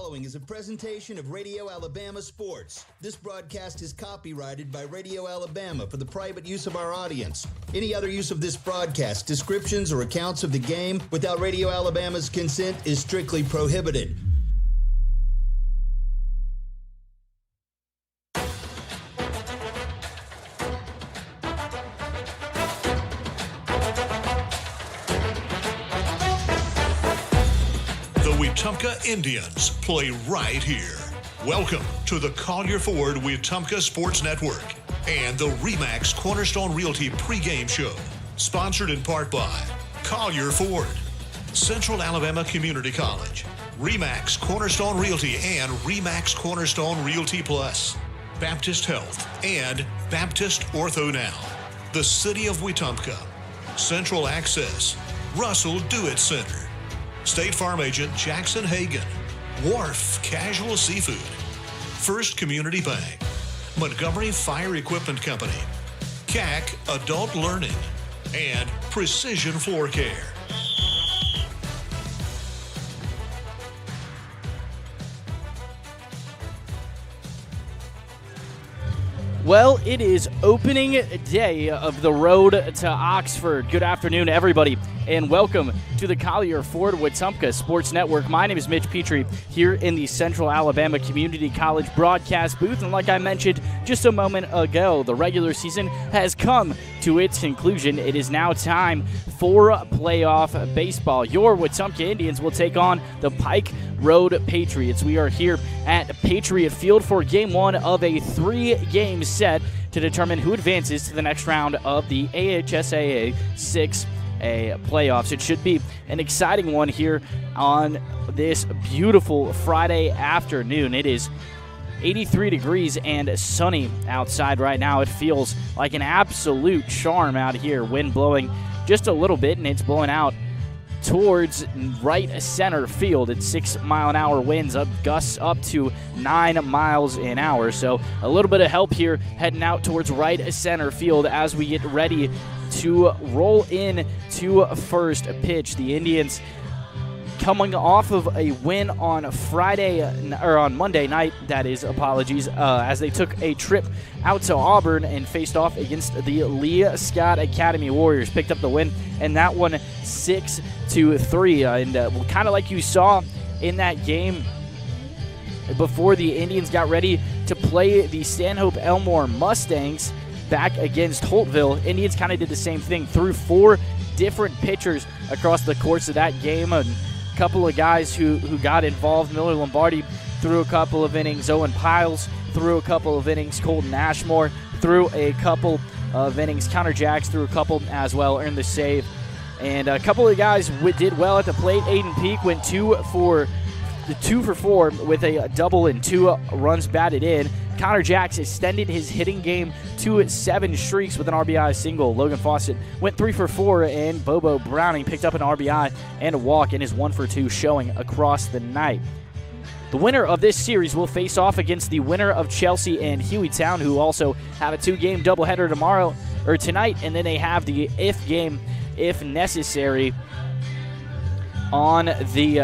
following is a presentation of Radio Alabama Sports. This broadcast is copyrighted by Radio Alabama for the private use of our audience. Any other use of this broadcast, descriptions, or accounts of the game without Radio Alabama's consent is strictly prohibited. Wetumpka Indians play right here. Welcome to the Collier Ford Wetumpka Sports Network and the RE/MAX Cornerstone Realty pregame show, sponsored in part by Collier Ford, Central Alabama Community College, RE/MAX Cornerstone Realty and RE/MAX Cornerstone Realty Plus, Baptist Health and Baptist Ortho Now, the City of Wetumpka, Central Access, Russell Do-It Center, State Farm Agent Jackson Hagan, Wharf Casual Seafood, First Community Bank, Montgomery Fire Equipment Company, CAC Adult Learning, and Precision Floor Care. Well, it is opening day of the road to Oxford. Good afternoon, everybody, and welcome to the Collier Ford Wetumpka Sports Network. My name is Mitch Petrie here in the Central Alabama Community College broadcast booth. And like I mentioned just a moment ago, the regular season has come to its conclusion. It is now time for playoff baseball. Your Wetumpka Indians will take on the Pike Road Patriots. We are here at Patriot Field for game one of a three-game set to determine who advances to the next round of the AHSAA 6A playoffs. It should be an exciting one here on this beautiful Friday afternoon. It is 83 degrees and sunny outside right now. It feels like an absolute charm out here. Wind blowing just a little bit, and it's blowing out towards right center field. It's 6-mile-an-hour winds, gusts up to 9 miles an hour. So a little bit of help here heading out towards right center field as we get ready to roll in to first pitch. The Indians coming off of a win on Monday night, as they took a trip out to Auburn and faced off against the Lee Scott Academy Warriors. Picked up the win, and that one 6-3. And kind of like you saw in that game before the Indians got ready to play the Stanhope Elmore Mustangs back against Holtville, Indians kind of did the same thing. Threw 4 different pitchers across the course of that game. And a couple of guys who got involved. Miller Lombardi threw a couple of innings. Owen Piles threw a couple of innings. Colton Ashmore threw a couple of innings. Connor Jacks threw a couple as well, earned the save. And a couple of guys did well at the plate. Aiden Peak went 2 for 4 with a double and 2 runs batted in. Connor Jacks extended his hitting game to 7 streaks with an RBI single. Logan Fawcett went 3 for 4, and Bobo Browning picked up an RBI and a walk in his 1 for 2 showing across the night. The winner of this series will face off against the winner of Chelsea and Hueytown, who also have a 2-game doubleheader tonight, and then they have the game, if necessary, on the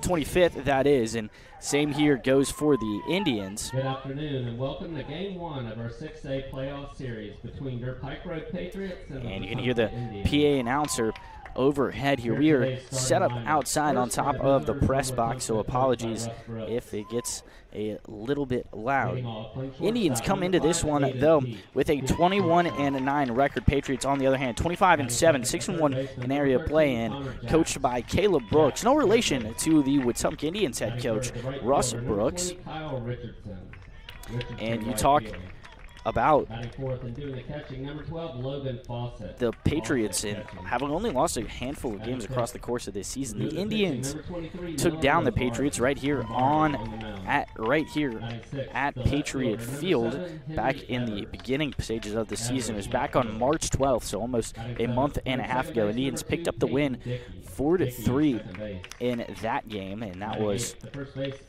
25th, that is. And same here goes for the Indians. Good afternoon, and welcome to Game 1 of our 6A playoff series between your Pike Road Patriots and you can hear the PA announcer overhead here. We are set up outside on top of the press box, so apologies if it gets a little bit loud. Indians come into this one, though, with a 21-9 record. Patriots, on the other hand, 25-7, 6-1 in area play, and coached by Caleb Brooks. No relation to the Wetumpka Indians head coach, Russ Brooks. And you talk about the Patriots and having only lost a handful of games across the course of this season. The Indians took down the Patriots right here at Patriot Field back in the beginning stages of the season. It was back on March 12th, so almost a month and a half ago. Indians picked up the win 4-3 in that game, and that was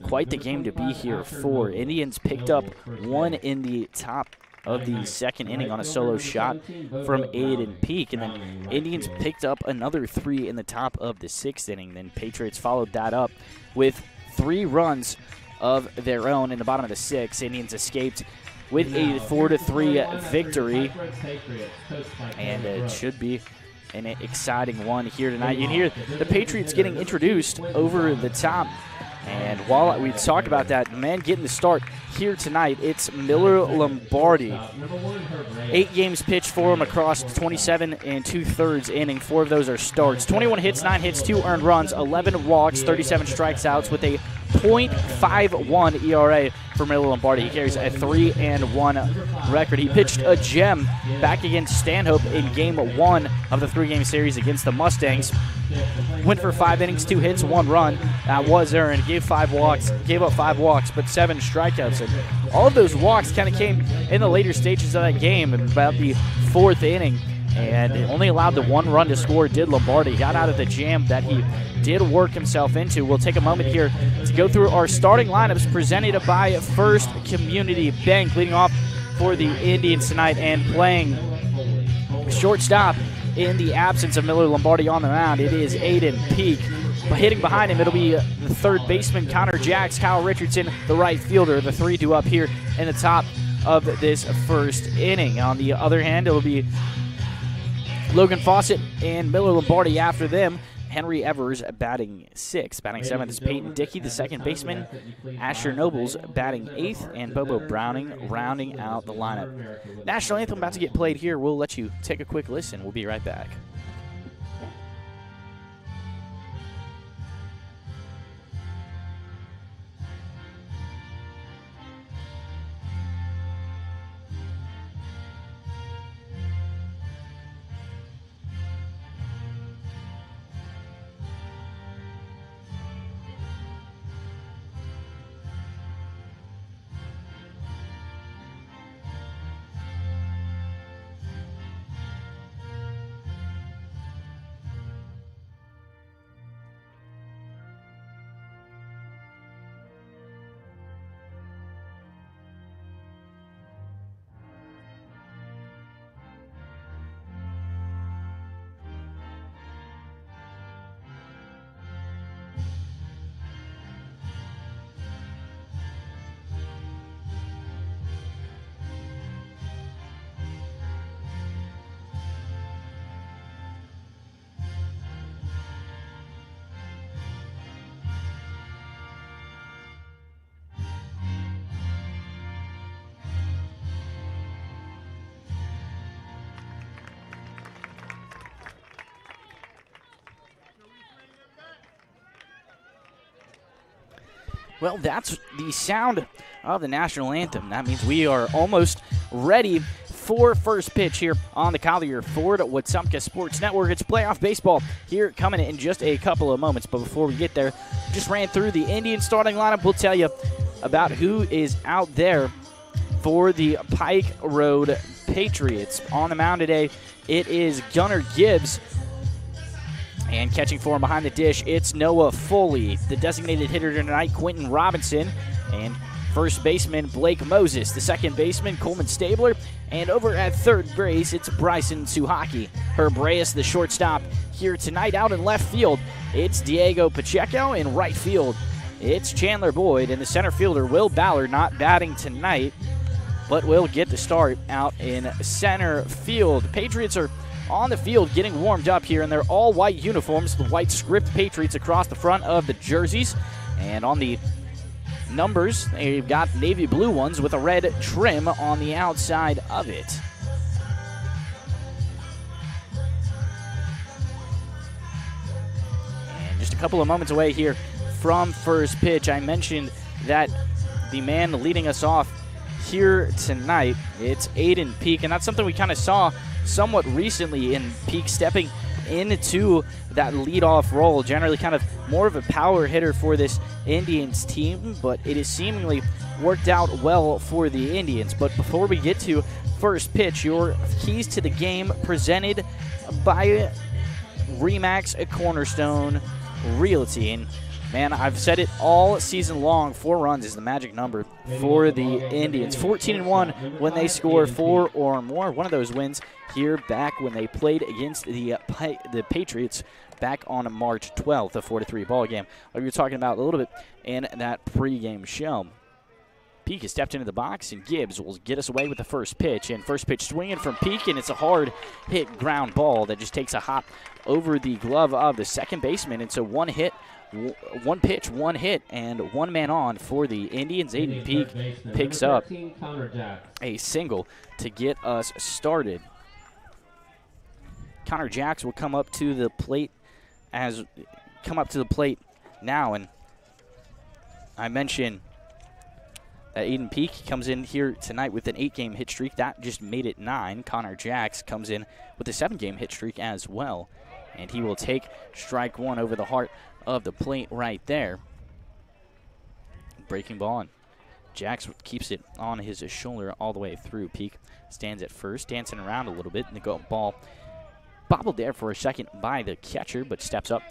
quite the game to be here for. Indians picked up 1 in the top of the second inning on a solo shot from Aiden Peak, and then Indians picked up another 3 in the top of the 6th inning. Then Patriots followed that up with 3 runs of their own in the bottom of the 6th. Indians escaped with a 4-3 victory, and it should be an exciting one here tonight. You can hear the Patriots getting introduced over the top. And while we talk about that, the man getting the start here tonight, it's Miller Lombardi. 8 games pitched for him across 27 2/3 innings. 4 of those are starts. 21 hits, 9 hits, 2 earned runs, 11 walks, 37 strikeouts with a .51 ERA for Miller Lombardi. He carries a 3-1 record. He pitched a gem back against Stanhope in Game 1 of the 3-game series against the Mustangs. Went for 5 innings, 2 hits, 1 run. That was earned. Gave up 5 walks, but 7 strikeouts. And all of those walks kind of came in the later stages of that game, about the 4th inning. And only allowed the 1 run to score did Lombardi. Got out of the jam that he did work himself into. We'll take a moment here to go through our starting lineups presented by First Community Bank. Leading off for the Indians tonight and playing shortstop in the absence of Miller Lombardi on the mound, it is Aiden Peak. Hitting behind him, it'll be the 3rd baseman, Connor Jacks, Kyle Richardson, the right fielder, the 3 due up here in the top of this 1st inning. On the other hand, it'll be Logan Fawcett and Miller Lombardi after them. Henry Evers batting 6th. Batting 7th is Peyton Dickey, the 2nd baseman. Asher Nobles batting 8th, and Bobo Browning rounding out the lineup. National Anthem about to get played here. We'll let you take a quick listen. We'll be right back. Well, that's the sound of the national anthem. That means we are almost ready for first pitch here on the Collier Ford Wetumpka Sports Network. It's playoff baseball here coming in just a couple of moments. But before we get there, just ran through the Indian starting lineup. We'll tell you about who is out there for the Pike Road Patriots. On the mound today, it is Gunnar Gibbs. And catching for him behind the dish, it's Noah Foley. The designated hitter tonight, Quentin Robinson. And first baseman, Blake Moses. The second baseman, Coleman Stabler. And over at third base, it's Bryson Suhaki. Herb Reyes, the shortstop, here tonight. Out in left field, it's Diego Pacheco. In right field, it's Chandler Boyd. And the center fielder, Will Ballard, not batting tonight, but will get the start out in center field. The Patriots are on the field getting warmed up here in their all-white uniforms, the white script Patriots across the front of the jerseys. And on the numbers, they've got navy blue ones with a red trim on the outside of it. And just a couple of moments away here from first pitch, I mentioned that the man leading us off here tonight, it's Aiden Peak, and that's something we kind of saw somewhat recently in Peak stepping into that leadoff role. Generally kind of more of a power hitter for this Indians team, but it has seemingly worked out well for the Indians. But before we get to first pitch, your keys to the game presented by Remax Cornerstone Realty. And Man, I've said it all season long. 4 runs is the magic number for the Indians. 14-1 when they score 4 or more. One of those wins here back when they played against the Patriots back on March 12th, a 4-3 ball game. Like we were talking about a little bit in that pregame show. Pike has stepped into the box, and Gibbs will get us away with the first pitch. And first pitch swinging from Pike, and it's a hard hit ground ball that just takes a hop over the glove of the second baseman. And so one pitch, one hit, and 1 man on for the Indians. Aiden Pike picks up a single to get us started. Connor Jacks will come up to the plate now, and I mentioned that Aiden Pike comes in here tonight with an 8-game hit streak. That just made it 9. Connor Jacks comes in with a 7-game hit streak as well, and he will take strike 1 over the heart of the plate right there. Breaking ball, and Jacks keeps it on his shoulder all the way through. Pike stands at first, dancing around a little bit, and the ball bobbled there for a second by the catcher, but steps up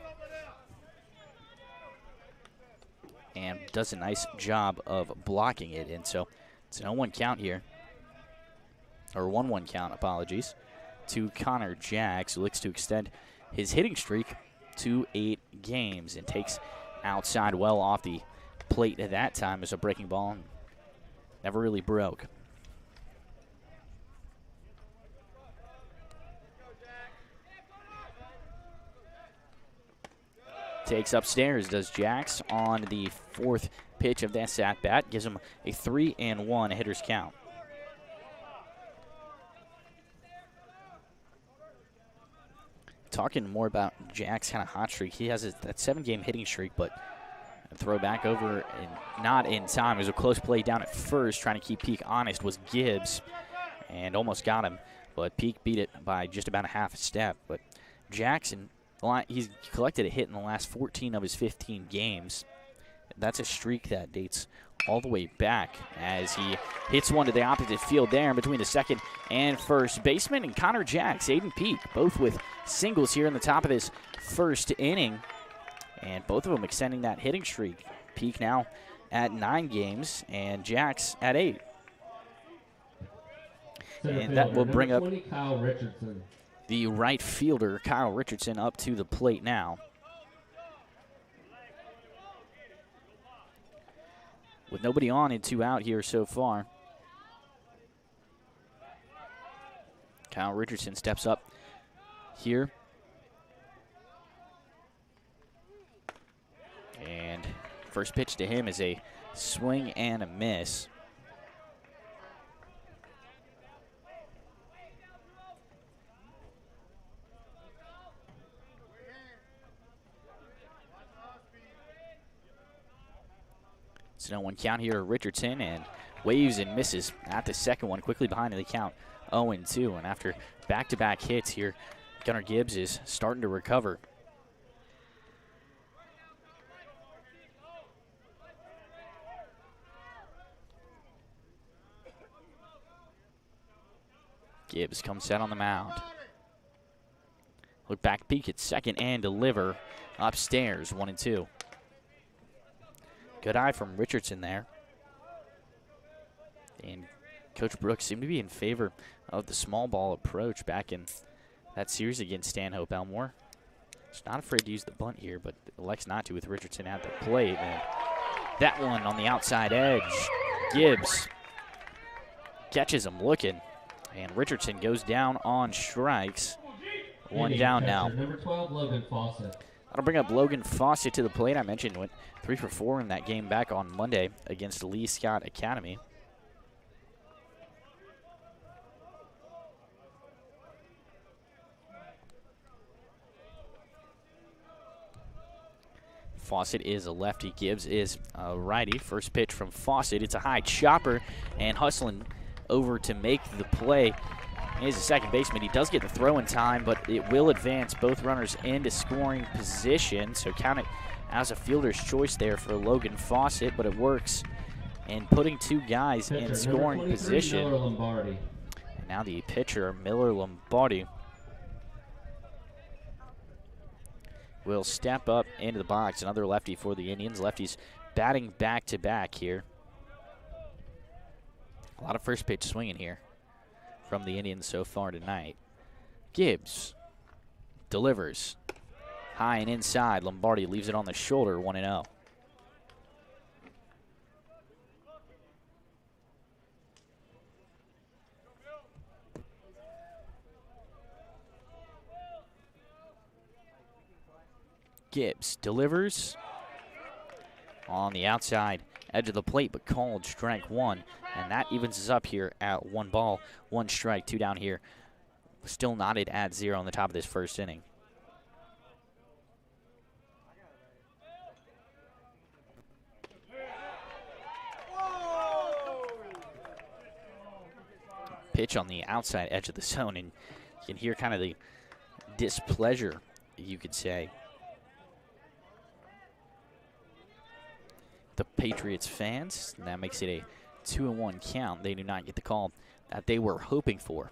and does a nice job of blocking it. And so it's an 0-1 count here, or 1-1 count, apologies, to Connor Jacks, who looks to extend his hitting streak to 8 games and takes outside well off the plate at that time as a breaking ball. Never really broke. Takes upstairs, does Jacks, on the 4th pitch of this at-bat. Gives him a 3-1 hitter's count. Talking more about Jacks' kind of hot streak. He has that 7-game hitting streak, but a throw back over and not in time. It was a close play down at first, trying to keep Pike honest, was Gibbs, and almost got him. But Pike beat it by just about a half a step. But Jackson, he's collected a hit in the last 14 of his 15 games. That's a streak that dates all the way back as he hits one to the opposite field there in between the second and first baseman. And Connor Jacks, Aiden Pike, both with singles here in the top of this first inning. And both of them extending that hitting streak. Pike now at 9 games and Jacks at 8. And that will bring up Kyle Richardson. The right fielder, Kyle Richardson, up to the plate now. With nobody on and 2 out here so far. Kyle Richardson steps up here. And first pitch to him is a swing and a miss. It's an 0-1 count here, Richardson, and waves and misses at the second one, quickly behind the count, 0-2. And after back-to-back hits here, Gunnar Gibbs is starting to recover. Gibbs comes set on the mound. Look back, peek at second and deliver upstairs, 1-2. Good eye from Richardson there. And Coach Brooks seemed to be in favor of the small ball approach back in that series against Stanhope Elmore. He's not afraid to use the bunt here, but elects not to with Richardson at the plate. And that one on the outside edge. Gibbs catches him looking. And Richardson goes down on strikes. One down now. Number 12, Logan Fawcett. That'll bring up Logan Fawcett to the plate. I mentioned went 3 for 4 in that game back on Monday against Lee Scott Academy. Fawcett is a lefty. Gibbs is a righty. First pitch from Fawcett. It's a high chopper, and hustling over to make the play is a second baseman. He does get the throw in time, but it will advance both runners into scoring position. So count it as a fielder's choice there for Logan Fawcett, but it works in putting 2 guys in scoring position. Miller Lombardi. And now the pitcher, Miller Lombardi. will step up into the box. Another lefty for the Indians. Lefties batting back-to-back here. A lot of first pitch swinging here from the Indians so far tonight. Gibbs delivers high and inside. Lombardi leaves it on the shoulder, 1-0. Gibbs delivers on the outside edge of the plate, but called strike one, and that evens us up here at 1 ball, 1 strike, 2 down here. Still knotted at 0 on the top of this first inning. Pitch on the outside edge of the zone, and you can hear kind of the displeasure, you could say. The Patriots fans, and that makes it a 2-1 count. They do not get the call that they were hoping for.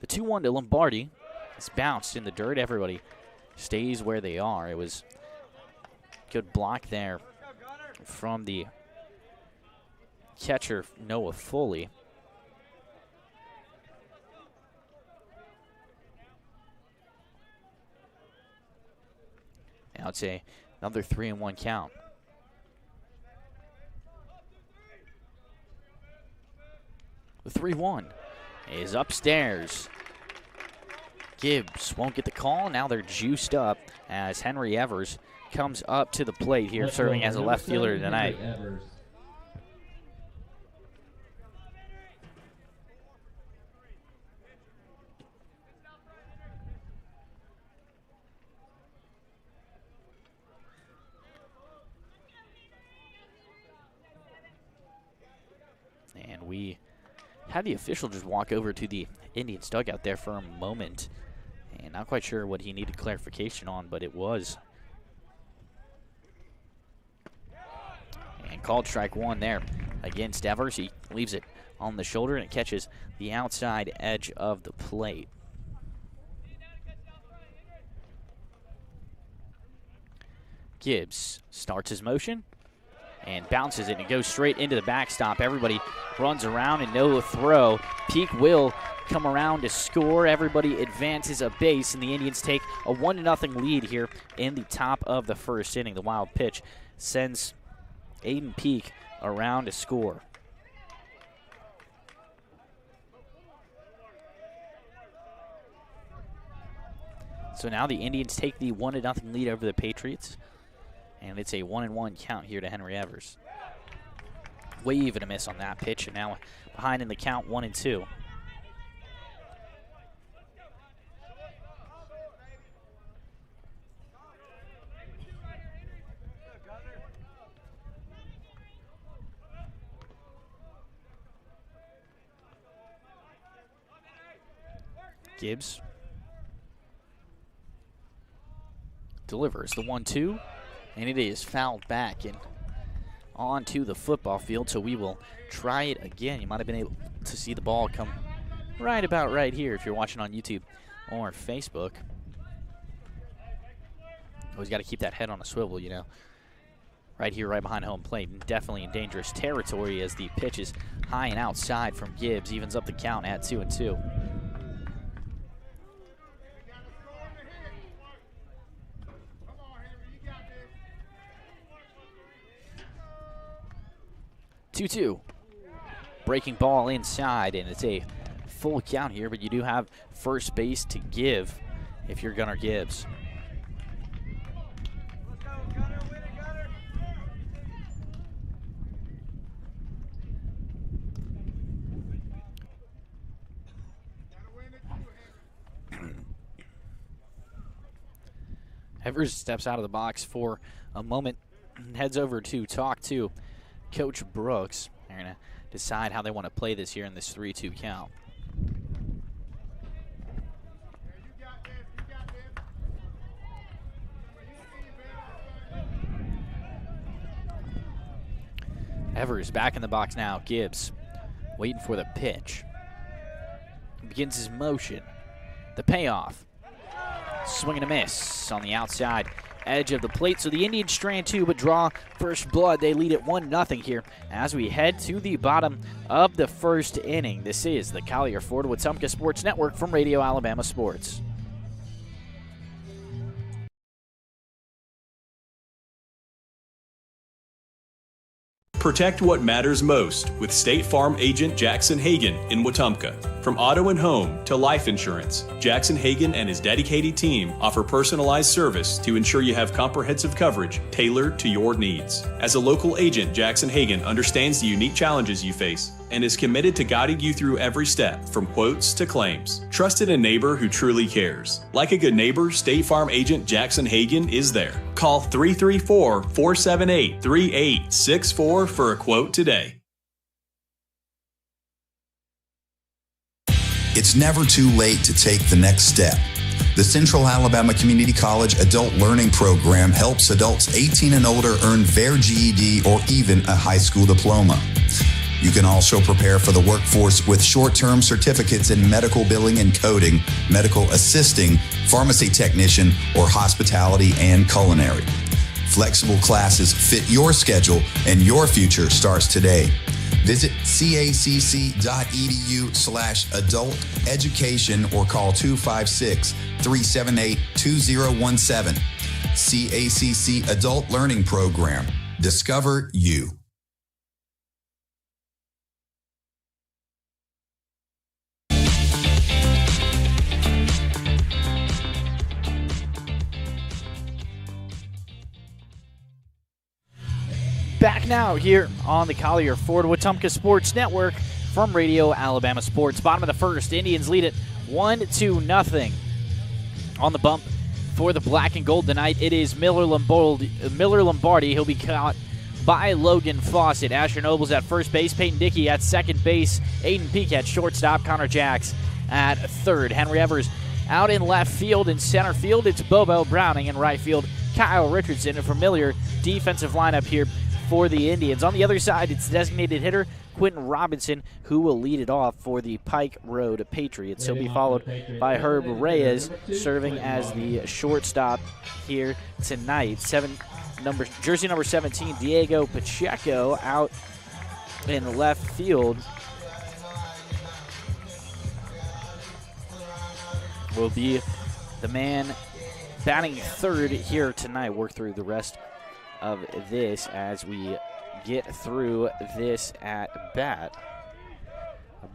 The 2-1 to Lombardi is bounced in the dirt. Everybody stays where they are. It was good block there from the catcher, Noah Foley. Now it's another 3-1 count. The 3-1 is upstairs. Gibbs won't get the call. Now they're juiced up as Henry Evers comes up to the plate here, serving as a left fielder tonight. And we had the official just walk over to the Indians dugout there for a moment, and not quite sure what he needed clarification on, but it was. And called strike one there against Evers. He leaves it on the shoulder, and it catches the outside edge of the plate. Gibbs starts his motion and bounces it, and it goes straight into the backstop. Everybody runs around and no throw. Peak will come around to score. Everybody advances a base, and the Indians take a 1-0 lead here in the top of the first inning. The wild pitch sends Aiden Peak around to score. So now the Indians take the 1-0 lead over the Patriots, and it's a 1-1 count here to Henry Evers. Wave and a miss on that pitch, and now behind in the count, 1-2. Gibbs delivers the 1-2, and it is fouled back and onto the football field, so we will try it again. You might have been able to see the ball come right about right here if you're watching on YouTube or Facebook. Always got to keep that head on a swivel, you know. Right here, right behind home plate, and definitely in dangerous territory as the pitch is high and outside from Gibbs. Evens up the count at 2-2. Breaking ball inside, and it's a full count here, but you do have first base to give if you're Gunnar Gibbs. Evers steps out of the box for a moment and heads over to talk to Coach Brooks. They're going to decide how they want to play this here in this 3-2 count. Evers back in the box now. Gibbs waiting for the pitch. Begins his motion. The payoff. Swing and a miss on the outside edge of the plate. So the Indians strand two, but draw first blood. They lead it 1-0 here as we head to the bottom of the first inning. This is the Collier Ford Wetumpka Sports Network from Radio Alabama Sports. Protect what matters most with State Farm agent Jackson Hagan in Wetumpka. From auto and home to life insurance, Jackson Hagan and his dedicated team offer personalized service to ensure you have comprehensive coverage tailored to your needs. As a local agent, Jackson Hagan understands the unique challenges you face and is committed to guiding you through every step from quotes to claims. Trust in a neighbor who truly cares. Like a good neighbor, State Farm agent Jackson Hagan is there. Call 334-478-3864 for a quote today. It's never too late to take the next step. The Central Alabama Community College Adult Learning Program helps adults 18 and older earn their GED or even a high school diploma. You can also prepare for the workforce with short-term certificates in medical billing and coding, medical assisting, pharmacy technician, or hospitality and culinary. Flexible classes fit your schedule and your future starts today. Visit cacc.edu/adult education or call 256-378-2017. CACC Adult Learning Program. Discover you. Back now here on the Collier Ford Wetumpka Sports Network from Radio Alabama Sports. Bottom of the first, Indians lead it 1-0. On the bump for the black and gold tonight, it is Miller Lombardi. He'll be caught by Logan Fawcett. Asher Nobles at first base, Peyton Dickey at second base, Aiden Peak at shortstop, Connor Jacks at third. Henry Evers out in left field. In center field, it's Bobo Browning. In right field, Kyle Richardson. A familiar defensive lineup here for the Indians. On the other side, it's designated hitter Quentin Robinson, who will lead it off for the Pike Road Patriots. He'll be followed by Herb Reyes, serving as the shortstop here tonight. Jersey number 17, Diego Pacheco, out in left field, will be the man batting third here tonight. Work through the rest of this as we get through this at bat.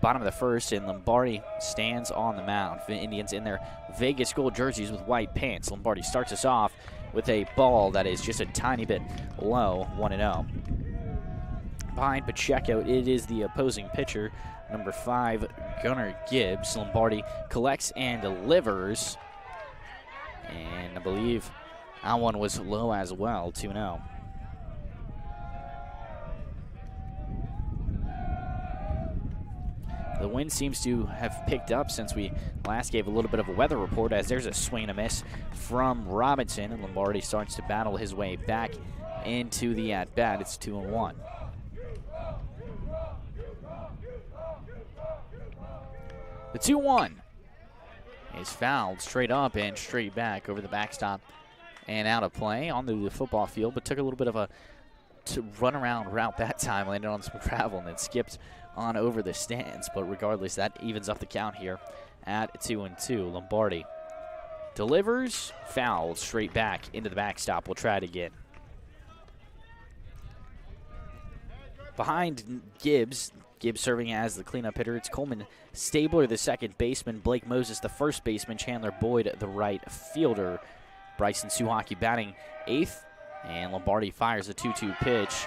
Bottom of the first, and Lombardi stands on the mound. The Indians in their Vegas gold jerseys with white pants. Lombardi starts us off with a ball that is just a tiny bit low, 1-0. Behind Pacheco, it is the opposing pitcher, number 5, Gunnar Gibbs. Lombardi collects and delivers, and I believe that one was low as well, 2-0. The wind seems to have picked up since we last gave a little bit of a weather report, as there's a swing and a miss from Robinson, and Lombardi starts to battle his way back into the at-bat. It's 2-1. The 2-1 is fouled straight up and straight back over the backstop and out of play onto the football field, but took a little bit of a run-around route that time, landed on some gravel, and then skipped on over the stands. But regardless, that evens up the count here at 2-2. Lombardi delivers, fouled straight back into the backstop. We'll try it again. Behind Gibbs serving as the cleanup hitter, it's Coleman Stabler, the second baseman, Blake Moses, the first baseman, Chandler Boyd, the right fielder, Bryson Suhaki batting eighth, and Lombardi fires a 2-2 pitch.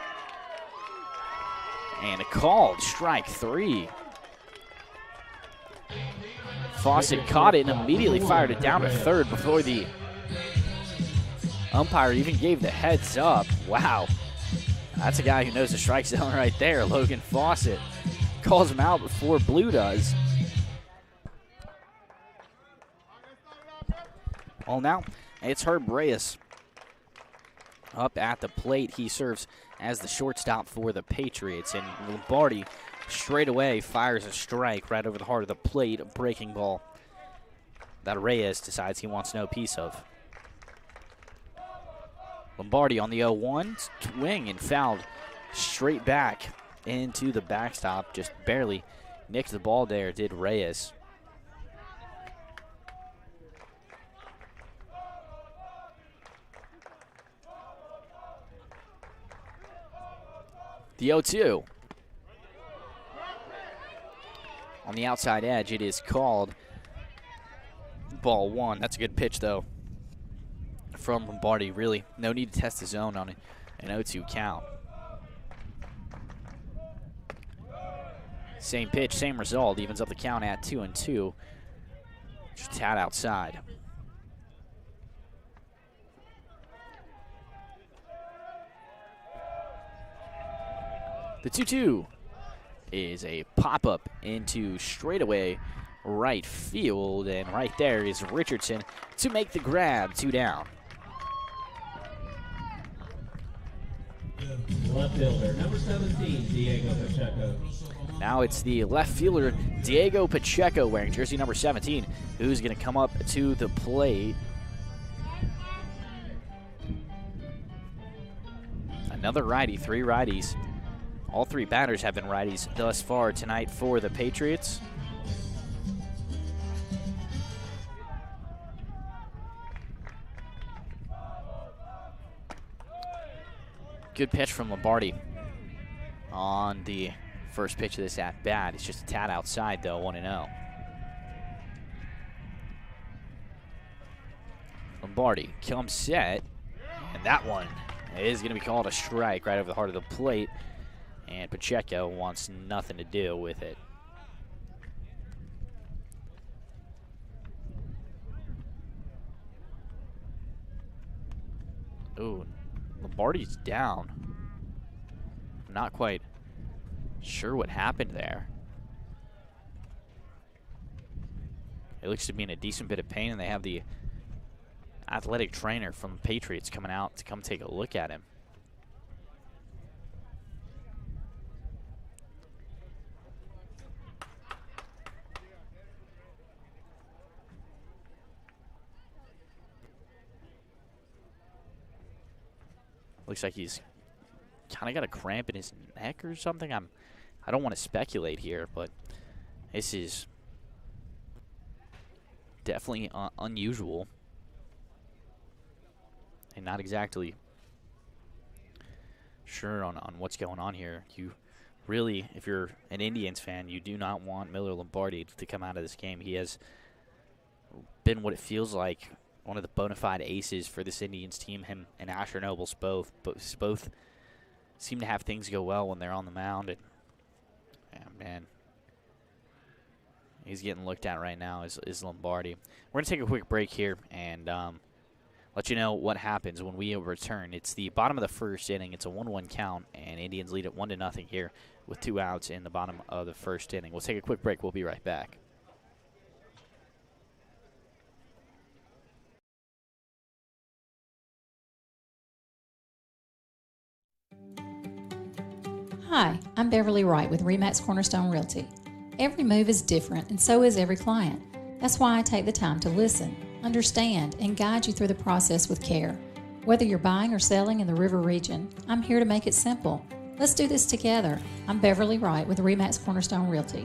And a called strike 3. Fawcett caught it and immediately fired it down to third before the umpire even gave the heads up. Wow. That's a guy who knows the strike zone right there. Logan Fawcett calls him out before Blue does. Well, now it's Herb Reyes up at the plate. He serves as the shortstop for the Patriots, and Lombardi straight away fires a strike right over the heart of the plate, a breaking ball. that Reyes decides he wants no piece of. Lombardi on the 0-1, swing and fouled straight back into the backstop. Just barely nicked the ball there, did Reyes. The 0-2. On the outside edge, it is called ball one. That's a good pitch, though, from Lombardi. Really, no need to test the zone on an 0-2 count. Same pitch, same result. Evens up the count at 2-2. Just a tad outside. The 2-2 is a pop-up into straightaway right field, and right there is Richardson to make the grab, 2 down. Left fielder, number 17, Diego Pacheco. Now it's the left fielder, Diego Pacheco, wearing jersey number 17, who's going to come up to the plate. Another righty, 3 righties. All 3 batters have been righties thus far tonight for the Patriots. Good pitch from Lombardi on the first pitch of this at-bat. It's just a tad outside, though, 1-0. Lombardi comes set, and that one is going to be called a strike right over the heart of the plate. And Pacheco wants nothing to do with it. Ooh, Lombardi's down. I'm not quite sure what happened there. It looks to be in a decent bit of pain, and they have the athletic trainer from the Patriots coming out to come take a look at him. Looks like he's kind of got a cramp in his neck or something. I don't want to speculate here, but this is definitely unusual and not exactly sure on what's going on here. You really, if you're an Indians fan, you do not want Miller Lombardi to come out of this game. He has been what it feels like one of the bona fide aces for this Indians team. Him and Asher Nobles both seem to have things go well when they're on the mound. And yeah, man, he's getting looked at right now is Lombardi. We're going to take a quick break here and let you know what happens when we return. It's the bottom of the first inning. It's a 1-1 count, and Indians lead it 1-0 here with 2 outs in the bottom of the first inning. We'll take a quick break. We'll be right back. Hi, I'm Beverly Wright with RE/MAX Cornerstone Realty. Every move is different, and so is every client. That's why I take the time to listen, understand, and guide you through the process with care. Whether you're buying or selling in the River region, I'm here to make it simple. Let's do this together. I'm Beverly Wright with RE/MAX Cornerstone Realty.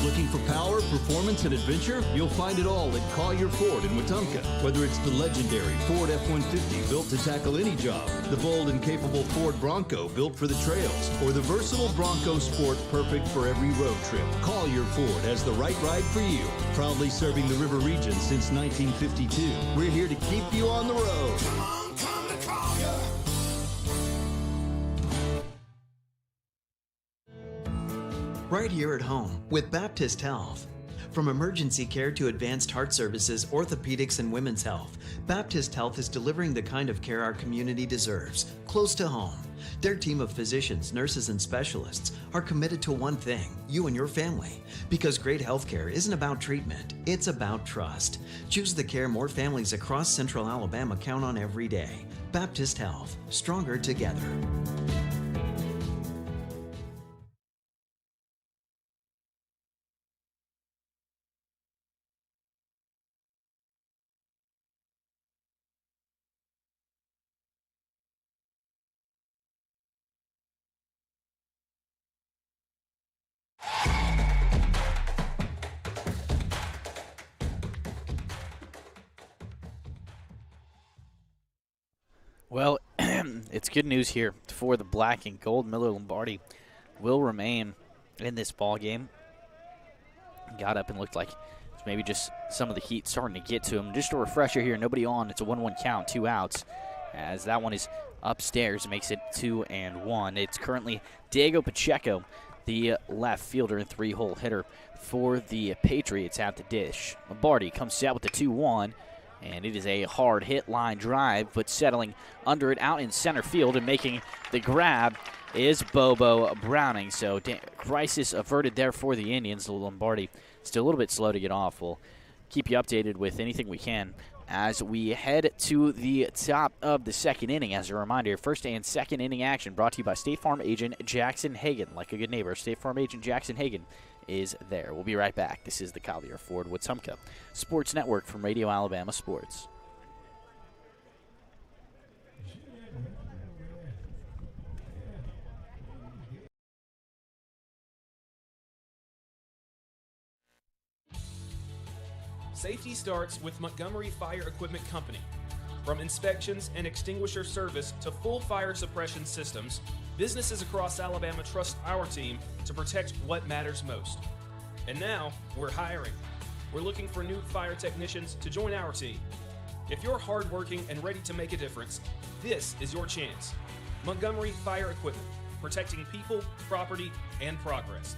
Looking for power, performance, and adventure? You'll find it all at Collier Ford in Wetumpka. Whether it's the legendary Ford F-150 built to tackle any job, the bold and capable Ford Bronco built for the trails, or the versatile Bronco Sport perfect for every road trip, Collier Ford has the right ride for you. Proudly serving the River region since 1952. We're here to keep you on the road. Come to Collier. Right here at home with Baptist Health. From emergency care to advanced heart services, orthopedics, and women's health, Baptist Health is delivering the kind of care our community deserves, close to home. Their team of physicians, nurses, and specialists are committed to one thing, you and your family. Because great health care isn't about treatment, it's about trust. Choose the care more families across Central Alabama count on every day. Baptist Health, stronger together. Well, it's good news here for the black and gold. Miller Lombardi will remain in this ball game. Got up and looked like maybe just some of the heat starting to get to him. Just a refresher here, nobody on. It's a 1-1 count, 2 outs, as that one is upstairs, makes it 2-1. It's currently Diego Pacheco, the left fielder and 3-hole hitter for the Patriots at the dish. Lombardi comes out with the 2-1, and it is a hard hit line drive, but settling under it out in center field and making the grab is Bobo Browning. So crisis averted there for the Indians. Lombardi still a little bit slow to get off. We'll keep you updated with anything we can as we head to the top of the second inning. As a reminder, first and second inning action brought to you by State Farm agent Jackson Hagan. Like a good neighbor, State Farm agent Jackson Hagan is there. We'll be right back. This is the Collier Ford Wetumpka Sports Network from Radio Alabama Sports. Safety starts with Montgomery Fire Equipment Company. From inspections and extinguisher service to full fire suppression systems, businesses across Alabama trust our team to protect what matters most. And now, we're hiring. We're looking for new fire technicians to join our team. If you're hardworking and ready to make a difference, this is your chance. Montgomery Fire Equipment, protecting people, property, and progress.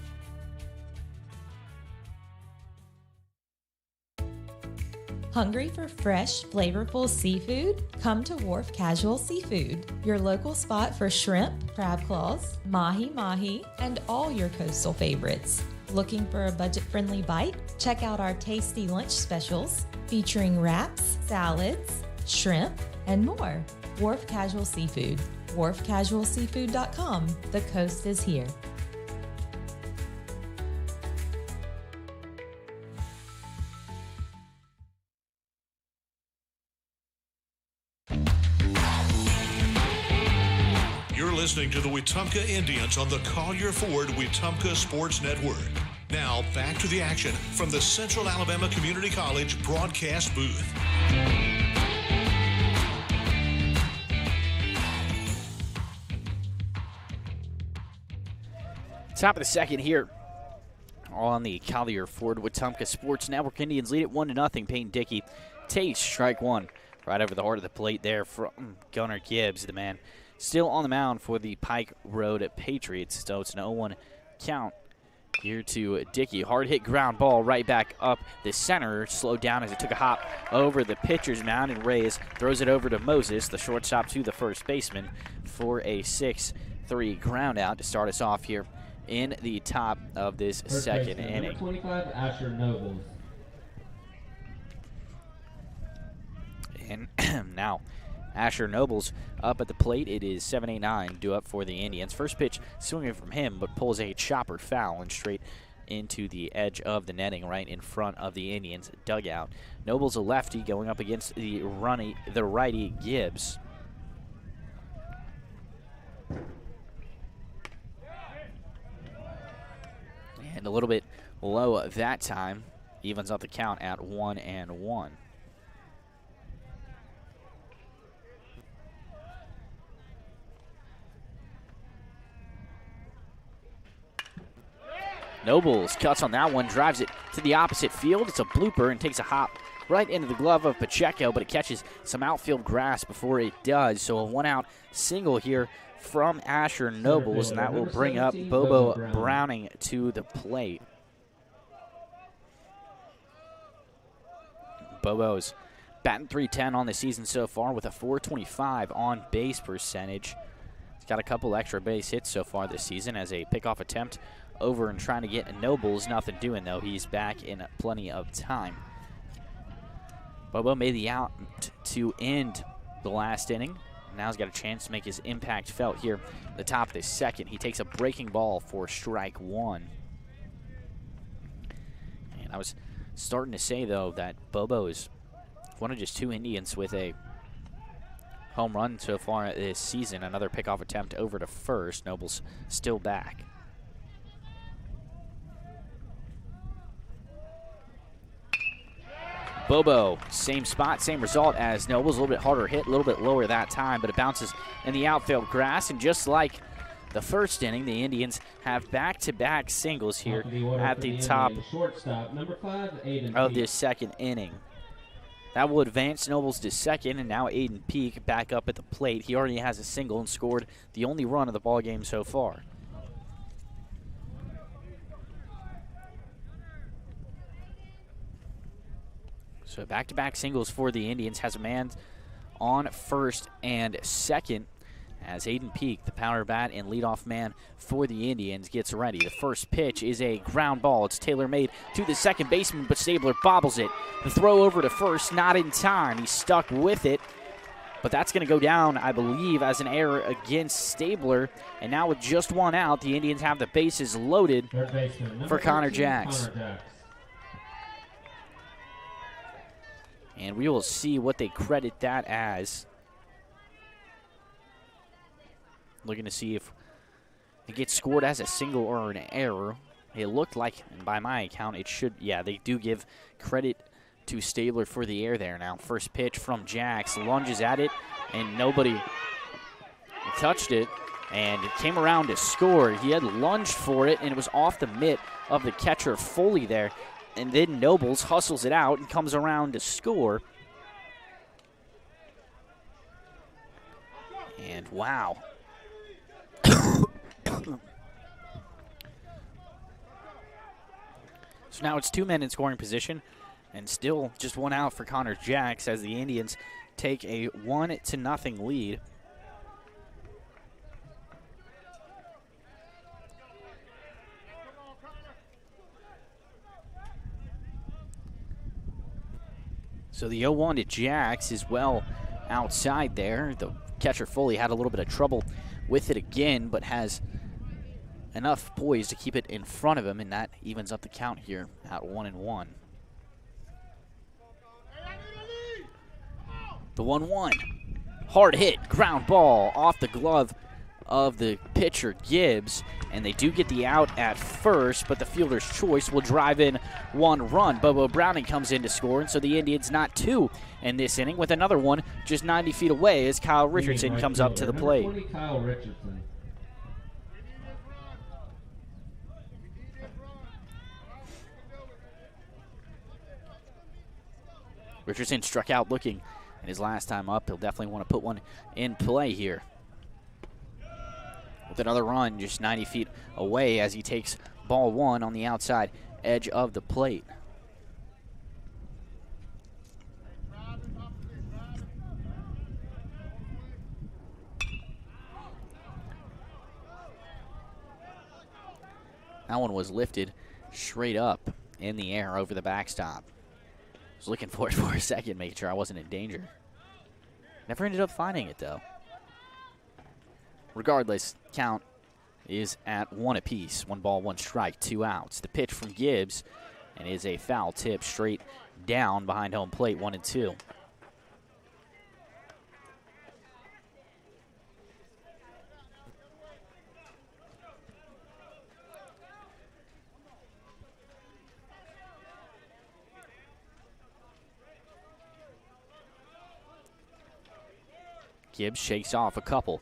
Hungry for fresh, flavorful seafood? Come to Wharf Casual Seafood, your local spot for shrimp, crab claws, mahi-mahi, and all your coastal favorites. Looking for a budget-friendly bite? Check out our tasty lunch specials featuring wraps, salads, shrimp, and more. Wharf Casual Seafood, wharfcasualseafood.com. The coast is here. Listening to the Wetumpka Indians on the Collier Ford Wetumpka Sports Network. Now back to the action from the Central Alabama Community College broadcast booth. Top of the second here on the Collier Ford Wetumpka Sports Network. Indians lead it 1-0. Peyton Dickey takes strike one right over the heart of the plate there from Gunnar Gibbs, the man still on the mound for the Pike Road Patriots. So it's an 0-1 count here to Dickey. Hard hit ground ball right back up the center. Slowed down as it took a hop over the pitcher's mound, and Reyes throws it over to Moses, the shortstop, to the first baseman for a 6-3 ground out to start us off here in the top of this second inning. Number 25, Asher Nobles. And now Asher Nobles up at the plate. It is 7-8-9 due up for the Indians. First pitch swinging from him, but pulls a chopper foul and straight into the edge of the netting right in front of the Indians dugout. Nobles a lefty going up against the righty Gibbs. And a little bit low that time. Evens up the count at 1-1. Nobles cuts on that one, drives it to the opposite field. It's a blooper and takes a hop right into the glove of Pacheco, but it catches some outfield grass before it does. So a one-out single here from Asher Nobles, and that will bring up Bobo Browning to the plate. Bobo's batting .310 on the season so far with a .425 on base percentage. He's got a couple extra base hits so far this season as a pickoff attempt over and trying to get Nobles. Nothing doing, though. He's back in plenty of time. Bobo made the out to end the last inning. Now he's got a chance to make his impact felt here at the top of the second. He takes a breaking ball for strike one. And I was starting to say, though, that Bobo is one of just two Indians with a home run so far this season. Another pickoff attempt over to first. Nobles still back. Bobo, same spot, same result as Nobles. A little bit harder hit, a little bit lower that time, but it bounces in the outfield grass. And just like the first inning, the Indians have back-to-back singles here at the top of this second inning. That will advance Nobles to second, and now Aiden Peak back up at the plate. He already has a single and scored the only run of the ball game so far. So back-to-back singles for the Indians. Has a man on first and second as Aiden Peak, the power bat and leadoff man for the Indians, gets ready. The first pitch is a ground ball. It's tailor-made to the second baseman, but Stabler bobbles it. The throw over to first, not in time. He's stuck with it, but that's going to go down, I believe, as an error against Stabler. And now with just one out, the Indians have the bases loaded for Connor Jacks. And we will see what they credit that as. Looking to see if it gets scored as a single or an error. It looked like, and by my account, it should. Yeah, they do give credit to Stabler for the error there. Now, first pitch from Jax, lunges at it, and nobody touched it, and it came around to score. He had lunged for it, and it was off the mitt of the catcher Foley there. And then Nobles hustles it out and comes around to score. And wow. So now it's two men in scoring position, and still just one out for Connor Jacks as the Indians take a 1-0 lead. So the 0-1 to Jacks is well outside there. The catcher Foley had a little bit of trouble with it again, but has enough poise to keep it in front of him, and that evens up the count here at 1-1. The 1-1. Hard hit, ground ball off the glove of the pitcher Gibbs, and they do get the out at first, but the fielder's choice will drive in one run. Bobo Browning comes in to score, and so the Indians not two in this inning with another one just 90 feet away as Kyle Richardson comes up to the plate. Kyle Richardson. Richardson struck out looking in his last time up. He'll definitely want to put one in play here. With another run just 90 feet away as he takes ball one on the outside edge of the plate. That one was lifted straight up in the air over the backstop. I was looking for it for a second, making sure I wasn't in danger. Never ended up finding it, though. Regardless, count is at one apiece. 1 ball, 1 strike, 2 outs. The pitch from Gibbs, and is a foul tip straight down behind home plate, 1-2. Gibbs shakes off a couple.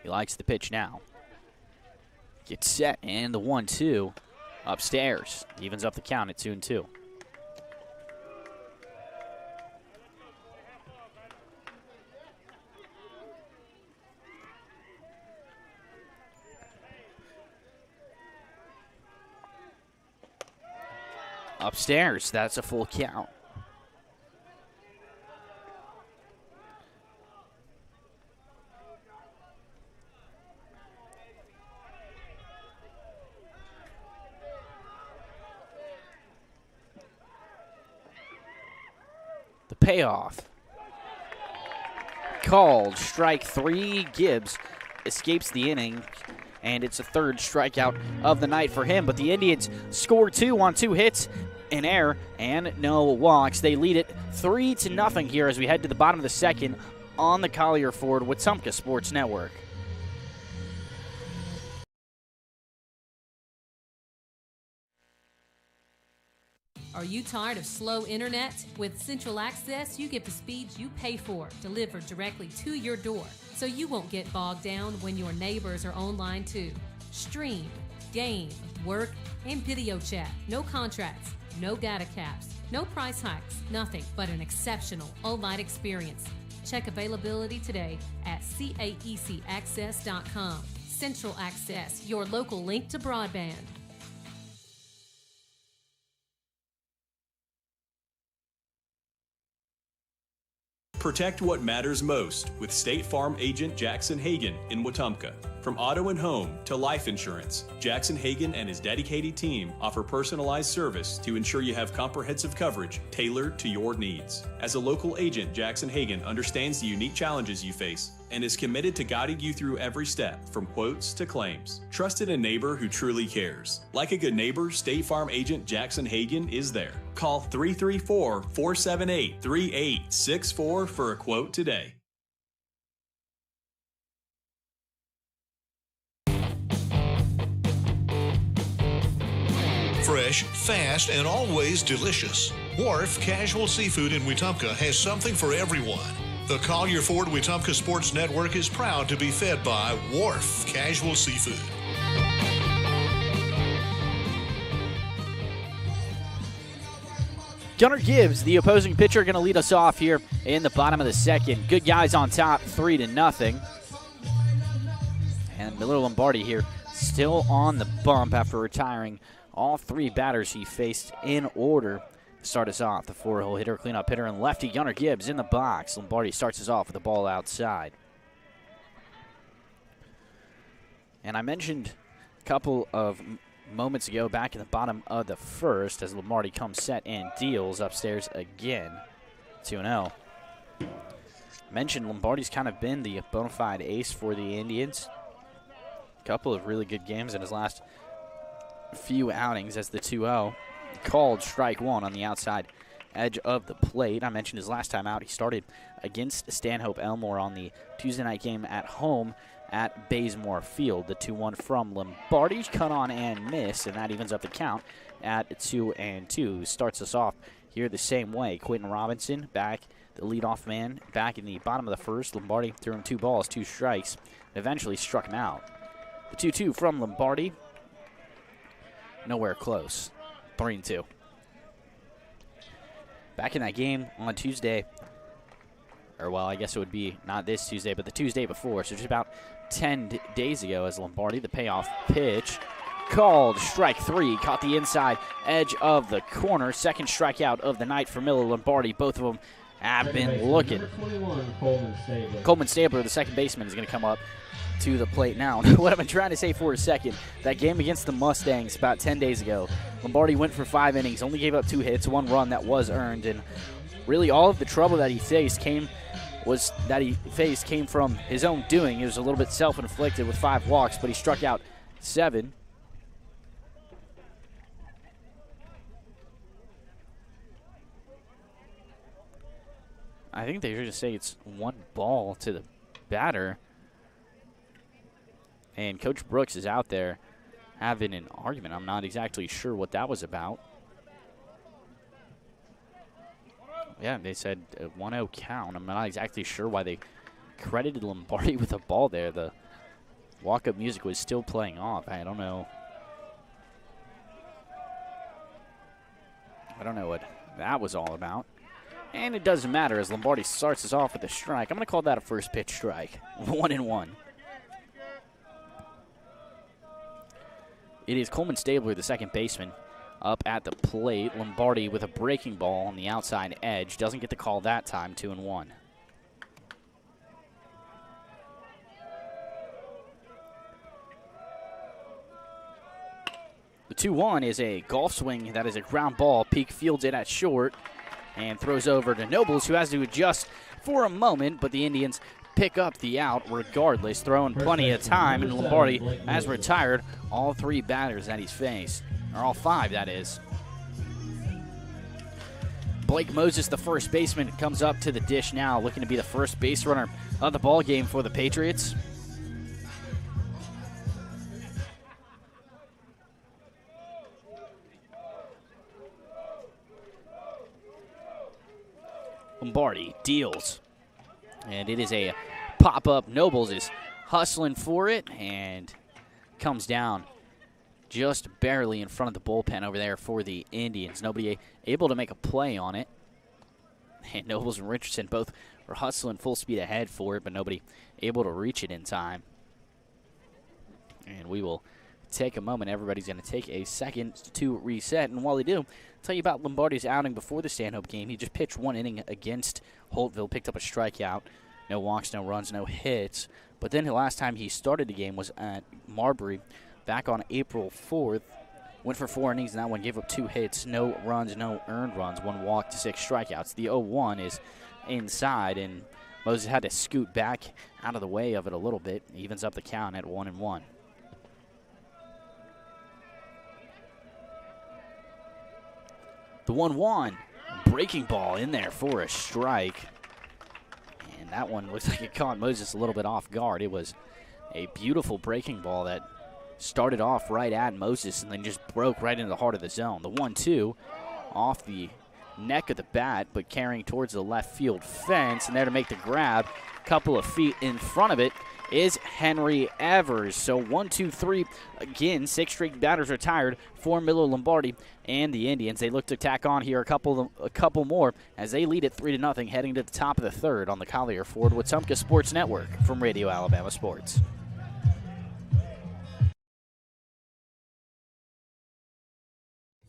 He likes the pitch now. Gets set, and the 1-2 upstairs. Evens up the count at 2-2. Upstairs, that's a full count. Payoff. Called. Strike 3. Gibbs escapes the inning, and it's a third strikeout of the night for him. But the Indians score 2 on 2 hits, an error, and no walks. They lead it 3-0 here as we head to the bottom of the second on the Collier Ford Wetumpka Sports Network. Are you tired of slow internet? With Central Access, you get the speeds you pay for delivered directly to your door, so you won't get bogged down when your neighbors are online too. Stream, game, work, and video chat. No contracts, no data caps, no price hikes, nothing but an exceptional all-night experience. Check availability today at caecaccess.com. Central Access, your local link to broadband. Protect what matters most with State Farm agent Jackson Hagan in Wetumpka. From auto and home to life insurance, Jackson Hagan and his dedicated team offer personalized service to ensure you have comprehensive coverage tailored to your needs. As a local agent, Jackson Hagan understands the unique challenges you face and is committed to guiding you through every step, from quotes to claims. Trust in a neighbor who truly cares. Like a good neighbor, State Farm agent Jackson Hagan is there. Call 334-478-3864 for a quote today. Fresh, fast, and always delicious. Wharf Casual Seafood in Wetumpka has something for everyone. The Collier Ford Wetumpka Sports Network is proud to be fed by Wharf Casual Seafood. Gunnar Gibbs, the opposing pitcher, going to lead us off here in the bottom of the second. Good guys on top, 3-0. And Miller Lombardi here still on the bump after retiring all three batters he faced in order. Start us off, the 4-hole hitter, cleanup hitter, and lefty Gunnar Gibbs in the box. Lombardi starts us off with the ball outside. And I mentioned a couple of moments ago back in the bottom of the first as Lombardi comes set and deals upstairs again, 2-0. Mentioned Lombardi's kind of been the bona fide ace for the Indians. A couple of really good games in his last few outings as the 2-0. Called strike one on the outside edge of the plate. I mentioned his last time out, he started against Stanhope Elmore on the Tuesday night game at home at Bazemore Field. The 2-1 from Lombardi, cut on and miss, and that evens up the count at 2-2. Starts us off here the same way. Quentin Robinson back, the leadoff man, back in the bottom of the first. Lombardi threw him 2 balls, 2 strikes, and eventually struck him out. The 2-2 from Lombardi, nowhere close. 3-2. Back in that game on Tuesday, or well, I guess it would be not this Tuesday, but the Tuesday before, so just about 10 days ago, as Lombardi, the payoff pitch, called strike 3, caught the inside edge of the corner. Second strikeout of the night for Miller Lombardi. Both of them have been looking. Coleman Stabler, the second baseman, is going to come up to the plate now. What I've been trying to say for a second, that game against the Mustangs about 10 days ago, Lombardi went for 5 innings, only gave up 2 hits, 1 run that was earned, and really all of the trouble that he faced came from his own doing. It was a little bit self-inflicted with 5 walks, but he struck out 7. I think they should just say it's 1 ball to the batter. And Coach Brooks is out there having an argument. I'm not exactly sure what that was about. Yeah, they said a 1-0 count. I'm not exactly sure why they credited Lombardi with a ball there. The walk-up music was still playing off. I don't know. I don't know what that was all about. And it doesn't matter as Lombardi starts us off with a strike. I'm going to call that a first pitch strike. 1-1. It is Coleman Stabler, the second baseman, up at the plate. Lombardi with a breaking ball on the outside edge. Doesn't get the call that time, 2-1. The 2-1 is a golf swing. That is a ground ball. Peak fields it at short and throws over to Nobles, who has to adjust for a moment, but the Indians pick up the out regardless, throwing plenty of time, and Lombardi has retired all 3 batters that he's faced, or all 5, that is. Blake Moses, the first baseman, comes up to the dish now, looking to be the first base runner of the ball game for the Patriots. Lombardi deals. And it is a pop-up. Nobles is hustling for it and comes down just barely in front of the bullpen over there for the Indians. Nobody able to make a play on it. And Nobles and Richardson both were hustling full speed ahead for it, but nobody able to reach it in time. And we will take a moment. Everybody's going to take a second to reset. And while they do, I'll tell you about Lombardi's outing before the Stanhope game. He just pitched one inning against Holtville, picked up a strikeout. No walks, no runs, no hits. But then the last time he started the game was at Marbury back on April 4th. Went for 4 innings, and that one gave up 2 hits, no runs, no earned runs, 1 walk to 6 strikeouts. The 0-1 is inside, and Moses had to scoot back out of the way of it a little bit. Evens up the count at 1-1. The 1-1, breaking ball in there for a strike. And that one looks like it caught Moses a little bit off guard. It was a beautiful breaking ball that started off right at Moses and then just broke right into the heart of the zone. The 1-2 off the neck of the bat, but carrying towards the left field fence. And there to make the grab, a couple of feet in front of it, is Henry Evers. So 1-2-3 again. 6 straight batters retired for Miller Lombardi and the Indians. They look to tack on here a couple more as they lead it 3-0, heading to the top of the third on the Collier Ford Wetumpka Sports Network from Radio Alabama Sports.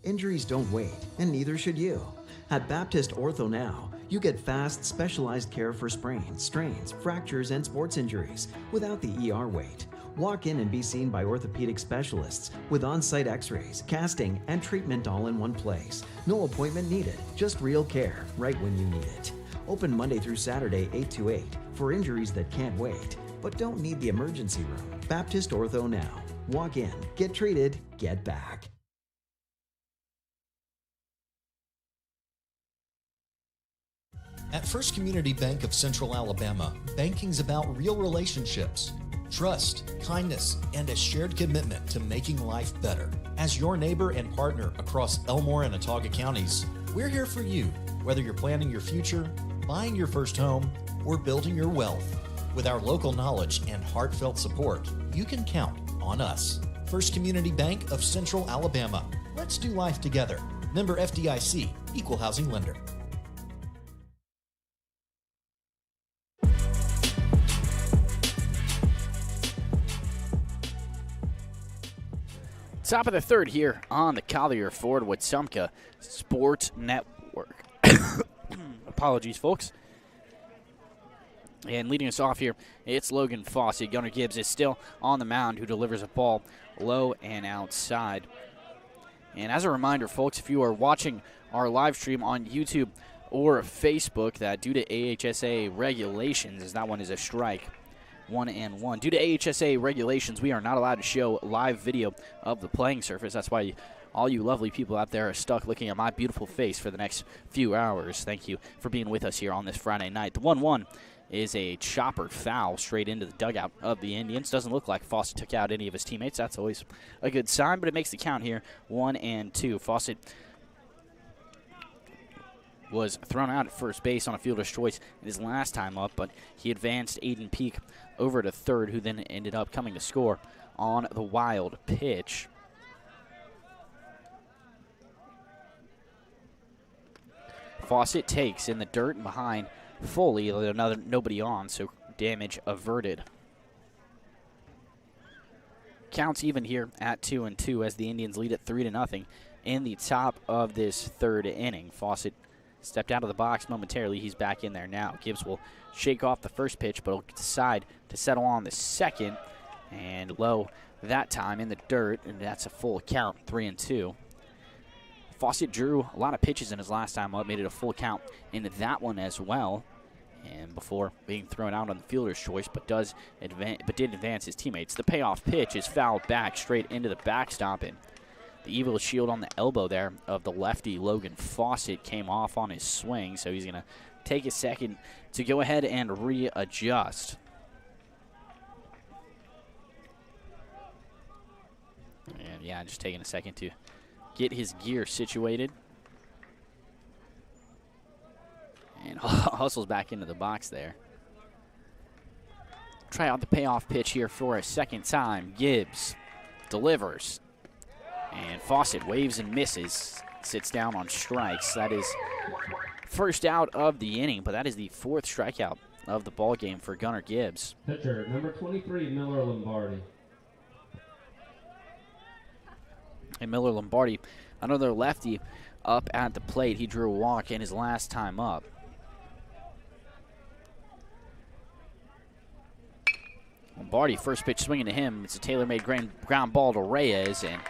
Injuries don't wait, and neither should you. At Baptist Ortho Now, you get fast, specialized care for sprains, strains, fractures, and sports injuries without the ER wait. Walk in and be seen by orthopedic specialists with on-site x-rays, casting, and treatment all in one place. No appointment needed, just real care right when you need it. Open Monday through Saturday, 8 to 8 for injuries that can't wait, but don't need the emergency room. Baptist Ortho Now. Walk in, get treated, get back. At First Community Bank of Central Alabama, banking's about real relationships, trust, kindness, and a shared commitment to making life better. As your neighbor and partner across Elmore and Autauga counties, we're here for you, whether you're planning your future, buying your first home, or building your wealth. With our local knowledge and heartfelt support, you can count on us. First Community Bank of Central Alabama. Let's do life together. Member FDIC, Equal Housing Lender. Top of the third here on the Collier Ford Wetumpka Sports Network. Apologies, folks. And leading us off here, it's Logan Fawcett. Gunnar Gibbs is still on the mound, who delivers a ball low and outside. And as a reminder, folks, if you are watching our live stream on YouTube or Facebook, that due to AHSAA regulations, as that one is a strike, 1-1. Due to AHSAA regulations, we are not allowed to show live video of the playing surface. That's why all you lovely people out there are stuck looking at my beautiful face for the next few hours. Thank you for being with us here on this Friday night. The 1-1 is a chopper foul straight into the dugout of the Indians. Doesn't look like Fawcett took out any of his teammates. That's always a good sign, but it makes the count here 1-2. Fawcett was thrown out at first base on a fielder's choice his last time up, but he advanced Aiden Peak over to third, who then ended up coming to score on the wild pitch. Fawcett takes in the dirt and behind Foley, nobody on, so damage averted. Counts even here at 2-2 as the Indians lead it 3-0 in the top of this third inning. Fawcett stepped out of the box momentarily. He's back in there now. Gibbs will shake off the first pitch, but will decide to settle on the second. And low that time in the dirt, and that's a full count, 3-2. Fawcett drew a lot of pitches in his last time up, made it a full count in that one as well. And before being thrown out on the fielder's choice, but did advance his teammates. The payoff pitch is fouled back straight into the backstop, and the evil shield on the elbow there of the lefty Logan Fawcett came off on his swing, so he's going to take a second to go ahead and readjust. And yeah, just taking a second to get his gear situated. And hustles back into the box there. Try out the payoff pitch here for a second time. Gibbs delivers. And Fawcett waves and misses. Sits down on strikes. That is first out of the inning, but that is the 4th strikeout of the ball game for Gunnar Gibbs. Pitcher, number 23, Miller Lombardi. And Miller Lombardi, another lefty up at the plate. He drew a walk in his last time up. Lombardi, first pitch swinging to him. It's a tailor-made ground ball to Reyes, and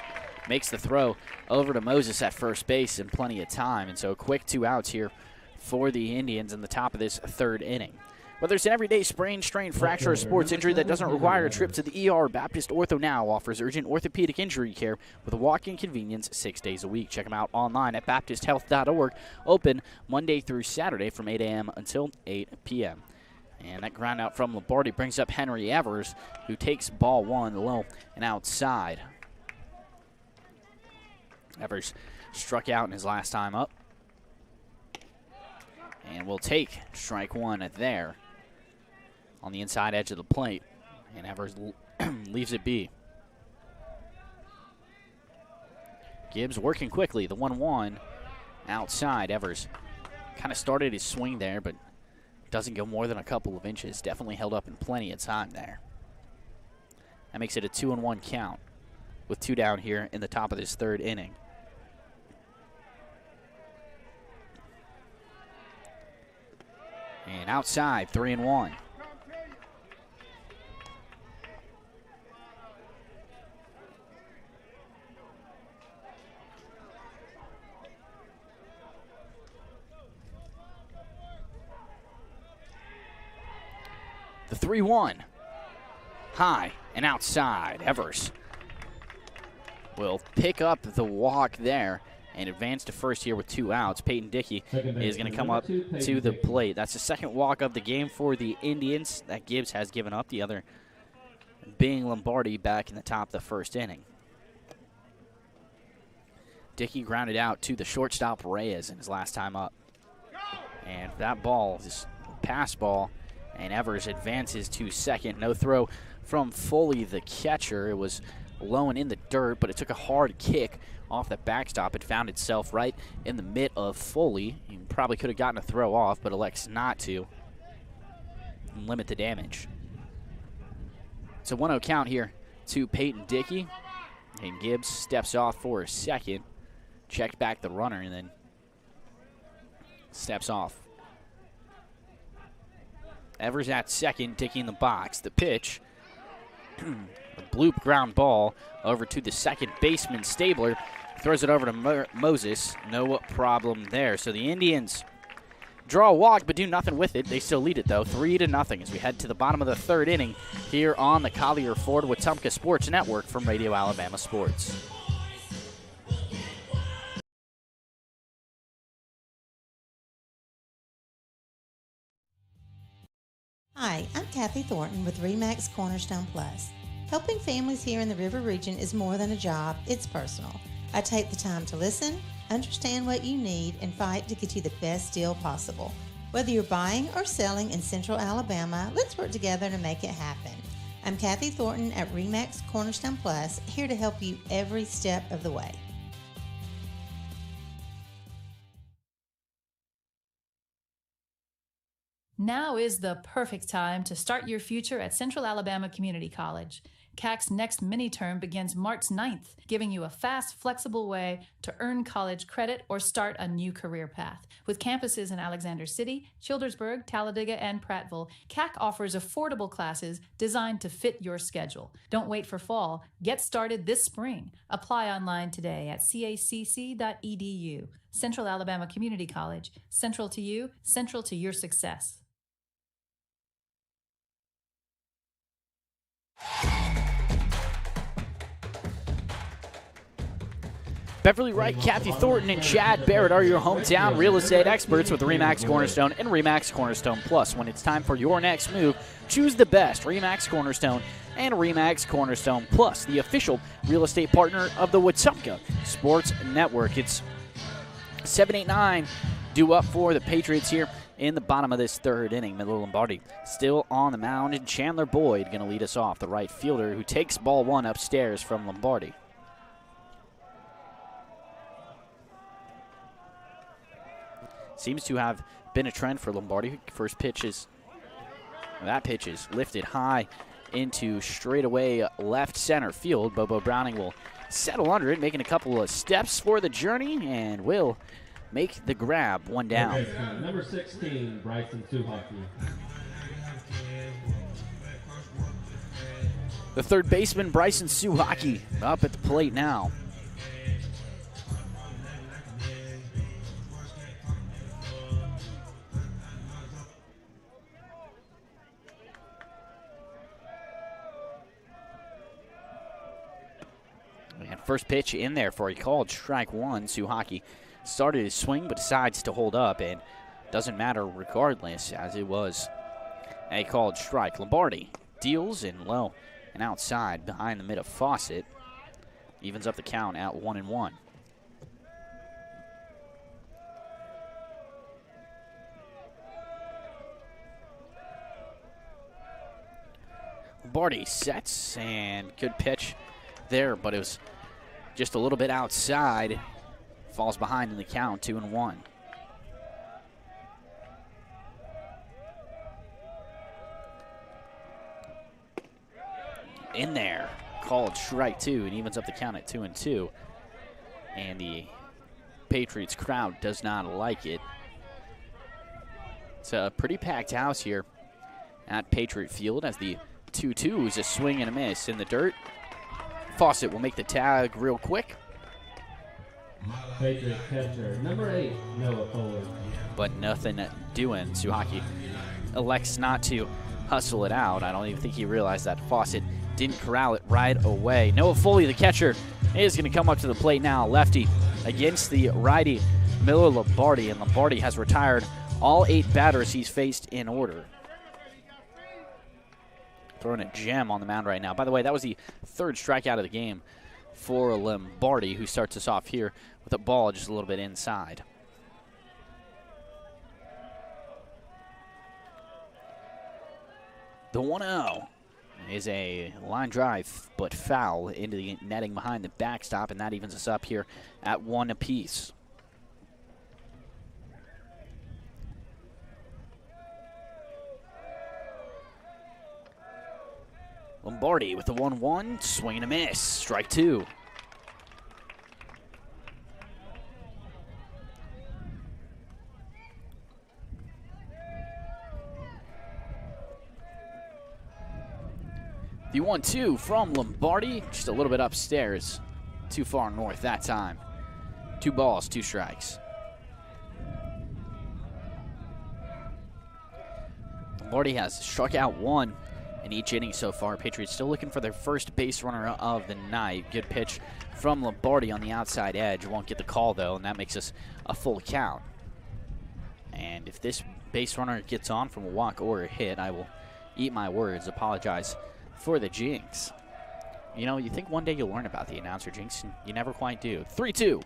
makes the throw over to Moses at first base in plenty of time. And so a quick 2 outs here for the Indians in the top of this 3rd inning. Whether it's an everyday sprain, strain, fracture, or sports injury that doesn't require a trip to the ER, Baptist Ortho Now offers urgent orthopedic injury care with a walk-in convenience 6 days a week. Check them out online at baptisthealth.org. Open Monday through Saturday from 8 a.m. until 8 p.m. And that ground out from Lombardi brings up Henry Evers, who takes ball 1 low and outside. Evers struck out in his last time up. And will take strike 1 there on the inside edge of the plate. And Evers leaves it be. Gibbs working quickly. The 1-1 outside. Evers kind of started his swing there, but doesn't go more than a couple of inches. Definitely held up in plenty of time there. That makes it a 2-1 count with 2 down here in the top of this 3rd inning. And outside, 3-1. The 3-1. High and outside. Evers will pick up the walk there and advance to first here with 2 outs. Peyton Dickey is going to come up to the plate. That's the 2nd walk of the game for the Indians that Gibbs has given up, the other being Lombardi back in the top of the 1st inning. Dickey grounded out to the shortstop Reyes in his last time up. And that ball is a pass ball, and Evers advances to second. No throw from Foley, the catcher. It was low and in the dirt, but it took a hard kick off the backstop. It found itself right in the mitt of Foley. He probably could have gotten a throw off, but elects not to and limit the damage. It's a 1-0 count here to Peyton Dickey. And Gibbs steps off for a second, checked back the runner, and then steps off. Evers at second, Dickey in the box. The pitch, a bloop ground ball over to the second baseman, Stabler. Throws it over to Moses. No problem there. So the Indians draw a walk but do nothing with it. They still lead it, though, 3-0 as we head to the bottom of the 3rd inning here on the Collier Ford Wetumpka Sports Network from Radio Alabama Sports. Hi, I'm Kathy Thornton with RE/MAX Cornerstone Plus. Helping families here in the River Region is more than a job, it's personal. I take the time to listen, understand what you need, and fight to get you the best deal possible. Whether you're buying or selling in Central Alabama, let's work together to make it happen. I'm Kathy Thornton at RE/MAX Cornerstone Plus, here to help you every step of the way. Now is the perfect time to start your future at Central Alabama Community College. CAC's next mini-term begins March 9th, giving you a fast, flexible way to earn college credit or start a new career path. With campuses in Alexander City, Childersburg, Talladega, and Prattville, CAC offers affordable classes designed to fit your schedule. Don't wait for fall. Get started this spring. Apply online today at cacc.edu. Central Alabama Community College. Central to you, central to your success. Beverly Wright, Kathy Thornton, and Chad Barrett are your hometown real estate experts with RE/MAX Cornerstone and RE/MAX Cornerstone Plus. When it's time for your next move, choose the best, RE/MAX Cornerstone and RE/MAX Cornerstone Plus, the official real estate partner of the Wetumpka Sports Network. It's 7-8-9 due up for the Patriots here in the bottom of this third inning. Miller Lombardi still on the mound, and Chandler Boyd going to lead us off, the right fielder who takes ball one upstairs from Lombardi. Seems to have been a trend for Lombardi. That pitch is lifted high into straightaway left center field. Bobo Browning will settle under it, making a couple of steps for the journey, and will make the grab, one down. Number 16, Bryson Suhaki. The third baseman, Bryson Suhaki, up at the plate now. And first pitch in there for a called strike one. Suhaki started his swing but decides to hold up, and doesn't matter regardless, as it was a called strike. Lombardi deals in low and outside behind the mid of Fawcett. Evens up the count at 1-1. Lombardi sets, and good pitch there, but it was just a little bit outside. Falls behind in the count, 2-1. In there, called strike two, and evens up the count at 2-2. And the Patriots crowd does not like it. It's a pretty packed house here at Patriot Field, as the 2-2 is a swing and a miss in the dirt. Fawcett will make the tag real quick. Patriots catcher, number 8, Noah Fuller. But nothing doing. Suhaki elects not to hustle it out. I don't even think he realized that Fawcett didn't corral it right away. Noah Foley, the catcher, is going to come up to the plate now. Lefty against the righty, Miller Lombardi, and Lombardi has retired all 8 batters he's faced in order. Throwing a gem on the mound right now. By the way, that was the third strikeout of the game for Lombardi, who starts us off here with a ball just a little bit inside. The 1-0 is a line drive, but foul into the netting behind the backstop, and that evens us up here at 1 apiece. Lombardi with the 1-1, swing and a miss, strike two. The 1-2 from Lombardi, just a little bit upstairs, too far north that time. 2 balls, 2 strikes. Lombardi has struck out 1 in each inning so far. Patriots still looking for their first base runner of the night. Good pitch from Lombardi on the outside edge. Won't get the call, though, and that makes us a full count. And if this base runner gets on from a walk or a hit, I will eat my words, apologize for the jinx. You know, you think one day you'll learn about the announcer jinx, and you never quite do. 3-2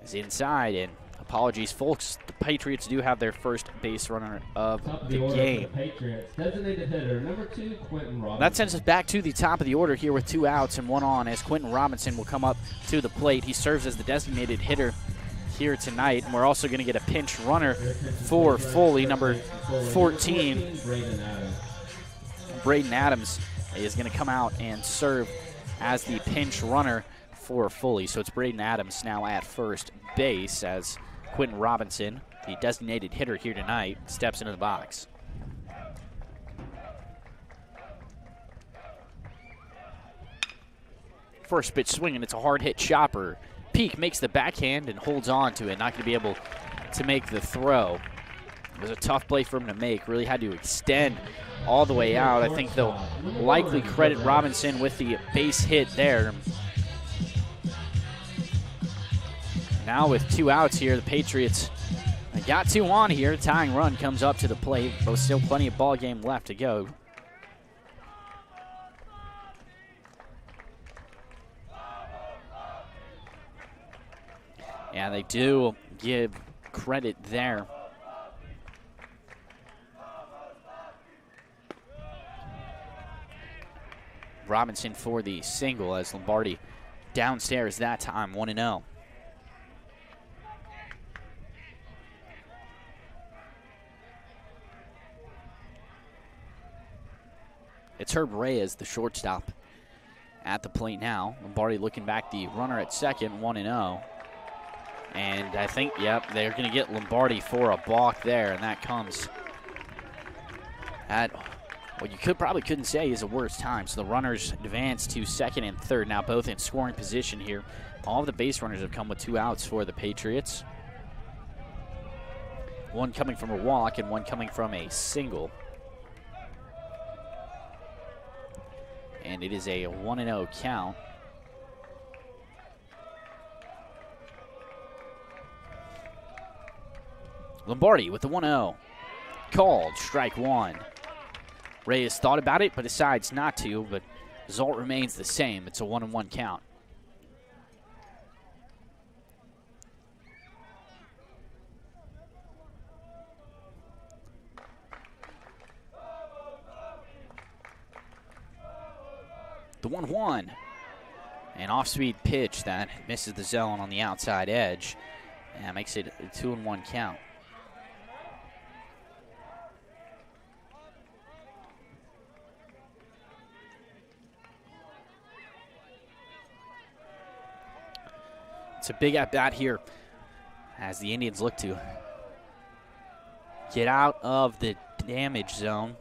is inside, and apologies, folks. The Patriots do have their first base runner of the game. Patriots, designated hitter, number 2, Quentin Robinson. That sends us back to the top of the order here with 2 outs and 1 on, as Quentin Robinson will come up to the plate. He serves as the designated hitter here tonight, and we're also going to get a pinch runner for Foley, number 14. Braden Adams is going to come out and serve as the pinch runner for Foley. So it's Braden Adams now at first base, as Quentin Robinson, the designated hitter here tonight, steps into the box. First pitch swinging, it's a hard hit chopper. Pike makes the backhand and holds on to it, not going to be able to make the throw. It was a tough play for him to make, really had to extend all the way out. I think they'll likely credit Robinson with the base hit there. Now with 2 outs here, the Patriots got 2 on here. Tying run comes up to the plate, but still plenty of ball game left to go. Yeah, they do give credit there Robinson for the single as Lombardi downstairs that time, 1-0. It's Herb Reyes, the shortstop, at the plate now. Lombardi looking back, the runner at second, 1-0. And I think, yep, they're going to get Lombardi for a balk there, and that comes at what you couldn't say is a worse time. So the runners advance to second and third, now both in scoring position here. All of the base runners have come with 2 outs for the Patriots. One coming from a walk and one coming from a single. And it is a 1-0 count. Lombardi with the 1-0. Called, strike one. Reyes thought about it, but decides not to, but the result remains the same. It's a 1-1 count. The 1-1. An off-speed pitch that misses the zone on the outside edge. And makes it a 2-1 count. It's a big at-bat here as the Indians look to get out of the damage zone.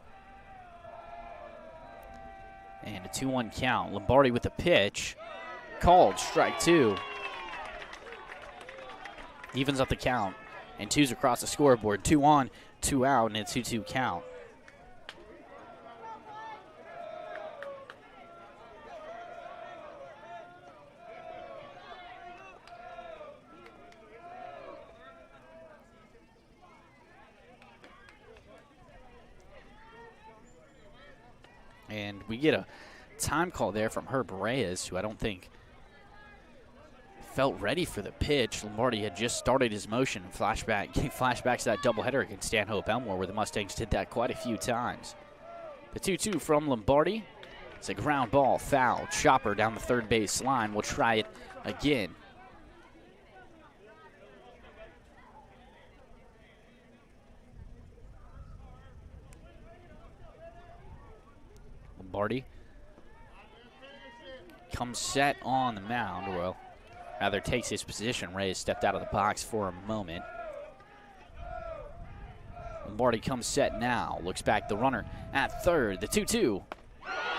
And a 2-1 count. Lombardi with a pitch. Called, strike two. Evens up the count. And two's across the scoreboard. 2 on, 2 out, and a 2-2 count. And we get a time call there from Herb Reyes, who I don't think felt ready for the pitch. Lombardi had just started his motion. Flashbacks to that doubleheader against Stanhope Elmore, where the Mustangs did that quite a few times. The 2-2 from Lombardi. It's a ground ball, foul. Chopper down the third base line. We'll try it again. Lombardi comes set on the mound. Well, rather takes his position. Reyes stepped out of the box for a moment. Lombardi comes set now. Looks back, the runner at third. The 2-2.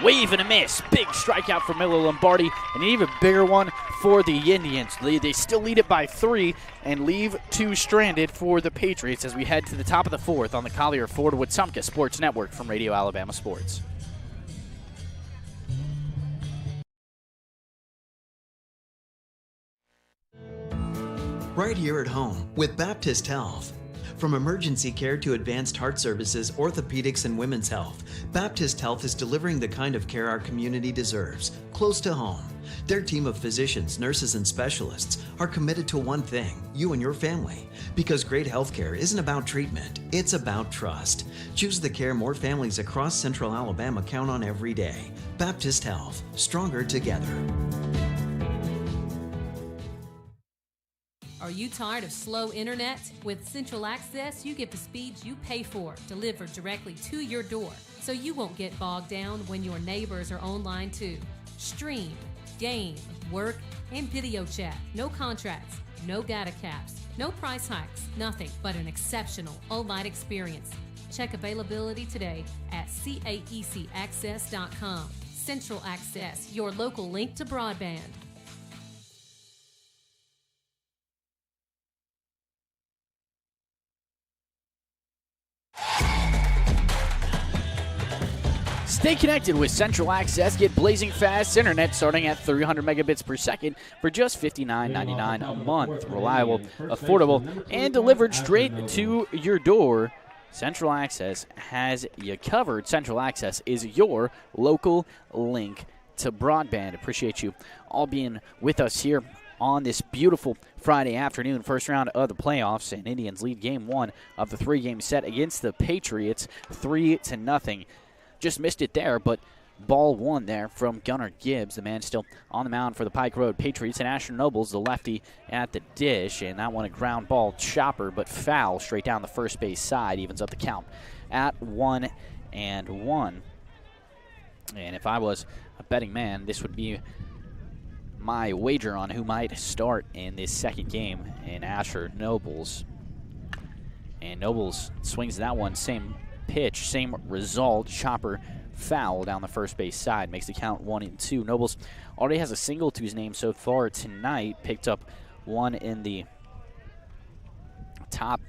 Wave and a miss. Big strikeout for Miller Lombardi. And an even bigger one for the Indians. They still lead it by 3 and leave 2 stranded for the Patriots as we head to the top of the 4th on the Collier Ford Wetumpka Sports Network from Radio Alabama Sports. Right here at home with Baptist Health. From emergency care to advanced heart services, orthopedics, and women's health, Baptist Health is delivering the kind of care our community deserves, close to home. Their team of physicians, nurses, and specialists are committed to one thing, you and your family. Because great health care isn't about treatment, it's about trust. Choose the care more families across Central Alabama count on every day. Baptist Health, stronger together. Are you tired of slow internet? With Central Access, you get the speeds you pay for delivered directly to your door, so you won't get bogged down when your neighbors are online too. Stream, game, work, and video chat. No contracts, no data caps, no price hikes, nothing but an exceptional all-night experience. Check availability today at caecaccess.com. Central Access, your local link to broadband. Stay connected with Central Access. Get blazing fast internet starting at 300 megabits per second for just $59.99 a month. Reliable, affordable, and delivered straight to your door. Central Access has you covered. Central Access is your local link to broadband. Appreciate you all being with us here on this beautiful Friday afternoon, first round of the playoffs, and Indians lead game 1 of the 3-game set against the Patriots 3-0. Just missed it there, but ball one there from Gunnar Gibbs, the man still on the mound for the Pike Road Patriots. And Asher Nobles, the lefty, at the dish. And that one a ground ball chopper, but foul straight down the first base side. Evens up the count at 1-1. And if I was a betting man, this would be my wager on who might start in this second game in Asher Nobles. And Nobles swings that one, same pitch, same result. Chopper foul down the first base side, makes the count 1-2. Nobles already has a single to his name so far tonight. Picked up one in the top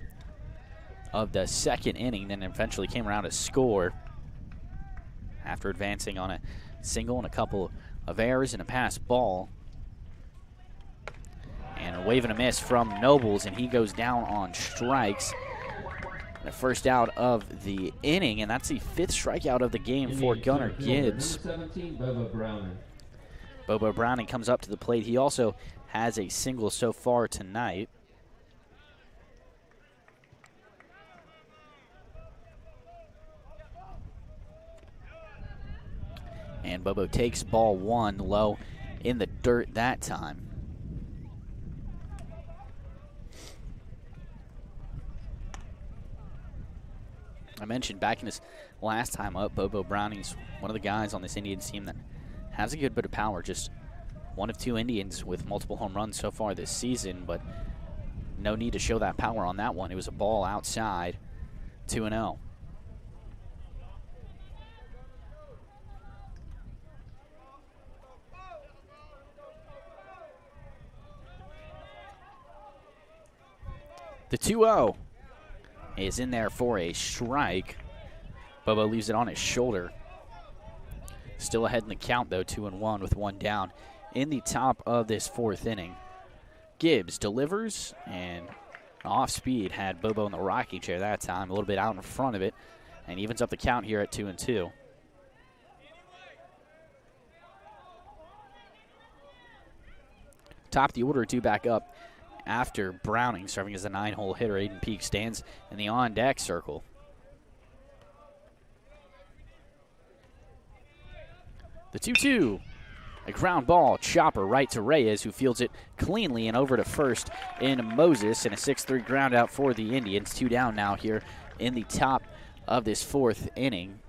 of the second inning, then eventually came around to score after advancing on a single and a couple of errors and a pass ball. And a wave and a miss from Nobles, and he goes down on strikes. The first out of the inning, and that's the 5th strikeout of the game for Gunnar Gibbs. Number 17, Bobo Browning. Bobo Browning comes up to the plate. He also has a single so far tonight. And Bobo takes ball one low in the dirt that time. I mentioned back in his last time up, Bobo Browning's one of the guys on this Indians team that has a good bit of power. Just one of 2 Indians with multiple home runs so far this season, but no need to show that power on that one. It was a ball outside, 2-0. The 2-0 is in there for a strike. Bobo leaves it on his shoulder. Still ahead in the count, though, 2-1 with one down in the top of this 4th inning. Gibbs delivers, and off speed had Bobo in the rocking chair that time, a little bit out in front of it, and evens up the count here at 2-2. Top of the order, 2 back up. After Browning serving as a 9-hole hitter, Aiden Peak stands in the on-deck circle. The 2-2, a ground ball, chopper right to Reyes, who fields it cleanly and over to first in Moses, and a 6-3 ground out for the Indians. 2 down now here in the top of this 4th inning.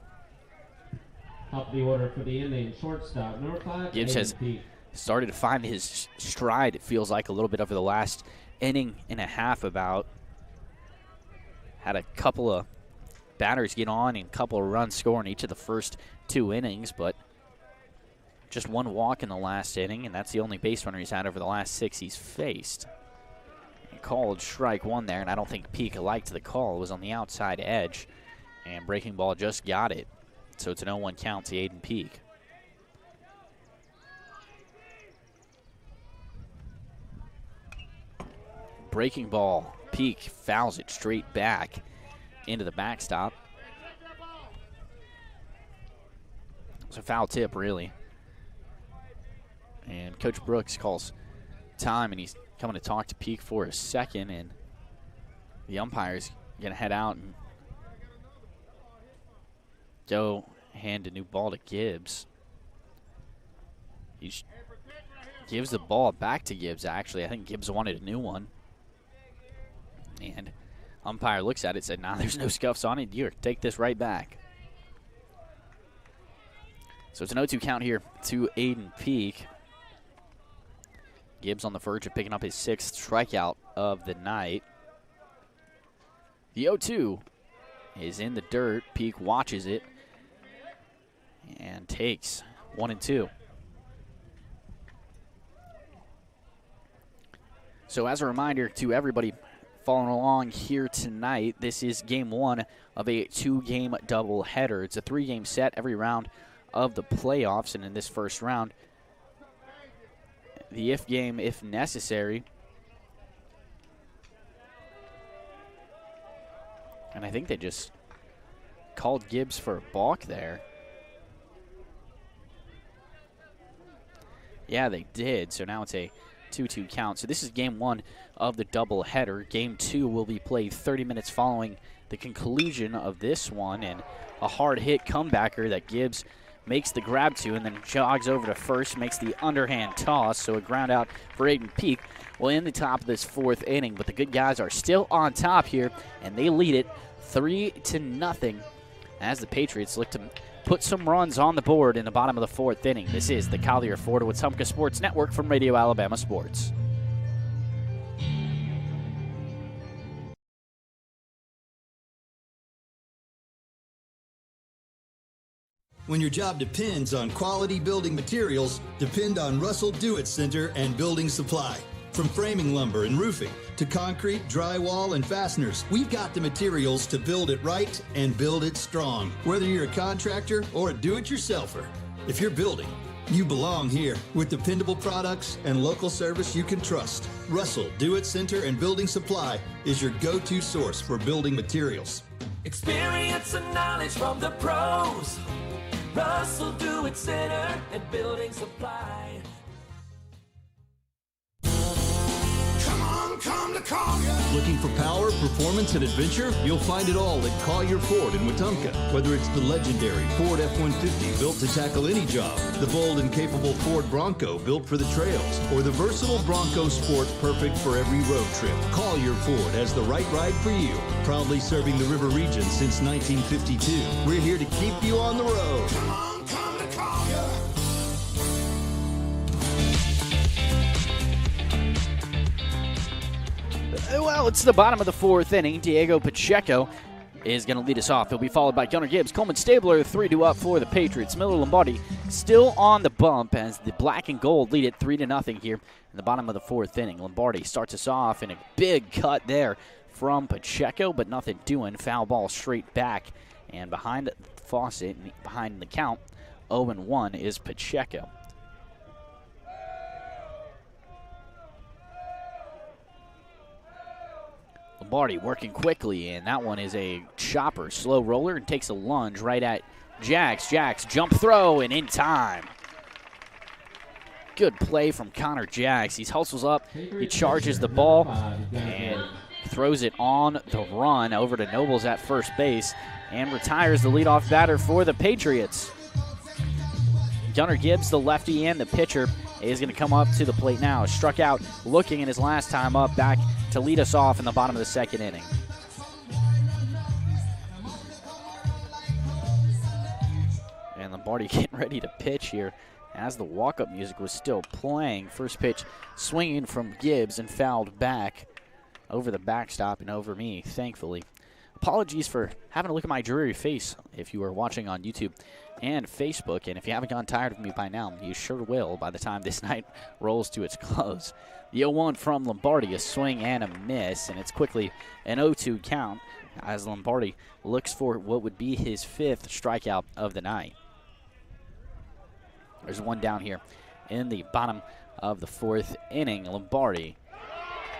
Top of the order for the Indians, shortstop, number 5, Gibbs has started to find his stride, it feels like, a little bit over the last inning and a half about. Had a couple of batters get on and a couple of runs score in each of the first 2 innings, but just 1 walk in the last inning, and that's the only base runner he's had over the last 6 he's faced. He called strike 1 there, and I don't think Peak liked the call. It was on the outside edge, and breaking ball just got it. So it's an 0-1 count to Aiden Peak. Breaking ball, Peak fouls it straight back into the backstop. It's a foul tip, really. And Coach Brooks calls time, and he's coming to talk to Peak for a second, and the umpire's going to head out and go hand a new ball to Gibbs. He gives the ball back to Gibbs, actually. I think Gibbs wanted a new one. And umpire looks at it and said, nah, there's no scuffs on it. You take this right back. So it's an 0-2 count here to Aiden Peak. Gibbs on the verge of picking up his 6th strikeout of the night. The 0-2 is in the dirt. Peak watches it and takes 1-2. So as a reminder to everybody following along here tonight, this is game 1 of a 2-game doubleheader. It's a 3-game set every round of the playoffs, and in this first round, the if game, if necessary. And I think they just called Gibbs for a balk there. Yeah, they did. So now it's a 2-2 count. So this is game 1 of the doubleheader. Game 2 will be played 30 minutes following the conclusion of this one, and a hard hit comebacker that Gibbs makes the grab to, and then jogs over to first, makes the underhand toss, so a ground out for Aiden Peak. Well, in the top of this 4th inning, but the good guys are still on top here, and they lead it 3-0 as the Patriots look to put some runs on the board in the bottom of the 4th inning. This is the Collier Ford Wetumpka Sports Network from Radio Alabama Sports. When your job depends on quality building materials, depend on Russell Do-It Center and Building Supply. From framing lumber and roofing to concrete, drywall, and fasteners, we've got the materials to build it right and build it strong. Whether you're a contractor or a do-it-yourselfer, if you're building, you belong here with dependable products and local service you can trust. Russell Do-It Center and Building Supply is your go-to source for building materials. Experience and knowledge from the pros. Russell Do-It Center and Building Supply. Come to Collier. Looking for power, performance, and adventure? You'll find it all at Collier Ford in Wetumpka. Whether it's the legendary Ford F-150 built to tackle any job, the bold and capable Ford Bronco built for the trails, or the versatile Bronco Sport perfect for every road trip, Collier Ford has the right ride for you. Proudly serving the River region since 1952. We're here to keep you on the road. Come to Collier. Well, it's the bottom of the 4th inning. Diego Pacheco is going to lead us off. He'll be followed by Gunnar Gibbs. Coleman Stabler, 3-2 up for the Patriots. Miller Lombardi still on the bump as the black and gold lead it 3-0 here in the bottom of the 4th inning. Lombardi starts us off in a big cut there from Pacheco, but nothing doing. Foul ball straight back. And behind Fawcett, behind the count, 0-1 is Pacheco. Lombardi working quickly, and that one is a chopper, slow roller, and takes a lunge right at Jax. Jax, jump throw, and in time. Good play from Connor Jax. He hustles up, he charges the ball, and throws it on the run over to Nobles at first base, and retires the leadoff batter for the Patriots. Gunnar Gibbs, the lefty and the pitcher, is going to come up to the plate now. Struck out looking in his last time up, back to lead us off in the bottom of the 2nd inning. And Lombardi getting ready to pitch here as the walk-up music was still playing. First pitch swinging from Gibbs and fouled back over the backstop and over me, thankfully. Apologies for having to look at my dreary face if you are watching on YouTube and Facebook, and if you haven't gotten tired of me by now, you sure will by the time this night rolls to its close. The 0-1 from Lombardi, a swing and a miss, and it's quickly an 0-2 count as Lombardi looks for what would be his 5th strikeout of the night. There's one down here in the bottom of the 4th inning. Lombardi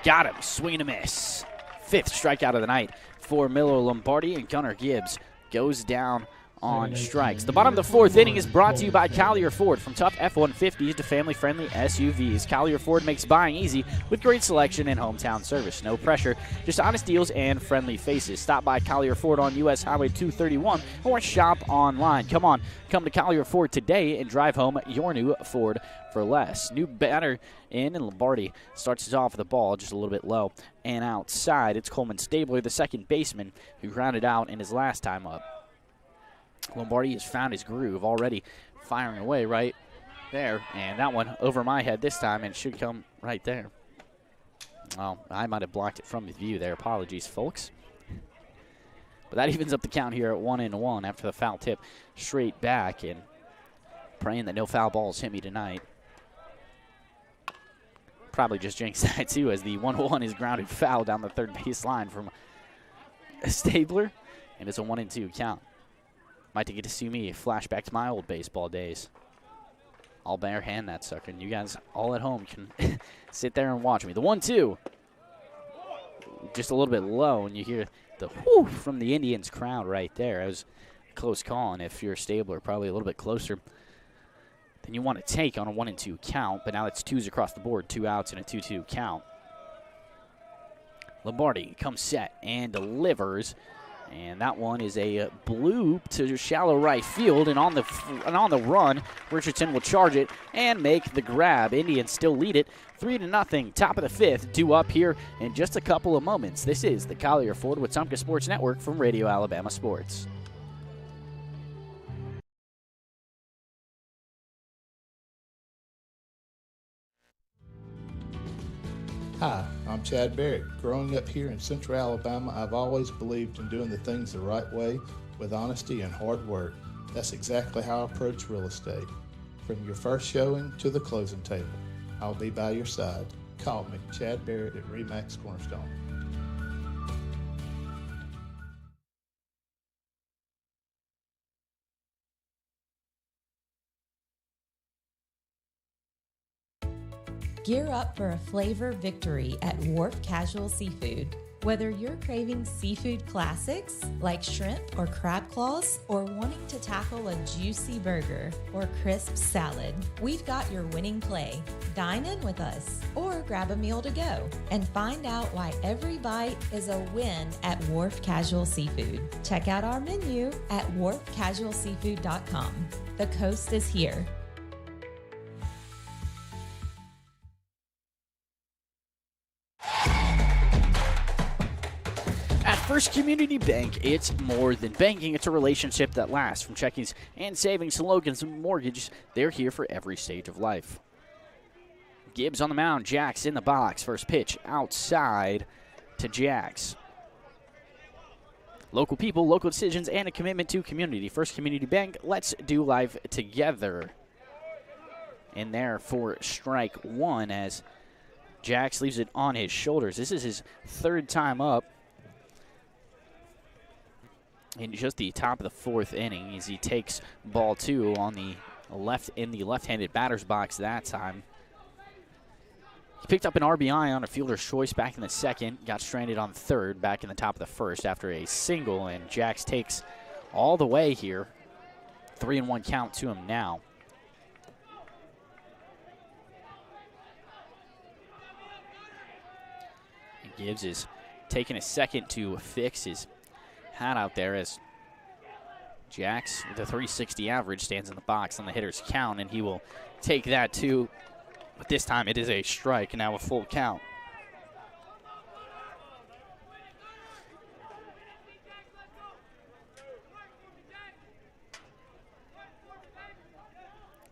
got him, swing and a miss. 5th strikeout of the night for Miller Lombardi, and Gunnar Gibbs goes down on strikes. The bottom of the 4th inning is brought to you by Collier Ford. From tough F-150s to family-friendly SUVs, Collier Ford makes buying easy with great selection and hometown service. No pressure, just honest deals and friendly faces. Stop by Collier Ford on U.S. Highway 231 or shop online. Come to Collier Ford today and drive home your new Ford for less. New batter in, and Lombardi starts us off with the ball just a little bit low and outside. It's Coleman Stabler, the second baseman, who grounded out in his last time up. Lombardi has found his groove, already firing away right there, and that one over my head this time, and should come right there. Oh, I might have blocked it from the view there. Apologies, folks. But that evens up the count here at 1-1 after the foul tip straight back, and praying that no foul balls hit me tonight. Probably just jinxed that too, as the 1-1 is grounded foul down the 3rd base line from Stabler, and it's a 1-2 count. Might get to see me flashback to my old baseball days. I'll bare hand that sucker, and you guys all at home can sit there and watch me. The 1-2, just a little bit low, and you hear the whoo from the Indians crowd right there. It was a close call, and if you're a Stabler, probably a little bit closer than you want to take on a 1-2 count, but now it's 2s across the board, 2 outs and a 2-2 count. Lombardi comes set and delivers And that one is a bloop to shallow right field, and on the run, Richardson will charge it and make the grab. Indians still lead it 3-0. Top of the fifth, due up here in just a couple of moments. This is the Collier Ford Wetumpka Sports Network from Radio Alabama Sports. Hi, I'm Chad Barrett. Growing up here in Central Alabama, I've always believed in doing the things the right way with honesty and hard work. That's exactly how I approach real estate. From your first showing to the closing table, I'll be by your side. Call me, Chad Barrett at RE/MAX Cornerstone. Gear up for a flavor victory at Wharf Casual Seafood. Whether you're craving seafood classics like shrimp or crab claws, or wanting to tackle a juicy burger or crisp salad, we've got your winning play. Dine in with us or grab a meal to go and find out why every bite is a win at Wharf Casual Seafood. Check out our menu at wharfcasualseafood.com. The coast is here. First Community Bank, it's more than banking. It's a relationship that lasts. From checkings and savings to loans and mortgages, they're here for every stage of life. Gibbs on the mound, Jax in the box. First pitch outside to Jax. Local people, local decisions, and a commitment to community. First Community Bank, let's do life together. In there for strike one as Jax leaves it on his shoulders. This is his third time up in just the top of the fourth inning as he takes ball two on the left-handed batter's box that time. He picked up an RBI on a fielder's choice back in the second, got stranded on third back in the top of the first after a single, and Jax takes all the way here. 3-1 count to him now. And Gibbs is taking a second to fix his hat out there as Jax, with a 360 average, stands in the box on the hitter's count, and he will take that too. But this time it is a strike, now a full count.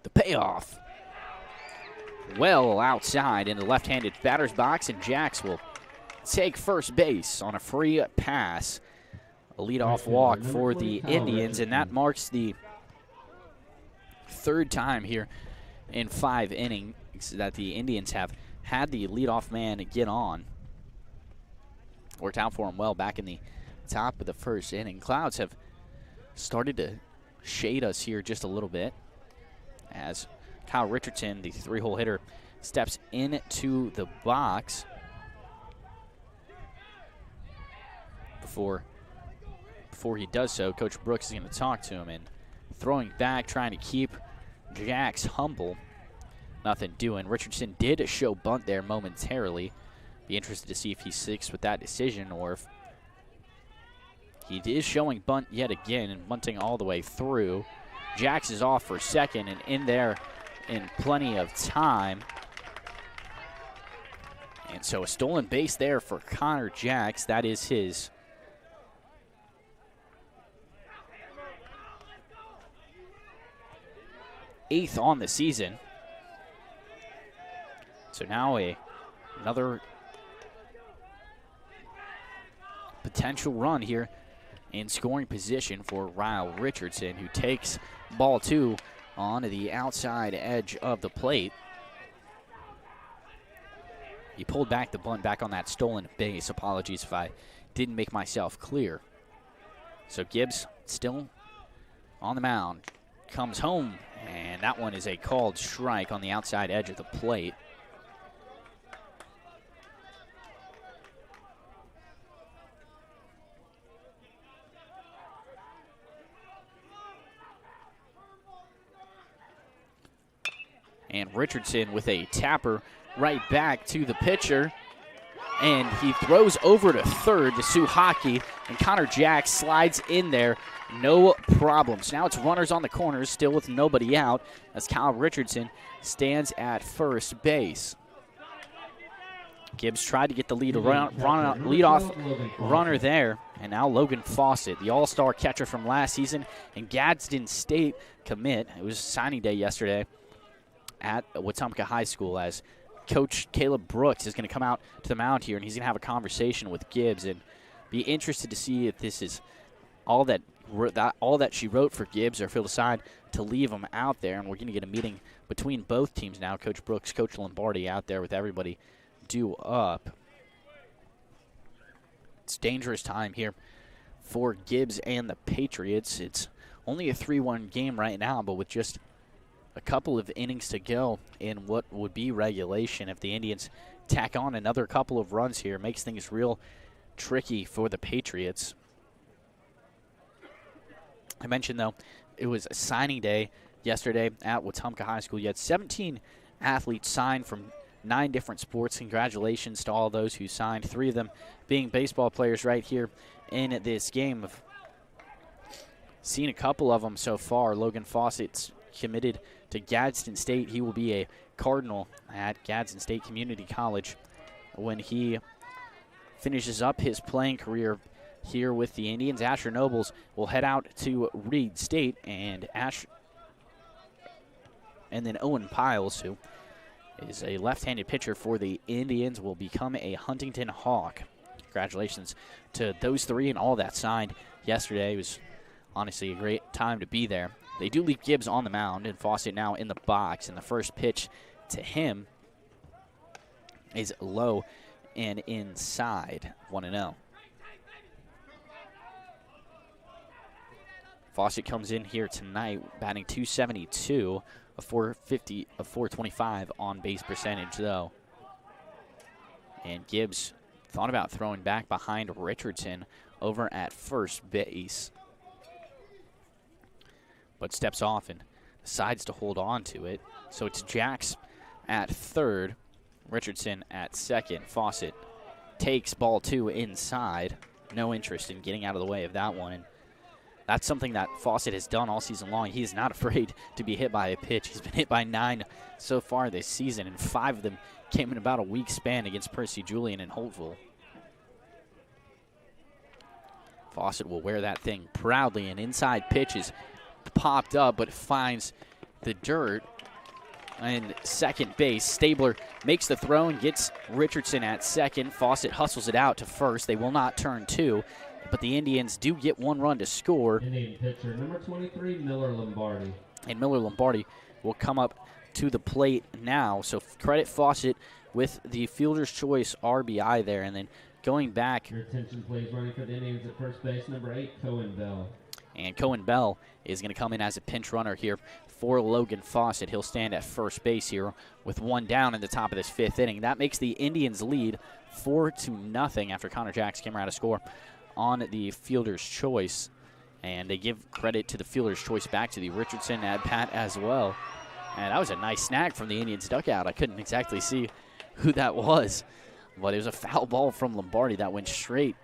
The payoff. Well outside in the left-handed batter's box, and Jax will take first base on a free pass. A leadoff walk for the Indians, and that marks the third time here in 5 innings that the Indians have had the leadoff man get on. Worked out for him well back in the top of the first inning. Clouds have started to shade us here just a little bit as Kyle Richardson, the 3-hole hitter, steps into the box before he does so. Coach Brooks is going to talk to him, and throwing back, trying to keep Jax humble. Nothing doing. Richardson did show bunt there momentarily. Be interested to see if he sticks with that decision or if he is showing bunt yet again and bunting all the way through. Jax is off for second and in there in plenty of time. And so a stolen base there for Connor Jax. That is his 8th on the season. So now another potential run here in scoring position for Ryle Richardson, who takes ball two on the outside edge of the plate. He pulled back the bunt back on that stolen base. Apologies if I didn't make myself clear. So Gibbs still on the mound. Comes home, and that one is a called strike on the outside edge of the plate. And Richardson with a tapper right back to the pitcher. and he throws over to third to Sue Hockey, and Connor Jack slides in there. No problem. So now it's runners on the corners, still with nobody out, as Kyle Richardson stands at first base. Gibbs tried to get the leadoff runner there, and now Logan Fawcett, the all-star catcher from last season, and Gadsden State commit. It was signing day yesterday at Wetumpka High School, as Coach Caleb Brooks is going to come out to the mound here, and he's going to have a conversation with Gibbs and be interested to see if this is all that she wrote for Gibbs, or if he'll decide to leave him out there. And we're going to get a meeting between both teams now. Coach Brooks, Coach Lombardi out there with everybody due up. It's dangerous time here for Gibbs and the Patriots. It's only a 3-1 game right now, but with just a couple of innings to go in what would be regulation, if the Indians tack on another couple of runs here, it makes things real tricky for the Patriots. I mentioned, though, it was a signing day yesterday at Wetumpka High School. You had 17 athletes signed from 9 different sports. Congratulations to all those who signed, 3 of them being baseball players right here in this game. I've seen a couple of them so far. Logan Fawcett's committed to Gadsden State. He will be a Cardinal at Gadsden State Community College when he finishes up his playing career here with the Indians. Asher Nobles will head out to Reed State, and then Owen Piles, who is a left-handed pitcher for the Indians, will become a Huntington Hawk. Congratulations to those 3 and all that signed yesterday. It was honestly a great time to be there. They do leave Gibbs on the mound, and Fawcett now in the box, and the first pitch to him is low and inside, 1-0. Fawcett comes in here tonight batting .272, a .450, a .425 on base percentage, though. And Gibbs thought about throwing back behind Richardson over at first base, but steps off and decides to hold on to it. So it's Jax at third, Richardson at second. Fawcett takes ball 2 inside. No interest in getting out of the way of that one. And that's something that Fawcett has done all season long. He is not afraid to be hit by a pitch. He's been hit by 9 so far this season, and 5 of them came in about a week span against Percy Julian and Holtville. Fawcett will wear that thing proudly. An inside pitch is popped up, but it finds the dirt. And second base, Stabler makes the throw and gets Richardson at second. Fawcett hustles it out to first. They will not turn 2, but the Indians do get 1 run to score. Indian pitcher number 23, Miller Lombardi. And Miller Lombardi will come up to the plate now. So credit Fawcett with the fielder's choice RBI there. And then going back. Your attention, please. Running for the Indians at first base, number 8, Cohen Bell. And Cohen Bell is going to come in as a pinch runner here for Logan Fawcett. He'll stand at first base here with 1 down in the top of this 5th inning. That makes the Indians lead 4-0 after Connor Jackson came around to score on the fielder's choice. And they give credit to the fielder's choice back to the Richardson at bat as well. And that was a nice snag from the Indians' dugout. I couldn't exactly see who that was, but it was a foul ball from Lombardi that went straight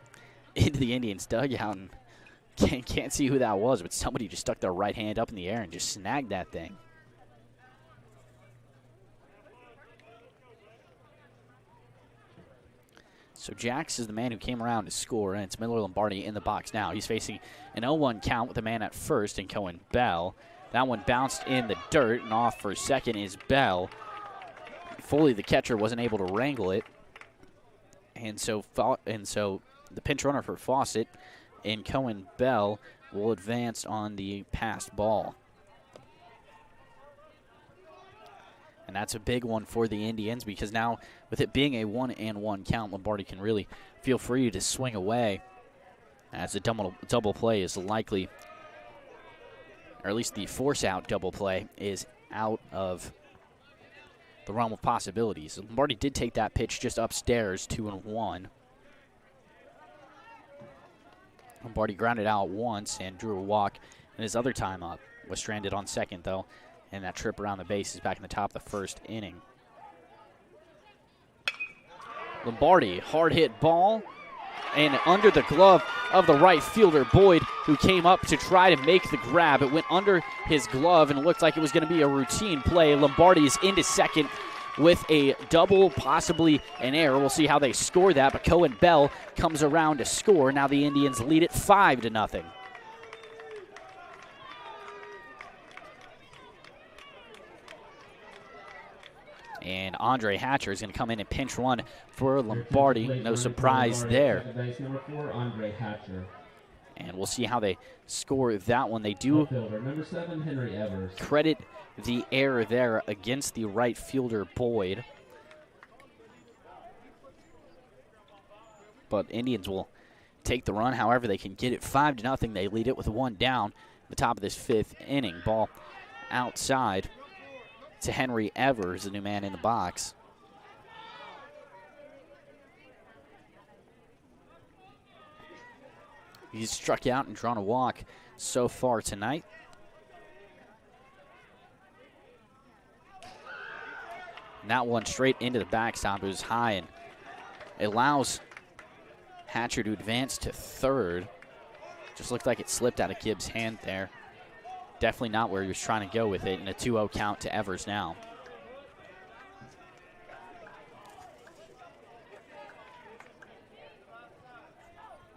into the Indians' dugout. And can't see who that was, but somebody just stuck their right hand up in the air and just snagged that thing. So Jax is the man who came around to score, and it's Miller Lombardi in the box now. He's facing an 0-1 count with a man at first and Cohen Bell. That one bounced in the dirt, and off for second is Bell. Foley, the catcher, wasn't able to wrangle it, and so the pinch runner for Fawcett and Cohen Bell will advance on the passed ball. And that's a big one for the Indians, because now with it being a 1-1 count, Lombardi can really feel free to swing away, as a double play is likely, or at least the force-out double play is out of the realm of possibilities. Lombardi did take that pitch just upstairs, 2-1. Lombardi grounded out once and drew a walk, and his other time up was stranded on second, though, and that trip around the base is back in the top of the 1st inning. Lombardi, hard hit ball, and under the glove of the right fielder, Boyd, who came up to try to make the grab. It went under his glove, and it looked like it was going to be a routine play. Lombardi is into second with a double, possibly an error. We'll see how they score that, but Cohen Bell comes around to score. Now the Indians lead it 5-0. And Andre Hatcher is going to come in and pinch run for Lombardi. No surprise there. Base number 4, Andre Hatcher. And we'll see how they score that one. They do Number 7, Henry Evers. credit the error there against the right fielder, Boyd. But Indians will take the run. However, they can get it 5-0. They lead it with one down at the top of this 5th inning. Ball outside to Henry Evers, the new man in the box. He's struck out and drawn a walk so far tonight. And that one straight into the backstop. It was high and it allows Hatcher to advance to third. Just looked like it slipped out of Gibbs' hand there. Definitely not where he was trying to go with it, and a 2-0 count to Evers now.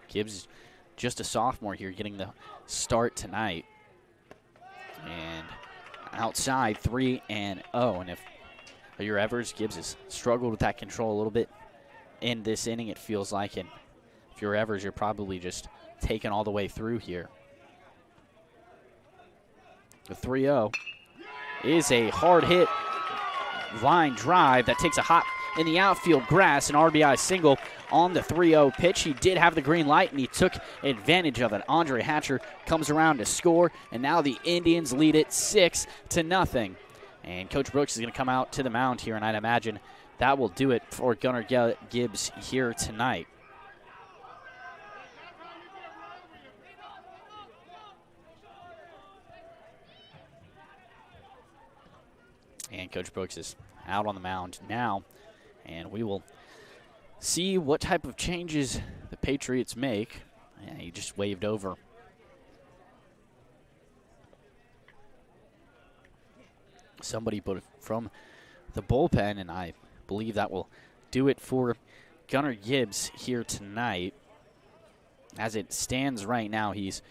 Gibbs, just a sophomore here, getting the start tonight. And outside, 3-0. And if you're Evers, Gibbs has struggled with that control a little bit in this inning, it feels like. And if you're Evers, you're probably just taken all the way through here. The 3-0 is a hard hit line drive that takes a hop in the outfield grass, an RBI single on the 3-0 pitch. He did have the green light, and he took advantage of it. Andre Hatcher comes around to score, and now the Indians lead it 6-0. And Coach Brooks is going to come out to the mound here, and I'd imagine that will do it for Gunnar Gibbs here tonight. And Coach Brooks is out on the mound now, and we will see what type of changes the Patriots make. And he just waved over. Somebody put it from the bullpen, and I believe that will do it for Gunnar Gibbs here tonight. As it stands right now, he's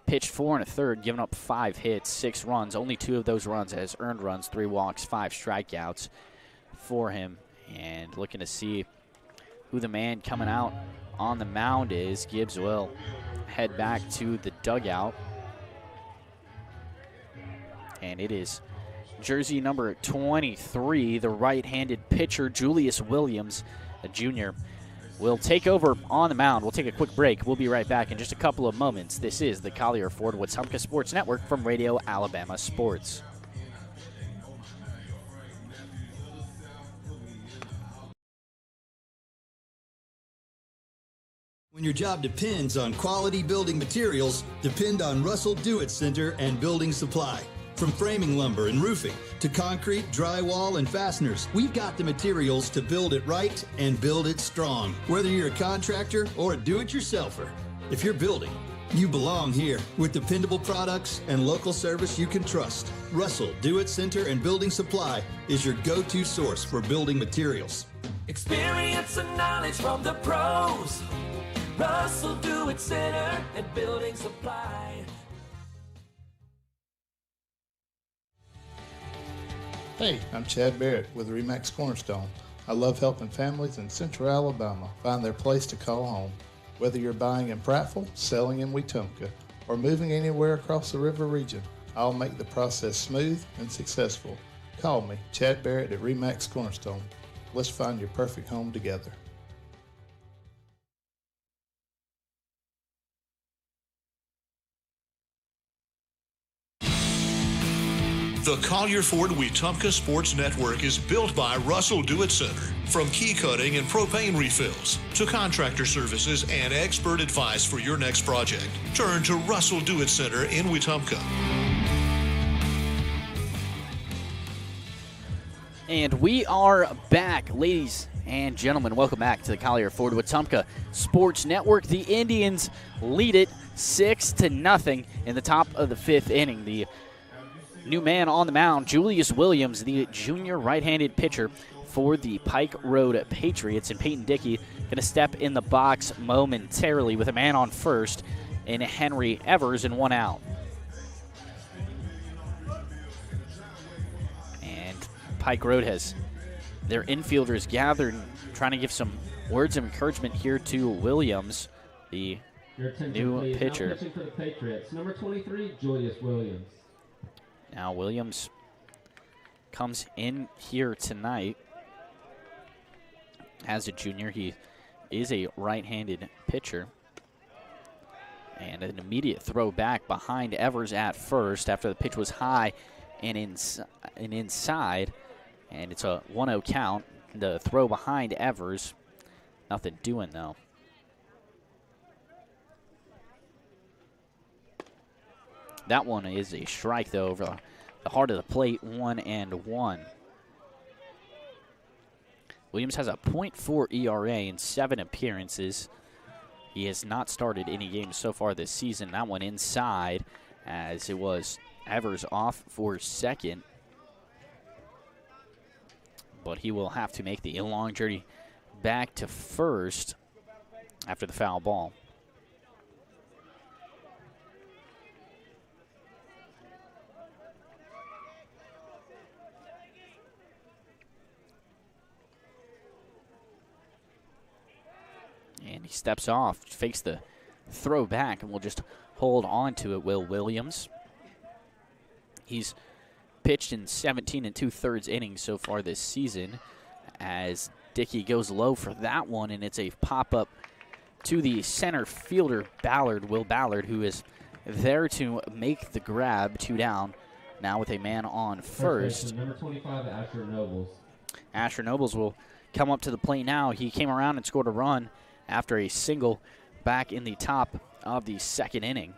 pitched 4 1/3, given up 5 hits, 6 runs. Only 2 of those runs as earned runs, 3 walks, 5 strikeouts for him. And looking to see who the man coming out on the mound is. Gibbs will head back to the dugout. And it is jersey number 23, the right-handed pitcher, Julius Williams, a junior, will take over on the mound. We'll take a quick break. We'll be right back in just a couple of moments. This is the Collier Ford Wetumpka Sports Network from Radio Alabama Sports. When your job depends on quality building materials, depend on Russell Do-It Center and Building Supply. From framing lumber and roofing to concrete, drywall, and fasteners, we've got the materials to build it right and build it strong. Whether you're a contractor or a do-it-yourselfer, if you're building, you belong here with dependable products and local service you can trust. Russell Do-It Center and Building Supply is your go-to source for building materials. Experience and knowledge from the pros. Russell Do-It Center and Building Supply. Hey, I'm Chad Barrett with RE/MAX Cornerstone. I love helping families in Central Alabama find their place to call home. Whether you're buying in Prattville, selling in Wetumpka, or moving anywhere across the river region, I'll make the process smooth and successful. Call me, Chad Barrett at RE/MAX Cornerstone. Let's find your perfect home together. The Collier Ford Wetumpka Sports Network is built by Russell Do-It Center. From key cutting and propane refills to contractor services and expert advice for your next project, turn to Russell Do-It Center in Wetumpka. And we are back, ladies And gentlemen, welcome back to the Collier Ford Wetumpka Sports Network. The Indians lead it 6-0 in the top of the 5th inning. The new man on the mound, Julius Williams, the junior right-handed pitcher for the Pike Road Patriots. And Peyton Dickey going to step in the box momentarily with a man on first and Henry Evers and 1 out. And Pike Road has their infielders gathered, trying to give some words of encouragement here to Williams, the new pitcher. Now pitching for the Patriots, number 23, Julius Williams. Now Williams comes in here tonight as a junior. He is a right-handed pitcher. And an immediate throw back behind Evers at first after the pitch was high and inside. And it's a 1-0 count. The throw behind Evers. Nothing doing, though. That one is a strike, though, over the heart of the plate, 1-1. Williams has a .4 ERA in 7 appearances. He has not started any games so far this season. That one inside, as it was Evers off for second. But he will have to make the long journey back to first after the foul ball. And he steps off, fakes the throw back, and will just hold on to it, Will Williams. He's pitched in 17 2/3 innings so far this season, as Dickey goes low for that one, and it's a pop-up to the center fielder, Will Ballard, who is there to make the grab. 2 down, now with a man on first. Number 25, Asher Nobles. Asher Nobles will come up to the plate now. He came around and scored a run after a single back in the top of the 2nd inning.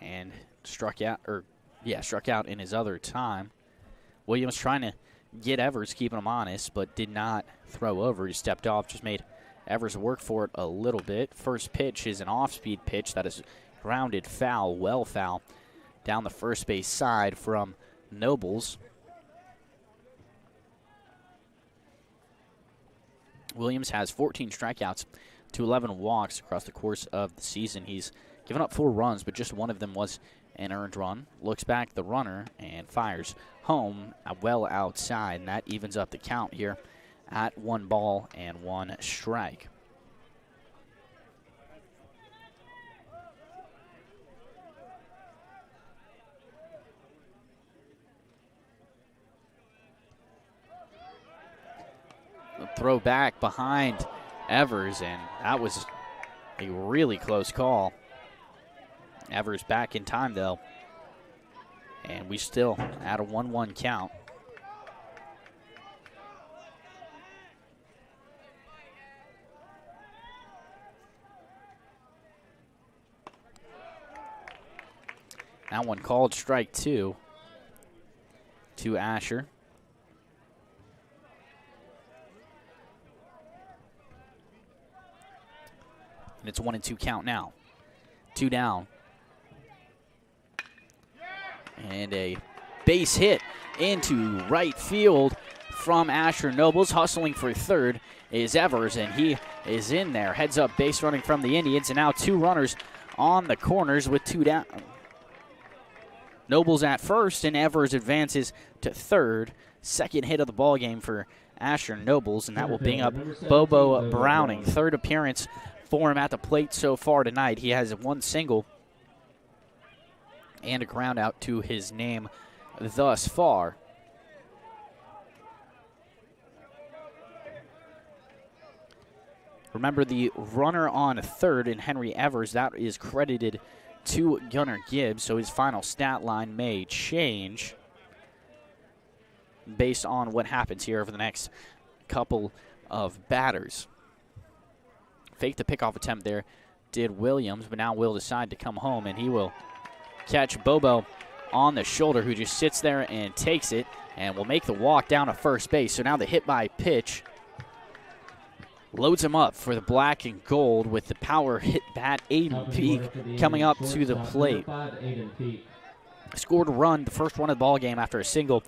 And struck out in his other time. Williams trying to get Evers, keeping him honest, but did not throw over. He stepped off, just made Evers work for it a little bit. First pitch is an off-speed pitch that is grounded foul, well foul, down the first base side from Nobles. Williams has 14 strikeouts to 11 walks across the course of the season. He's given up 4 runs, but just one of them was an earned run. Looks back the runner and fires home well outside, and that evens up the count here at 1 ball and 1 strike. The throw back behind Evers, and that was a really close call. Evers back in time, though. And we still at a 1-1 count. That one called strike 2 to Asher. And it's 1-2 count now. 2 down. And a base hit into right field from Asher Nobles. Hustling for third is Evers, and he is in there. Heads up base running from the Indians, and now 2 runners on the corners with 2 down. Nobles at first, and Evers advances to third. Second hit of the ball game for Asher Nobles, and that will bring up Bobo Browning. Third appearance for him at the plate so far tonight. He has 1 single and a ground out to his name thus far. Remember, the runner on third in Henry Evers, that is credited to Gunnar Gibbs, so his final stat line may change based on what happens here over the next couple of batters. Fake the pickoff attempt there did Williams, but now will decide to come home, and he will catch Bobo on the shoulder, who just sits there and takes it. and will make the walk down to first base. So now the hit by pitch loads him up for the black and gold with the power hit bat. Aiden Peak coming up to the plate. Scored a run, the first run of the ball game after a single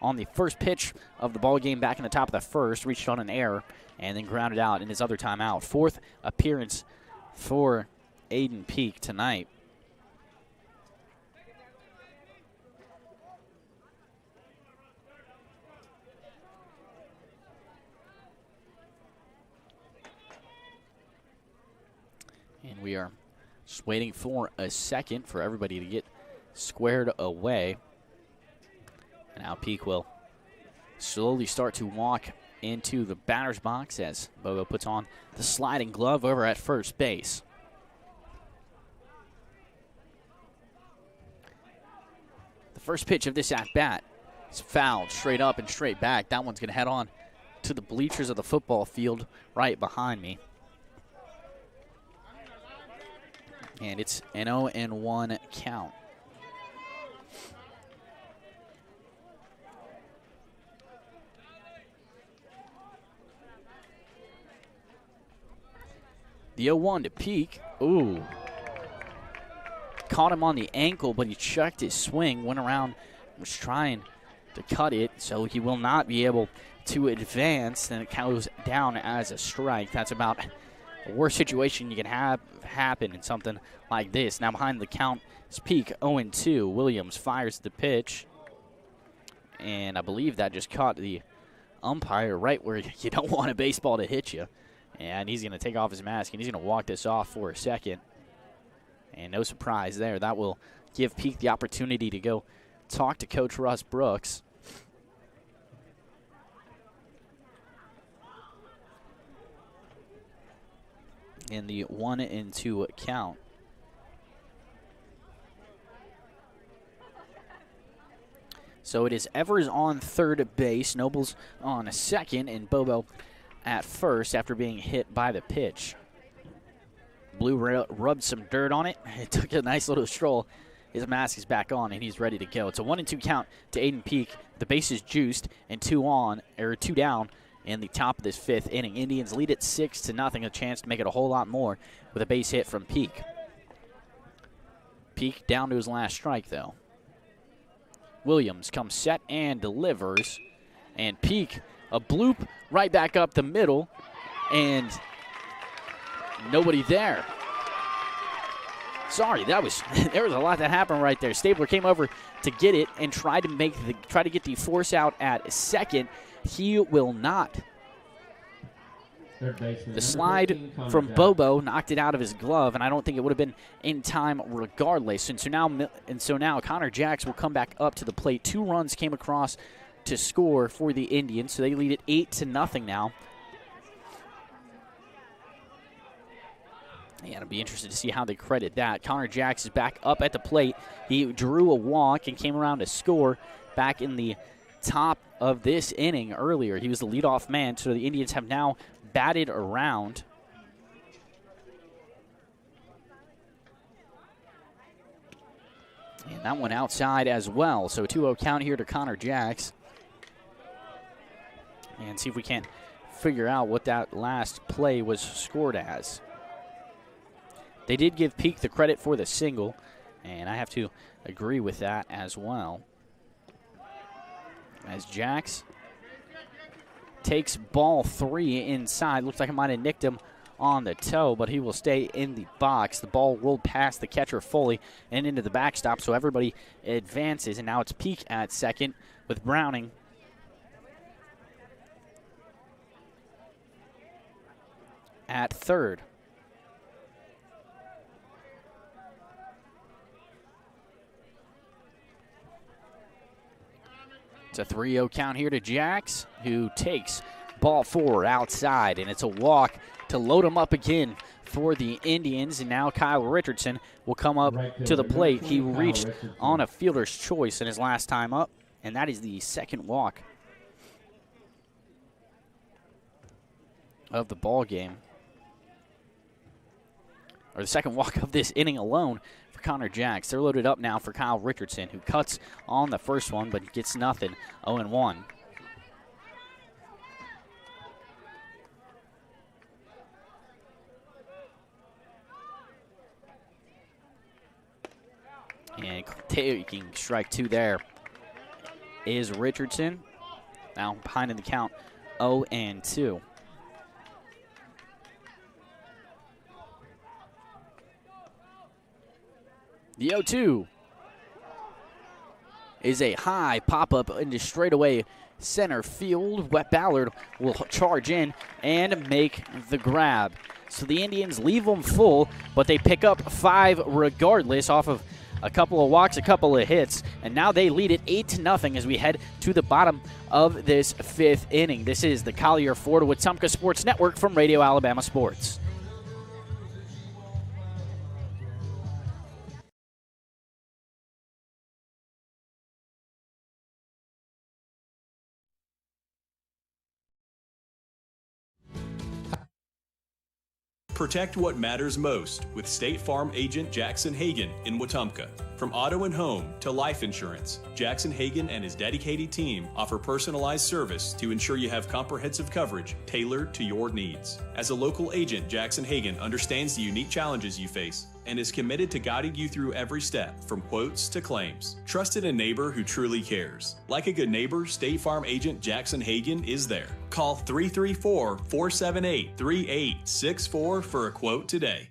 on the first pitch of the ball game back in the top of the first, reached on an error, and then grounded out in his other timeout. Fourth appearance for Aiden Peak tonight. And we are just waiting for a second for everybody to get squared away. And now Peak will slowly start to walk into the batter's box as Bobo puts on the sliding glove over at first base. The first pitch of this at-bat is fouled straight up and straight back. That one's going to head on to the bleachers of the football field right behind me. And it's an 0-1 count. The 0-1 to Peak. Ooh. Caught him on the ankle, but he checked his swing, went around, was trying to cut it, so he will not be able to advance, and it goes down as a strike. That's about the worst situation you can have happen in something like this. Now behind the count is Peak, 0-2. Williams fires the pitch, and I believe that just caught the umpire right where you don't want a baseball to hit you. And he's going to take off his mask, and he's going to walk this off for a second. And no surprise there. That will give Peak the opportunity to go talk to Coach Russ Brooks. In the 1-2 count. So it is Evers on third base, Nobles on a second, and Bobo at first after being hit by the pitch. Blue rubbed some dirt on it. It took a nice little stroll. His mask is back on, and he's ready to go. It's a 1-2 count to Aiden Peak. The base is juiced, and two down in the top of this fifth inning. Indians lead it 6-0. A chance to make it a whole lot more with a base hit from Peak. Peak down to his last strike, though. Williams comes set and delivers, and Peak a bloop right back up the middle, and nobody there. Sorry, there was a lot that happened right there. Stabler came over to get it and tried to get the force out at second. He will not. The slide from Bobo knocked it out of his glove, and I don't think it would have been in time regardless. And so now Connor Jacks will come back up to the plate. 2 runs came across to score for the Indians, so they lead it 8-0 now. Yeah, I'll be interested to see how they credit that. Connor Jacks is back up at the plate. He drew a walk and came around to score back in the top of this inning earlier. He was the leadoff man, so the Indians have now batted around. And that one outside as well. So 2-0 count here to Connor Jacks. And see if we can't figure out what that last play was scored as. They did give Peak the credit for the single, and I have to agree with that as well. As Jacks takes ball 3 inside. Looks like it might have nicked him on the toe, but he will stay in the box. The ball rolled past the catcher Foley and into the backstop, so everybody advances, and now it's Peak at second with Browning at third. It's a 3-0 count here to Jacks, who takes ball 4 outside, and it's a walk to load him up again for the Indians. And now Kyle Richardson will come up to the plate. He reached on a fielder's choice in his last time up, and that is the second walk of the ball game. or the second walk of this inning alone for Connor Jacks. They're loaded up now for Kyle Richardson, who cuts on the first one but gets nothing. 0-1. And taking strike 2 there is Richardson. Now behind in the count, 0-2. The 0-2 is a high pop-up into straightaway center field. Wet Ballard will charge in and make the grab. So the Indians leave them full, but they pick up 5 regardless off of a couple of walks, a couple of hits, and now they lead it 8-0 as we head to the bottom of this 5th inning. This is the Collier Ford Wetumpka Sports Network from Radio Alabama Sports. Protect what matters most with State Farm agent Jackson Hagan in Wetumpka. From auto and home to life insurance, Jackson Hagan and his dedicated team offer personalized service to ensure you have comprehensive coverage tailored to your needs. As a local agent, Jackson Hagan understands the unique challenges you face and is committed to guiding you through every step, from quotes to claims. Trusted a neighbor who truly cares. Like a good neighbor, State Farm agent Jackson Hagan is there. Call 334-478-3864 for a quote today.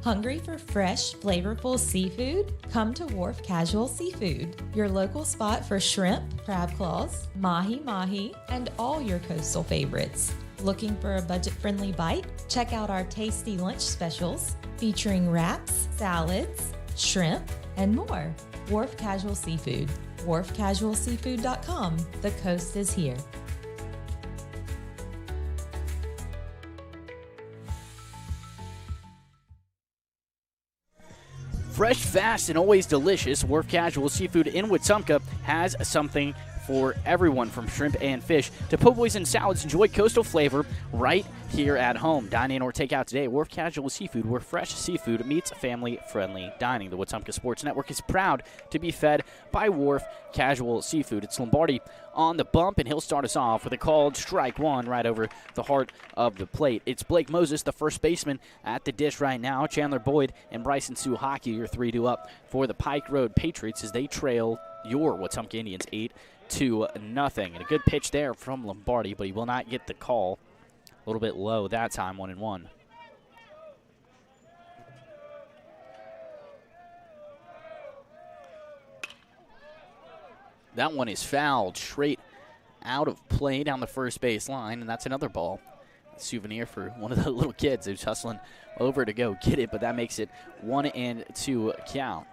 Hungry for fresh, flavorful seafood? Come to Wharf Casual Seafood, your local spot for shrimp, crab claws, mahi-mahi, and all your coastal favorites. Looking for a budget-friendly bite? Check out our tasty lunch specials featuring wraps, salads, shrimp, and more. Wharf Casual Seafood, wharfcasualseafood.com. The coast is here. Fresh, fast, and always delicious, Wharf Casual Seafood in Wetumpka has something for everyone, from shrimp and fish to po' boys and salads. Enjoy coastal flavor right here at home. Dine in or take out today at Wharf Casual Seafood, where fresh seafood meets family-friendly dining. The Wetumpka Sports Network is proud to be fed by Wharf Casual Seafood. It's Lombardi on the bump, and he'll start us off with a called strike 1 right over the heart of the plate. It's Blake Moses, the first baseman, at the dish right now. Chandler Boyd and Bryson Suhaki are 3-2 up for the Pike Road Patriots as they trail your Wetumpka Indians 8-0. And a good pitch there from Lombardi, but he will not get the call. A little bit low that time, 1-1. That one is fouled straight out of play down the first base line, and that's another ball. A souvenir for one of the little kids who's hustling over to go get it, but that makes it 1-2 count.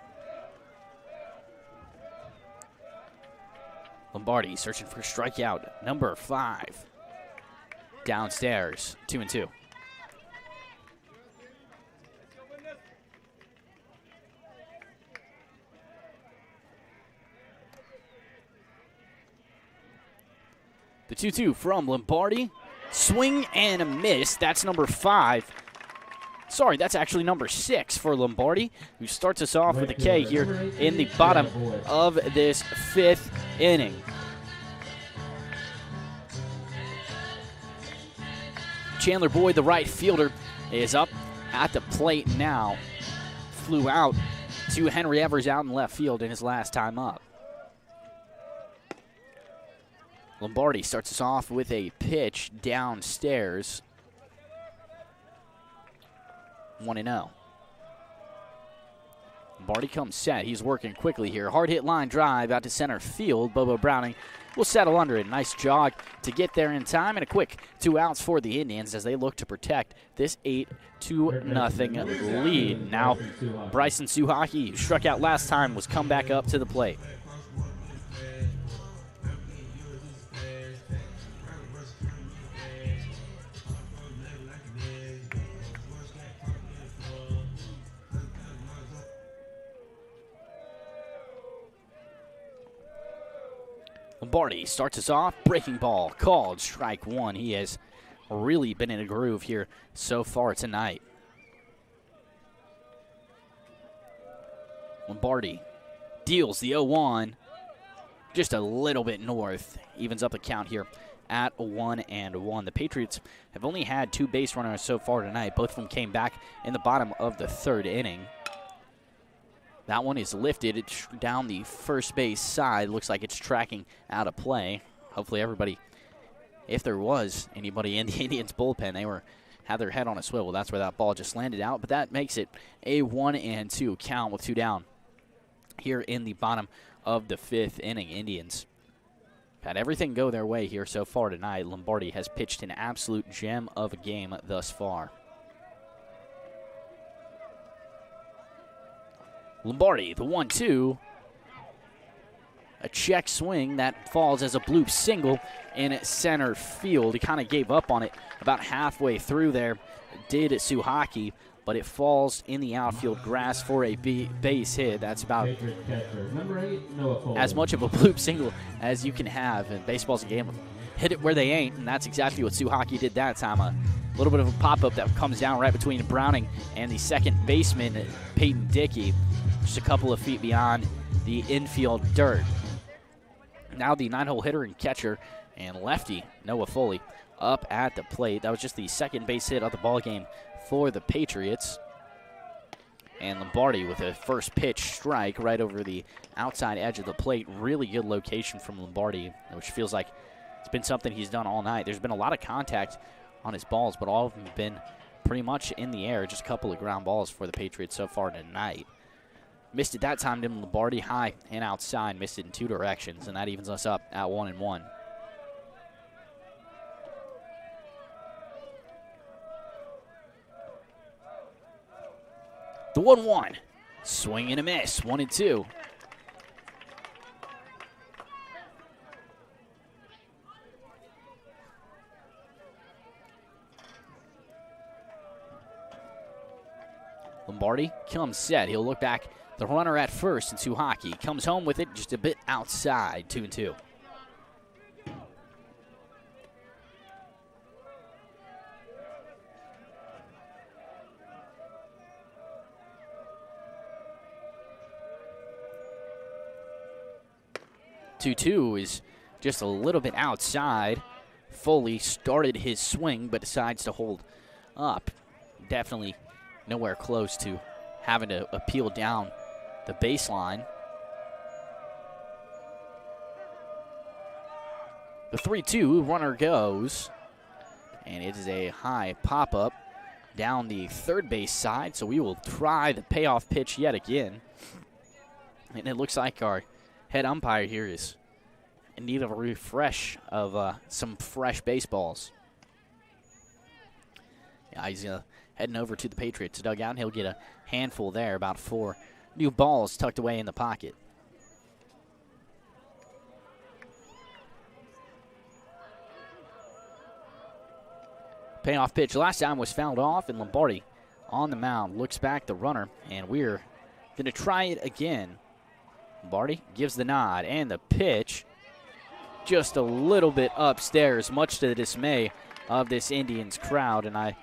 Lombardi searching for strikeout number 5. Downstairs, 2-2. The 2-2 from Lombardi. Swing and a miss. That's number 5. Sorry, that's actually number 6 for Lombardi, who starts us off with a K here in the bottom of this 5th inning. Chandler Boyd, the right fielder, is up at the plate now. Flew out to Henry Evers out in left field in his last time up. Lombardi starts us off with a pitch downstairs. 1-0. Lombardi comes set. He's working quickly here. Hard hit line drive out to center field. Bobo Browning will settle under it. Nice jog to get there in time, and a quick 2 outs for the Indians as they look to protect this 8-0 lead. Now, Bryson Suhaki, who struck out last time, was come back up to the plate. Lombardi starts us off. Breaking ball called. Strike one. He has really been in a groove here so far tonight. Lombardi deals the 0-1. Just a little bit north. Evens up the count here at 1-1. The Patriots have only had 2 base runners so far tonight. Both of them came back in the bottom of the 3rd inning. That one is lifted. It's down the first base side. Looks like it's tracking out of play. Hopefully everybody, if there was anybody in the Indians bullpen, they had their head on a swivel. That's where that ball just landed out. But that makes it a 1-2 count with 2 down here in the bottom of the 5th inning. Indians had everything go their way here so far tonight. Lombardi has pitched an absolute gem of a game thus far. Lombardi, the 1-2. A check swing that falls as a bloop single in center field. He kind of gave up on it about halfway through there. Did Suhaki, but it falls in the outfield grass for a base hit. That's about as much of a bloop single as you can have. And baseball's a game of hit it where they ain't, and that's exactly what Suhaki did that time. A little bit of a pop-up that comes down right between Browning and the second baseman, Peyton Dickey, just a couple of feet beyond the infield dirt. Now the 9-hole hitter and catcher and lefty, Noah Foley, up at the plate. That was just the second base hit of the ballgame for the Patriots. And Lombardi with a first pitch strike right over the outside edge of the plate. Really good location from Lombardi, which feels like it's been something he's done all night. There's been a lot of contact on his balls, but all of them have been pretty much in the air. Just a couple of ground balls for the Patriots so far tonight. Missed it that time, Tim Lombardi, high and outside. Missed it in 2 directions, and that evens us up at 1-1. The 1-1. Swing and a miss. 1-2. Lombardi comes set. He'll look back. The runner at first, and Suhaki comes home with it just a bit outside, 2-2. Two is just a little bit outside. Foley started his swing, but decides to hold up. Definitely nowhere close to having to appeal down the baseline. The 3-2 runner goes, and it is a high pop-up down the third base side, so we will try the payoff pitch yet again. And it looks like our head umpire here is in need of a refresh of some fresh baseballs. Yeah, he's heading over to the Patriots dugout, and he'll get a handful there, about 4 new balls tucked away in the pocket. Payoff pitch last time was fouled off, and Lombardi on the mound looks back the runner, and we're going to try it again. Lombardi gives the nod, and the pitch just a little bit upstairs, much to the dismay of this Indians crowd, and I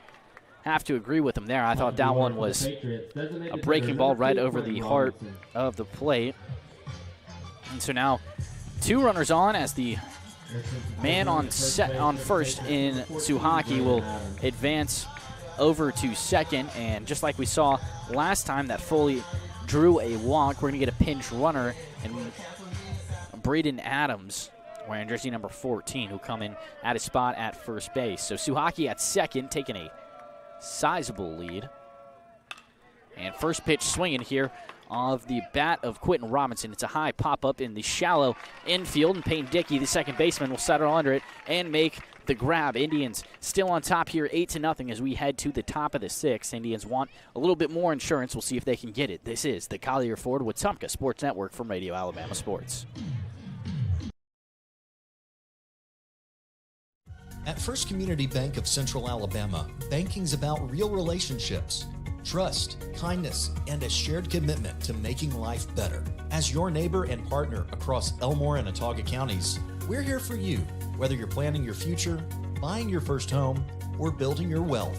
have to agree with him there. I thought that one was a breaking ball right over the heart of the plate. And so now 2 runners on as the man on first in Suhaki will advance over to second. And just like we saw last time that Foley drew a walk, we're going to get a pinch runner and Braden Adams, wearing jersey number 14, who come in at a spot at first base. So Suhaki at second, taking a sizable lead. And first pitch swinging here of the bat of Quentin Robinson. It's a high pop-up in the shallow infield, and Payne Dickey, the second baseman, will settle under it and make the grab. Indians still on top here, 8-0 as we head to the top of the 6th. Indians want a little bit more insurance. We'll see if they can get it. This is the Collier Ford Wetumpka Sports Network from Radio Alabama Sports. At First Community Bank of Central Alabama, banking's about real relationships, trust, kindness, and a shared commitment to making life better. As your neighbor and partner across Elmore and Autauga counties, we're here for you, whether you're planning your future, buying your first home, or building your wealth.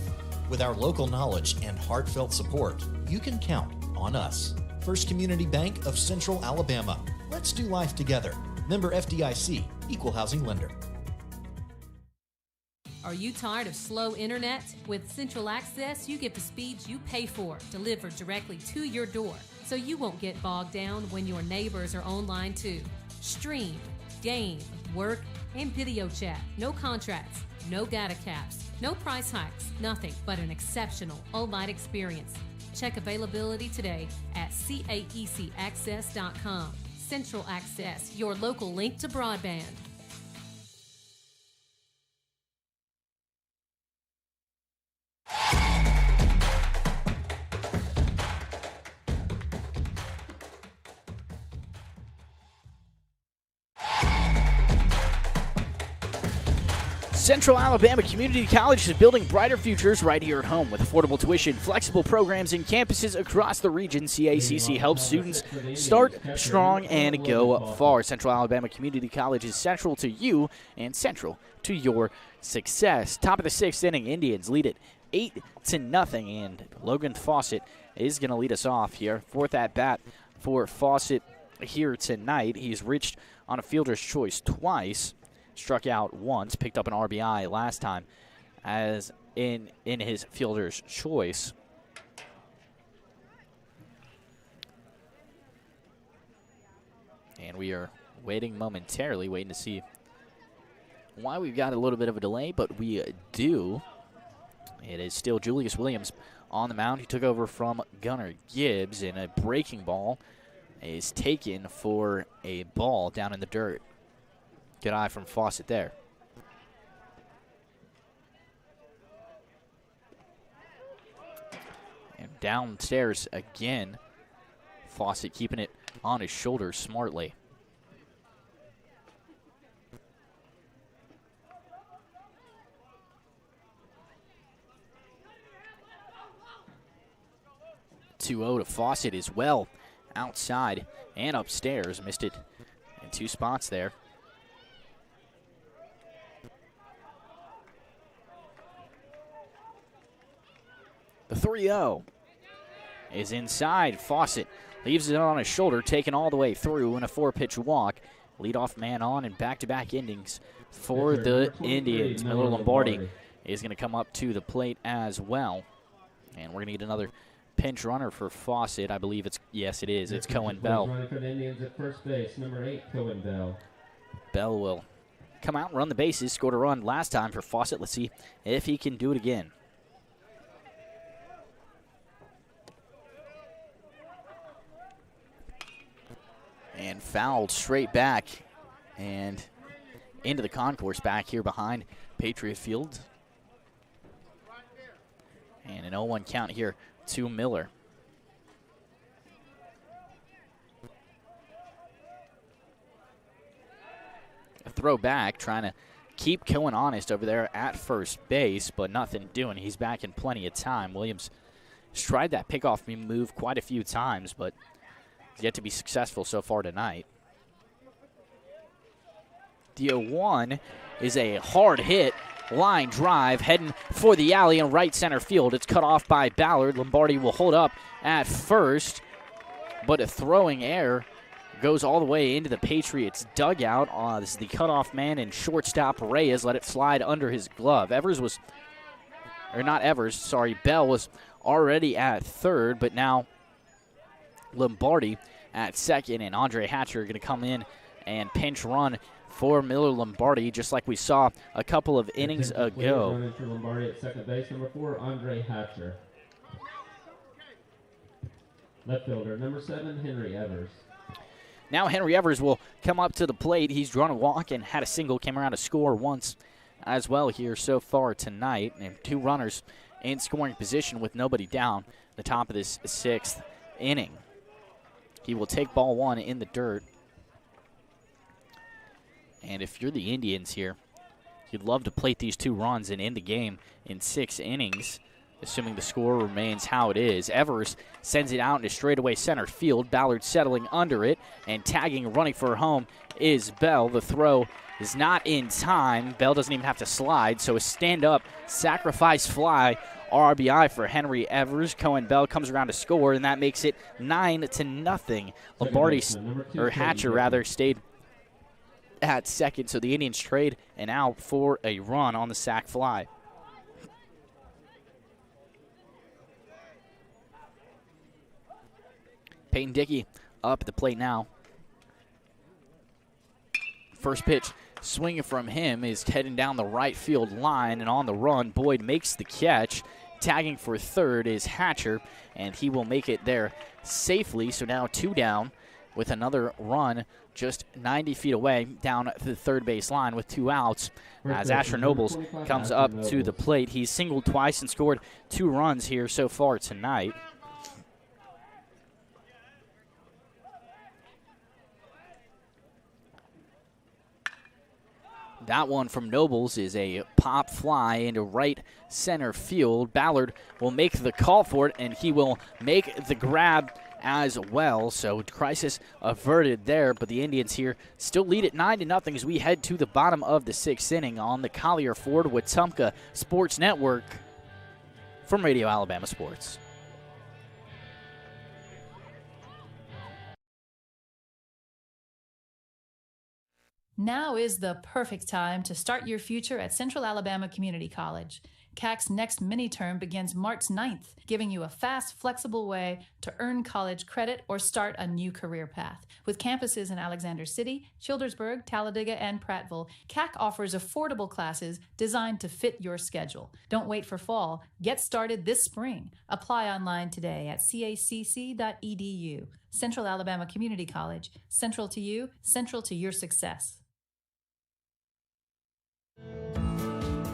With our local knowledge and heartfelt support, you can count on us. First Community Bank of Central Alabama. Let's do life together. Member FDIC, Equal Housing Lender. Are you tired of slow internet? With Central Access, you get the speeds you pay for delivered directly to your door, so you won't get bogged down when your neighbors are online too. Stream, game, work, and video chat. No contracts, no data caps, no price hikes, nothing but an exceptional all-night experience. Check availability today at caecaccess.com. Central Access, your local link to broadband. Central Alabama Community College is building brighter futures right here at home. With affordable tuition, flexible programs, and campuses across the region, CACC helps students start strong and go far. Central Alabama Community College is central to you and central to your success. Top of the sixth inning, Indians lead it 8-0, and Logan Fawcett is going to lead us off here. Fourth at bat for Fawcett here tonight. He's reached on a fielder's choice twice. Struck out once, picked up an RBI last time as in his fielder's choice. And we are waiting momentarily, waiting to see why we've got a little bit of a delay, but we do. It is still Julius Williams on the mound. He took over from Gunnar Gibbs, and a breaking ball is taken for a ball down in the dirt. Good eye from Fawcett there. And downstairs again. Fawcett keeping it on his shoulders smartly. (2-0) to Fawcett as well. Outside and upstairs. Missed it in two spots there. The 3-0 is inside. Fawcett leaves it on his shoulder, taken all the way through in a 4-pitch walk. Leadoff man on and back-to-back innings for the Indians. Miller Lombardi is going to come up to the plate as well. And we're going to need another pinch runner for Fawcett. I believe it's, yes, it is. It's Cohen Bell. Running for the Indians at first base, number 8, Cohen Bell. Bell will come out and run the bases. Scored a run last time for Fawcett. Let's see if he can do it again. And fouled straight back and into the concourse back here behind Patriot Field. And an 0-1 count here to Miller. A throw back, trying to keep Cohen honest over there at first base, but nothing doing. He's back in plenty of time. Williams has tried that pickoff move quite a few times, but yet to be successful so far tonight. The 0-1 is a hard hit, line drive, heading for the alley in right center field. It's cut off by Ballard. Lombardi will hold up at first, but a throwing error goes all the way into the Patriots dugout. This is the cutoff man and shortstop Reyes. Let it slide under his glove. Bell was already at third, but now Lombardi at second, and Andre Hatcher going to come in and pinch run for Miller Lombardi, just like we saw a couple of innings ago. Running for Lombardi at second base, number 4, Andre Hatcher. Left fielder, number 7, Henry Evers. Now Henry Evers will come up to the plate. He's drawn a walk and had a single, came around to score once as well here so far tonight. And 2 runners in scoring position with nobody down the top of this 6th inning. He will take ball 1 in the dirt. And if you're the Indians here, you'd love to plate these 2 runs and end the game in 6 innings. assuming the score remains how it is. Evers sends it out into straightaway center field. Ballard settling under it and tagging, running for home is Bell. The throw is not in time. Bell doesn't even have to slide, so a stand-up sacrifice fly RBI for Henry Evers. Cohen Bell comes around to score, and that makes it 9-0. Lombardi, or Hatcher rather, stayed at second, so the Indians trade an out for a run on the sac fly. Peyton Dickey up at the plate now. First pitch swinging from him is heading down the right field line, and on the run, Boyd makes the catch. Tagging for third is Hatcher, and he will make it there safely. So now 2 down with another run just 90 feet away down the third base line with 2 outs. As Asher Nobles comes up to the plate. He's singled twice and scored 2 runs here so far tonight. That one from Nobles is a pop fly into right center field. Ballard will make the call for it, and he will make the grab as well. So crisis averted there, but the Indians here still lead at 9-0 as we head to the bottom of the 6th inning on the Collier Ford Wetumpka Sports Network from Radio Alabama Sports. Now is the perfect time to start your future at Central Alabama Community College. CAC's next mini-term begins March 9th, giving you a fast, flexible way to earn college credit or start a new career path. With campuses in Alexander City, Childersburg, Talladega, and Prattville, CAC offers affordable classes designed to fit your schedule. Don't wait for fall. Get started this spring. Apply online today at cacc.edu. Central Alabama Community College. Central to you, central to your success.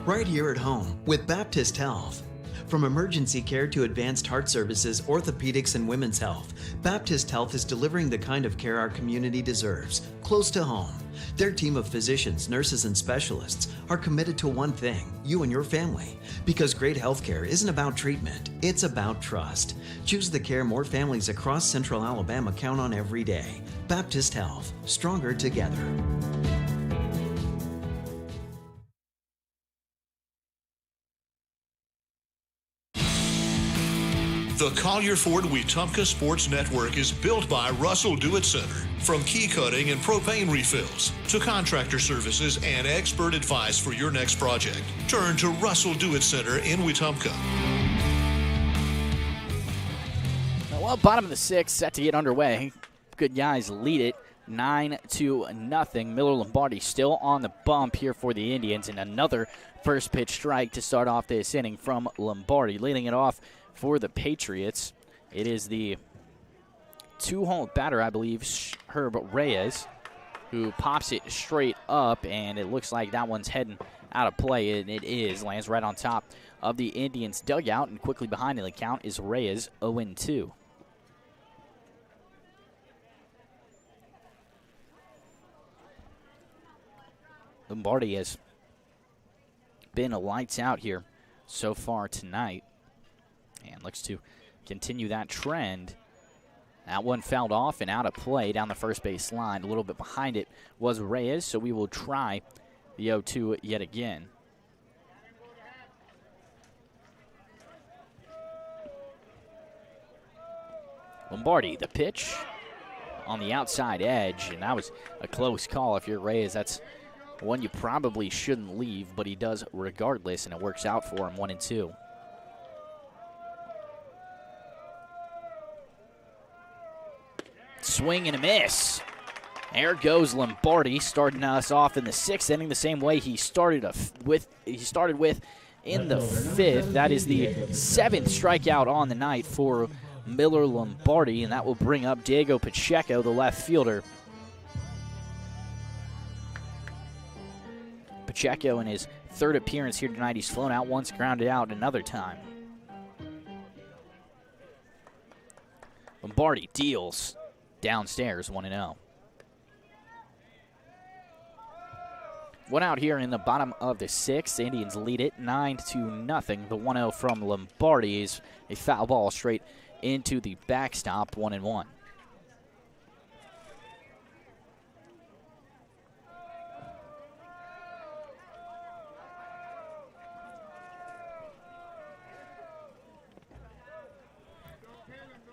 Right here at home with Baptist Health. From emergency care to advanced heart services, orthopedics, and women's health, Baptist Health is delivering the kind of care our community deserves, close to home. Their team of physicians, nurses, and specialists are committed to one thing, you and your family. Because great health care isn't about treatment, it's about trust. Choose the care more families across Central Alabama count on every day. Baptist Health, stronger together. The Collier Ford Wetumpka Sports Network is built by Russell Do-It Center. From key cutting and propane refills to contractor services and expert advice for your next project, turn to Russell Do-It Center in Wetumpka. Well, bottom of the 6th set to get underway. Good guys lead it 9-0. Miller Lombardi still on the bump here for the Indians, and another first pitch strike to start off this inning from Lombardi. Leading it off for the Patriots, it is the 2-hole batter, I believe, Herb Reyes, who pops it straight up, and it looks like that one's heading out of play, and it is. Lands right on top of the Indians' dugout, and quickly behind in the count is Reyes, 0-2. Lombardi has been a lights out here so far tonight, and looks to continue that trend. That one fouled off and out of play down the first base line. A little bit behind it was Reyes, so we will try the 0-2 yet again. Lombardi, the pitch on the outside edge, and that was a close call. If you're Reyes, that's one you probably shouldn't leave, but he does regardless, and it works out for him, 1-2. Swing and a miss. There goes Lombardi, starting us off in the 6th inning the same way he started with in the 5th. That is the 7th strikeout on the night for Miller Lombardi, and that will bring up Diego Pacheco, the left fielder. Pacheco in his 3rd appearance here tonight. He's flown out once, grounded out another time. Lombardi deals downstairs, 1-0. One out here in the bottom of the sixth. Indians lead it 9-0. The 1-0 from Lombardi is a foul ball straight into the backstop, 1-1.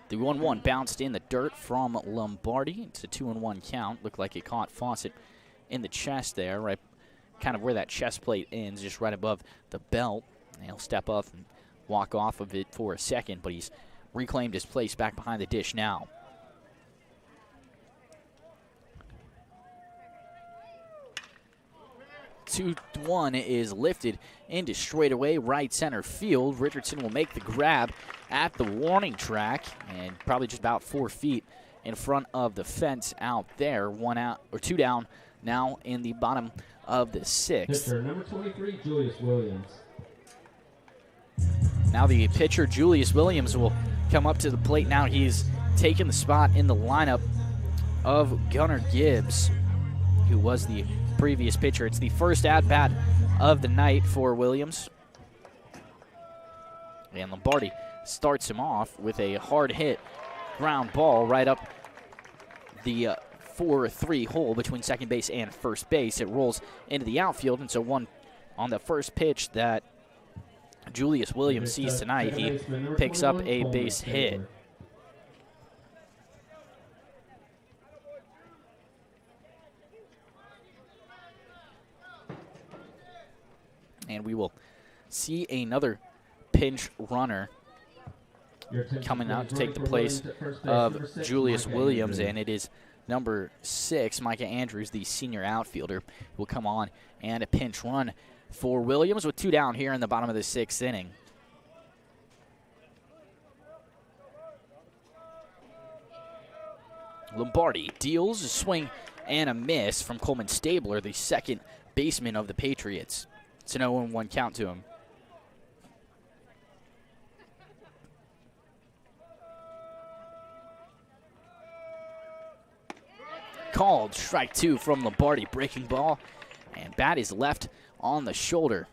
The 1-1 bounced in the dirt from Lombardi. It's a 2-1 count. Looked like it caught Fawcett in the chest there, right kind of where that chest plate ends, just right above the belt. And he'll step up and walk off of it for a second, but he's reclaimed his place back behind the dish now. One is lifted into straightaway right center field. Richardson will make the grab at the warning track and probably just about 4 feet in front of the fence out there. 1 out or 2 down now in the bottom of the sixth. Pitcher number 23, Julius Williams. Now the pitcher, Julius Williams, will come up to the plate. Now he's taken the spot in the lineup of Gunnar Gibbs, who was the previous pitcher. It's the first at-bat of the night for Williams. And Lombardi starts him off with a hard hit ground ball right up the 4-3 hole between second base and first base. It rolls into the outfield, and so one on the first pitch that Julius Williams sees tonight, he picks up a base hit. And we will see another pinch runner coming out to take the place of Julius Williams, and it is number 6, Micah Andrews, the senior outfielder, will come on, and a pinch run for Williams with 2 down here in the bottom of the 6th inning. Lombardi deals a swing and a miss from Coleman Stabler, the second baseman of the Patriots. It's an 0-1 count to him. Called strike 2 from Lombardi, breaking ball, and bat is left on the shoulder.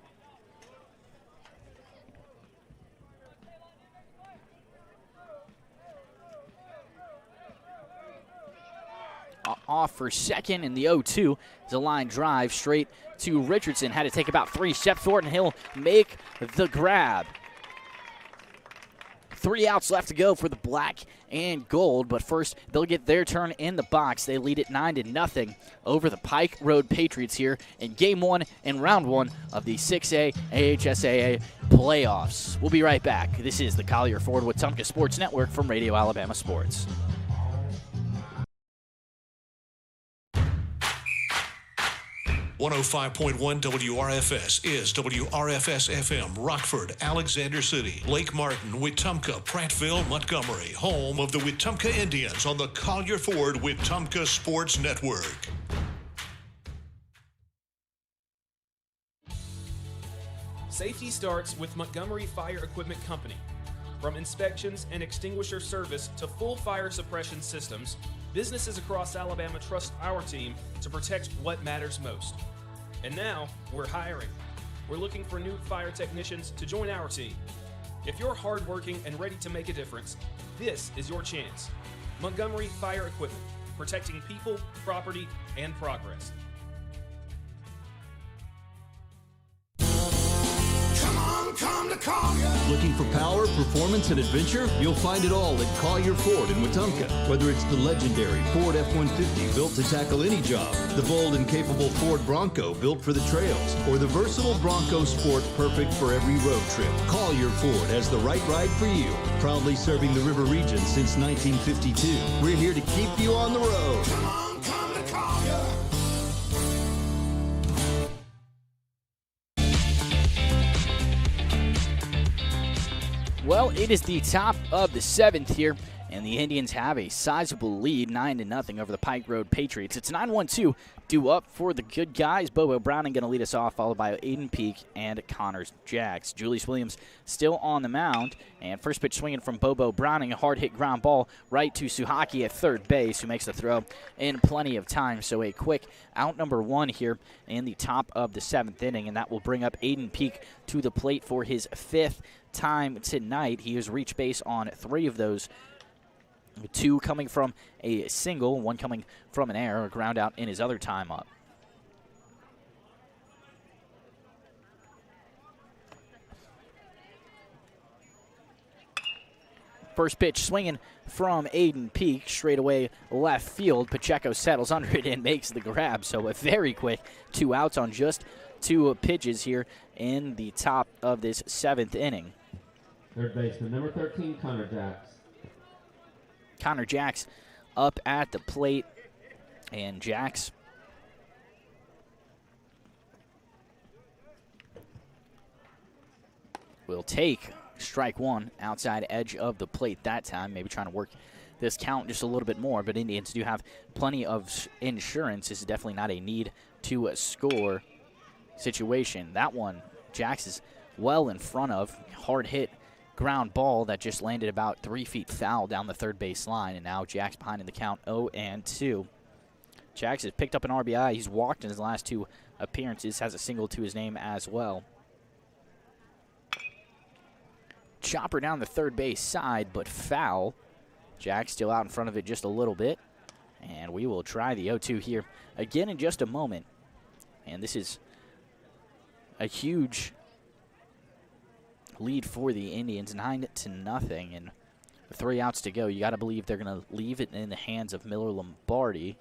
Off for second, and the 0-2 is a line drive straight to Richardson. Had to take about 3 steps forward, and he'll make the grab. 3 outs left to go for the black and gold, but first they'll get their turn in the box. They lead it 9-0 over the Pike Road Patriots here in Game 1 and Round 1 of the 6A AHSAA playoffs. We'll be right back. This is the Collier Ford Wetumpka Sports Network from Radio Alabama Sports. .105.1 WRFS is WRFS-FM, Rockford, Alexander City, Lake Martin, Wetumpka, Prattville, Montgomery, home of the Wetumpka Indians on the Collier Ford Wetumpka Sports Network. Safety starts with Montgomery Fire Equipment Company. From inspections and extinguisher service to full fire suppression systems, businesses across Alabama trust our team to protect what matters most. And now, we're hiring. We're looking for new fire technicians to join our team. If you're hardworking and ready to make a difference, this is your chance. Montgomery Fire Equipment, protecting people, property, and progress. Come to Collier. Looking for power, performance, and adventure? You'll find it all at Collier Ford in Wetumpka. Whether it's the legendary Ford F-150 built to tackle any job, the bold and capable Ford Bronco built for the trails, or the versatile Bronco Sport perfect for every road trip, Collier Ford has the right ride for you. Proudly serving the River region since 1952. We're here to keep you on the road. Come to Collier. Well, it is the top of the 7th here, And the Indians have a sizable lead, 9-0 over the Pike Road Patriots. It's 9-1-2 due up for the good guys. Bobo Browning going to lead us off, followed by Aiden Peak and Connor Jacks. Julius Williams still on the mound. And first pitch swinging from Bobo Browning, a hard-hit ground ball right to Suhaki at third base, who makes the throw in plenty of time. So a quick out number one here in the top of the 7th inning, and that will bring up Aiden Peak to the plate for his 5th time tonight. He has reached base on 3 of those, 2 coming from a single, 1 coming from an error, a ground out in his other time up. First pitch swinging from Aiden Peak, straight away left field. Pacheco settles under it and makes the grab. So a very quick 2 outs on just 2 pitches here in the top of this 7th inning. Third baseman, number 13, Connor Jacks. Connor Jacks up at the plate, and Jacks will take strike 1, outside edge of the plate that time, maybe trying to work this count just a little bit more, but Indians do have plenty of insurance. This is definitely not a need to score situation. That one, Jacks is well in front of, hard hit ground ball that just landed about 3 feet foul down the third base line, and now Jacks behind in the count 0-2. Jacks has picked up an RBI. He's walked in his last 2 appearances, has a single to his name as well. Chopper down the third base side, but foul. Jacks still out in front of it just a little bit, and we will try the 0-2 here again in just a moment. And this is a huge lead for the Indians, 9-0, and 3 outs to go. You got to believe they're going to leave it in the hands of Miller Lombardi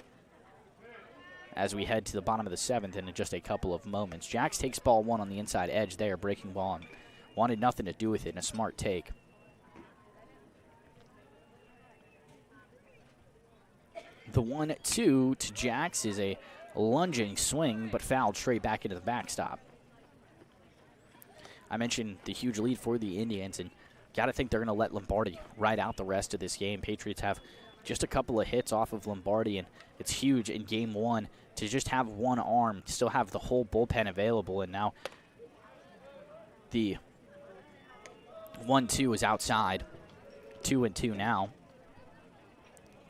as we head to the bottom of the 7th in just a couple of moments. Jacks takes ball 1 on the inside edge there, breaking ball, and wanted nothing to do with it in a smart take. The 1-2 to Jacks is a lunging swing, but fouled straight back into the backstop. I mentioned the huge lead for the Indians, and got to think they're going to let Lombardi ride out the rest of this game. Patriots have just a couple of hits off of Lombardi, and it's huge in Game 1 to just have one arm, still have the whole bullpen available, and now the 1-2 is outside. 2-2 now.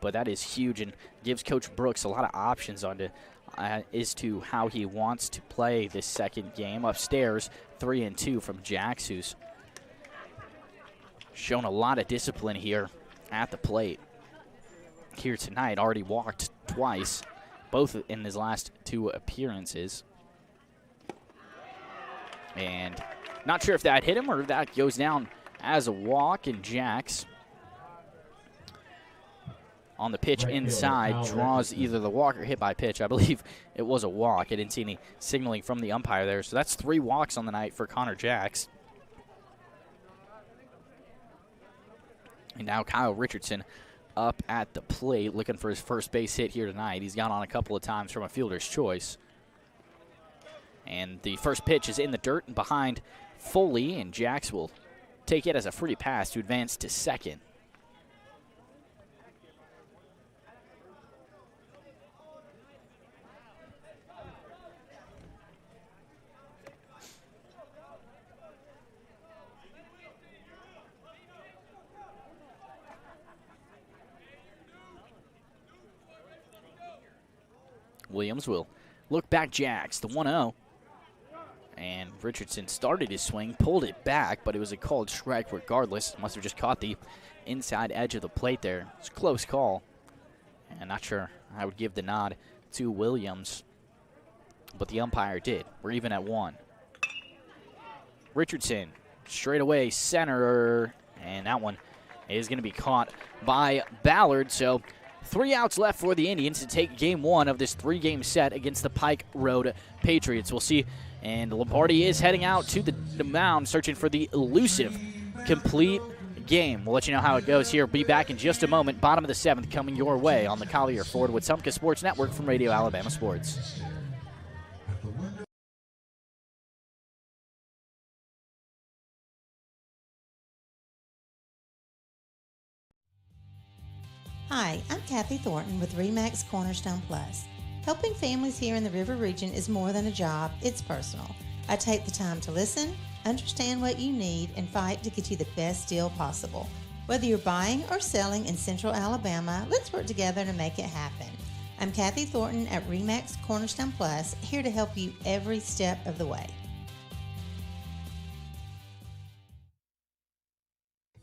But that is huge and gives Coach Brooks a lot of options on to as to how he wants to play this second game. Upstairs, 3-2 from Jacks, who's shown a lot of discipline here at the plate. Here tonight, already walked twice, both in his last 2 appearances. And not sure if that hit him or if that goes down as a walk, and Jacks on the pitch inside draws either the walk or hit by pitch. I believe it was a walk. I didn't see any signaling from the umpire there. So that's 3 walks on the night for Connor Jacks. And now Kyle Richardson up at the plate looking for his first base hit here tonight. He's got on a couple of times from a fielder's choice. And the first pitch is in the dirt and behind Foley, and Jacks will take it as a free pass to advance to second. Williams will look back Jacks, the 1-0. And Richardson started his swing, pulled it back, but it was a called strike regardless. Must have just caught the inside edge of the plate there. It's a close call. And not sure I would give the nod to Williams, but the umpire did. We're even at 1. Richardson, straight away center, and that one is going to be caught by Ballard. So 3 outs left for the Indians to take Game 1 of this 3-game set against the Pike Road Patriots. We'll see. And Lombardi is heading out to the mound, searching for the elusive complete game. We'll let you know how it goes here. Be back in just a moment. Bottom of the 7th coming your way on the Collier Ford Wetumpka Sports Network from Radio Alabama Sports. Hi, I'm Kathy Thornton with RE/MAX Cornerstone Plus. Helping families here in the River Region is more than a job, it's personal. I take the time to listen, understand what you need, and fight to get you the best deal possible. Whether you're buying or selling in Central Alabama, let's work together to make it happen. I'm Kathy Thornton at RE/MAX Cornerstone Plus, here to help you every step of the way.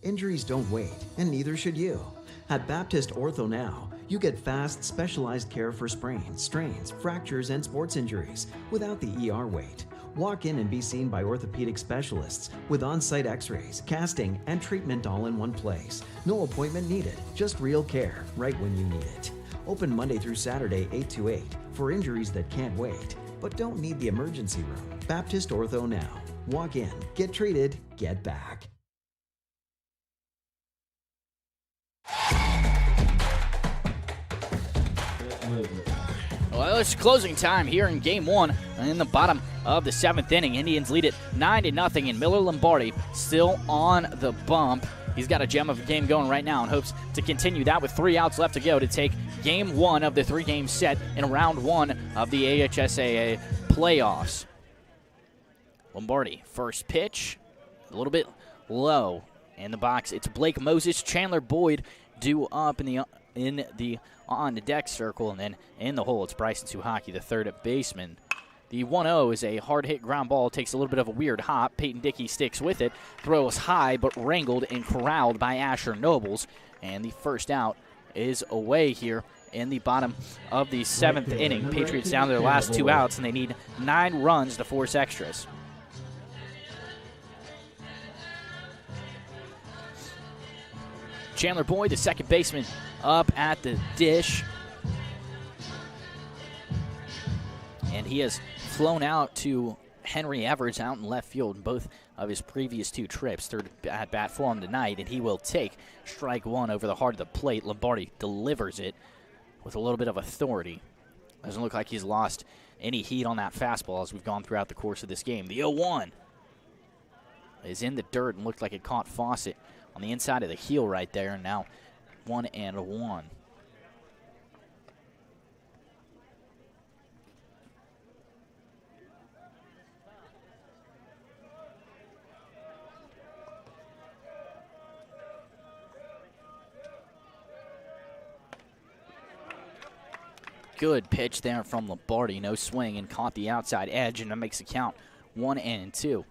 Injuries don't wait, and neither should you. At Baptist Ortho Now, you get fast, specialized care for sprains, strains, fractures, and sports injuries without the ER wait. Walk in and be seen by orthopedic specialists with on-site x-rays, casting, and treatment all in one place. No appointment needed, just real care right when you need it. Open Monday through Saturday, 8 to 8 for injuries that can't wait, but don't need the emergency room. Baptist Ortho Now. Walk in, get treated, get back. Well, it's closing time here in Game 1 in the bottom of the 7th inning. Indians lead it 9-0, and Miller Lombardi still on the bump. He's got a gem of a game going right now and hopes to continue that with 3 outs left to go to take Game 1 of the 3-game set in Round 1 of the AHSAA playoffs. Lombardi, first pitch, a little bit low in the box. It's Blake Moses, Chandler Boyd due up in the on the deck circle, and then in the hole, it's Bryson Suhaki, the third baseman. The 1-0 is a hard-hit ground ball, takes a little bit of a weird hop. Peyton Dickey sticks with it, throws high, but wrangled and corralled by Asher Nobles, and the first out is away here in the bottom of the 7th inning. Patriots down to their last 2 outs, and they need 9 runs to force extras. Chandler Boyd, the second baseman, up at the dish. And he has flown out to Henry Evers out in left field in both of his previous 2 trips. Third at bat for him tonight, and he will take strike 1 over the heart of the plate. Lombardi delivers it with a little bit of authority. Doesn't look like he's lost any heat on that fastball as we've gone throughout the course of this game. The 0-1 is in the dirt and looked like it caught Fawcett on the inside of the heel right there, and now 1-1. Good pitch there from Lombardi. No swing, and caught the outside edge, and that makes the count 1-2.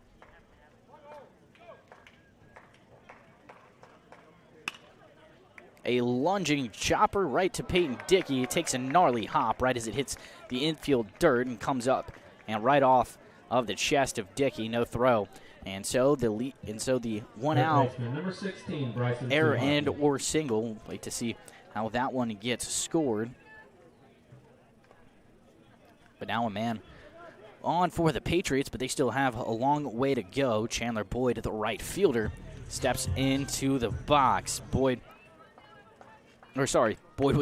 A lunging chopper right to Peyton Dickey. It takes a gnarly hop right as it hits the infield dirt and comes up and right off of the chest of Dickey. No throw. And so the 1 out number 16, Bryson error Suhaki. and or single. We'll wait to see how that one gets scored. But now a man on for the Patriots, but they still have a long way to go. Chandler Boyd, the right fielder, steps into the box. Boyd was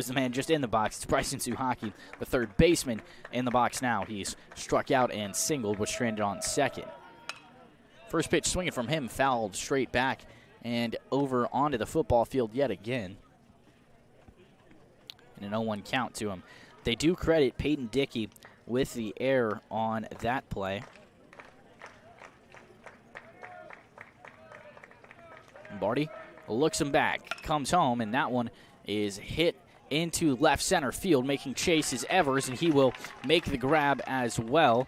the man just in the box. It's Bryson Suhaki, the third baseman, in the box now. He's struck out and singled, was stranded on second. First pitch swinging from him, fouled straight back and over onto the football field yet again. And an 0-1 count to him. They do credit Peyton Dickey with the error on that play. Lombardi looks him back, comes home, and that one is hit into left center field, making chases Evers, and he will make the grab as well.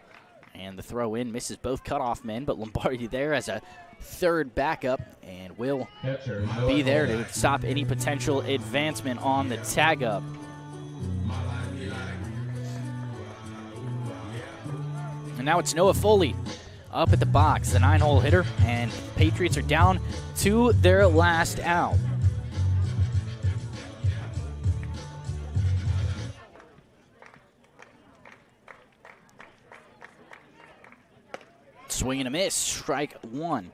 And the throw in misses both cutoff men, but Lombardi there as a third backup and will be there to stop any potential advancement on the tag up. And now it's Noah Foley up at the box, the 9-hole hitter, and Patriots are down to their last out. Swing and a miss, strike 1.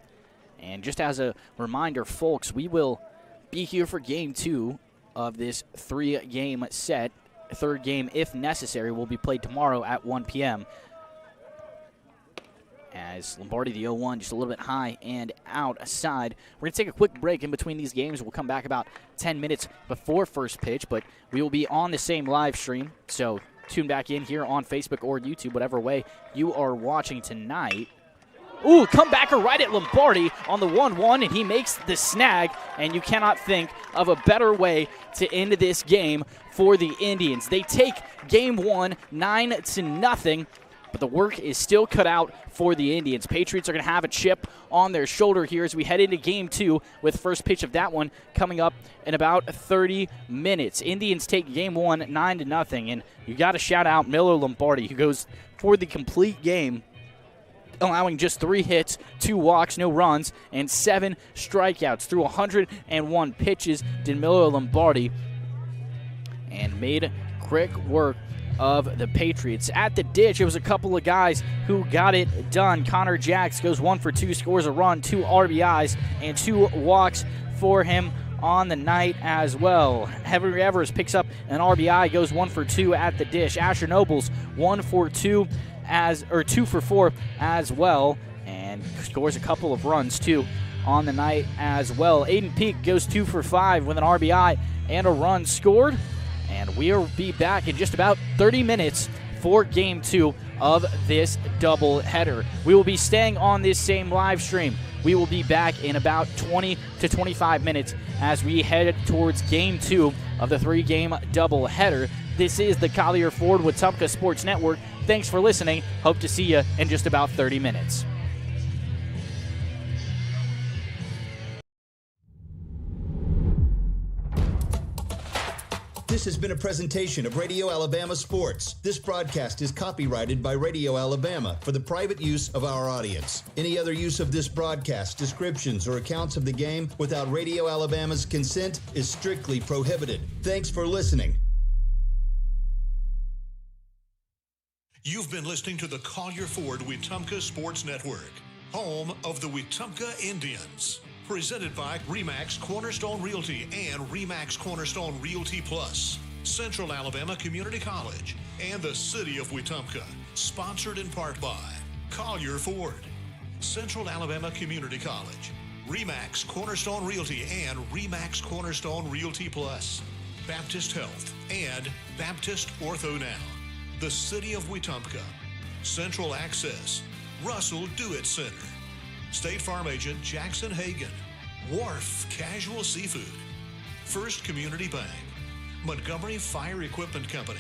And just as a reminder, folks, we will be here for Game 2 of this 3-game set. Third game, if necessary, will be played tomorrow at 1 p.m. as Lombardi, the 0-1, just a little bit high and outside. We're going to take a quick break in between these games. We'll come back about 10 minutes before first pitch, but we will be on the same live stream, so tune back in here on Facebook or YouTube, whatever way you are watching tonight. Ooh, comebacker right at Lombardi on the 1-1, and he makes the snag, and you cannot think of a better way to end this game for the Indians. They take game 1, 9-0, but the work is still cut out for the Indians. Patriots are going to have a chip on their shoulder here as we head into game 2 with first pitch of that one coming up in about 30 minutes. Indians take game 1, 9-0, and you got to shout out Miller Lombardi, who goes for the complete game, allowing just 3 hits, 2 walks, no runs, and 7 strikeouts through 101 pitches. Did Miller Lombardi and made quick work of the Patriots. At the ditch, it was a couple of guys who got it done. Connor Jacks goes 1 for 2, scores a run, 2 RBIs, and 2 walks for him on the night as well. Henry Evers picks up an RBI, goes 1 for 2 at the dish. Asher Nobles 1 for 2 2 for 4 as well, and scores a couple of runs too on the night as well. Aiden Peak goes 2 for 5 with an RBI and a run scored, and we'll be back in just about 30 minutes for game 2 of this doubleheader. We will be staying on this same live stream. We will be back in about 20 to 25 minutes as we head towards game 2 of the 3-game doubleheader. This is the Collier Ford Wetumpka Sports Network. Thanks for listening. Hope to see you in just about 30 minutes. This has been a presentation of Radio Alabama Sports. This broadcast is copyrighted by Radio Alabama for the private use of our audience. Any other use of this broadcast, descriptions, or accounts of the game without Radio Alabama's consent is strictly prohibited. Thanks for listening. You've been listening to the Collier Ford Wetumpka Sports Network, home of the Wetumpka Indians. Presented by RE/MAX Cornerstone Realty and RE/MAX Cornerstone Realty Plus, Central Alabama Community College, and the City of Wetumpka. Sponsored in part by Collier Ford, Central Alabama Community College, RE/MAX Cornerstone Realty and RE/MAX Cornerstone Realty Plus, Baptist Health, and Baptist Ortho Now. The City of Wetumpka, Central Access, Russell Do-It Center, State Farm Agent Jackson Hagan, Wharf Casual Seafood, First Community Bank, Montgomery Fire Equipment Company,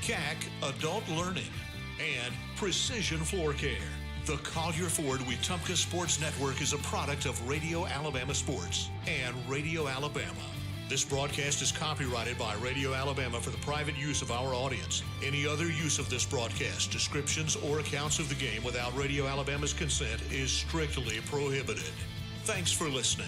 CAC Adult Learning, and Precision Floor Care. The Collier Ford Wetumpka Sports Network is a product of Radio Alabama Sports and Radio Alabama. This broadcast is copyrighted by Radio Alabama for the private use of our audience. Any other use of this broadcast, descriptions, or accounts of the game without Radio Alabama's consent is strictly prohibited. Thanks for listening.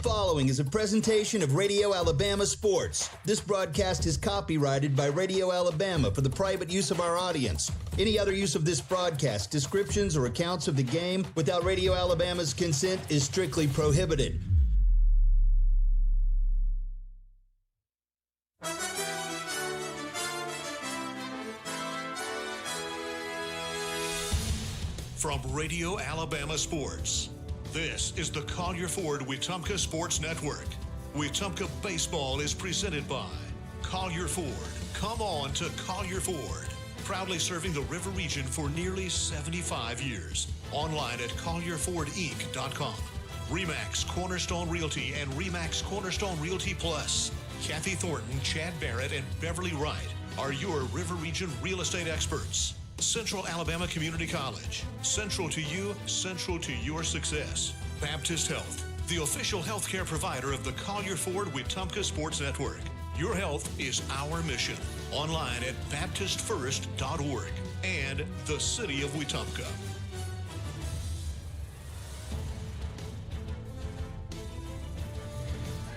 following is a presentation of Radio Alabama Sports. This broadcast is copyrighted by Radio Alabama for the private use of our audience. Any other use of this broadcast, descriptions, or accounts of the game without Radio Alabama's consent is strictly prohibited. From Radio Alabama Sports, this is the Collier Ford Wetumpka Sports Network. Wetumpka Baseball is presented by Collier Ford. Come on to Collier Ford. Proudly serving the River region for nearly 75 years. Online at collierfordinc.com. RE/MAX Cornerstone Realty and RE/MAX Cornerstone Realty Plus. Kathy Thornton, Chad Barrett, and Beverly Wright are your River region real estate experts. Central Alabama Community College. Central to you, central to your success. Baptist Health, the official healthcare provider of the Collier Ford Wetumpka Sports Network. Your health is our mission. Online at baptistfirst.org and the City of Wetumpka.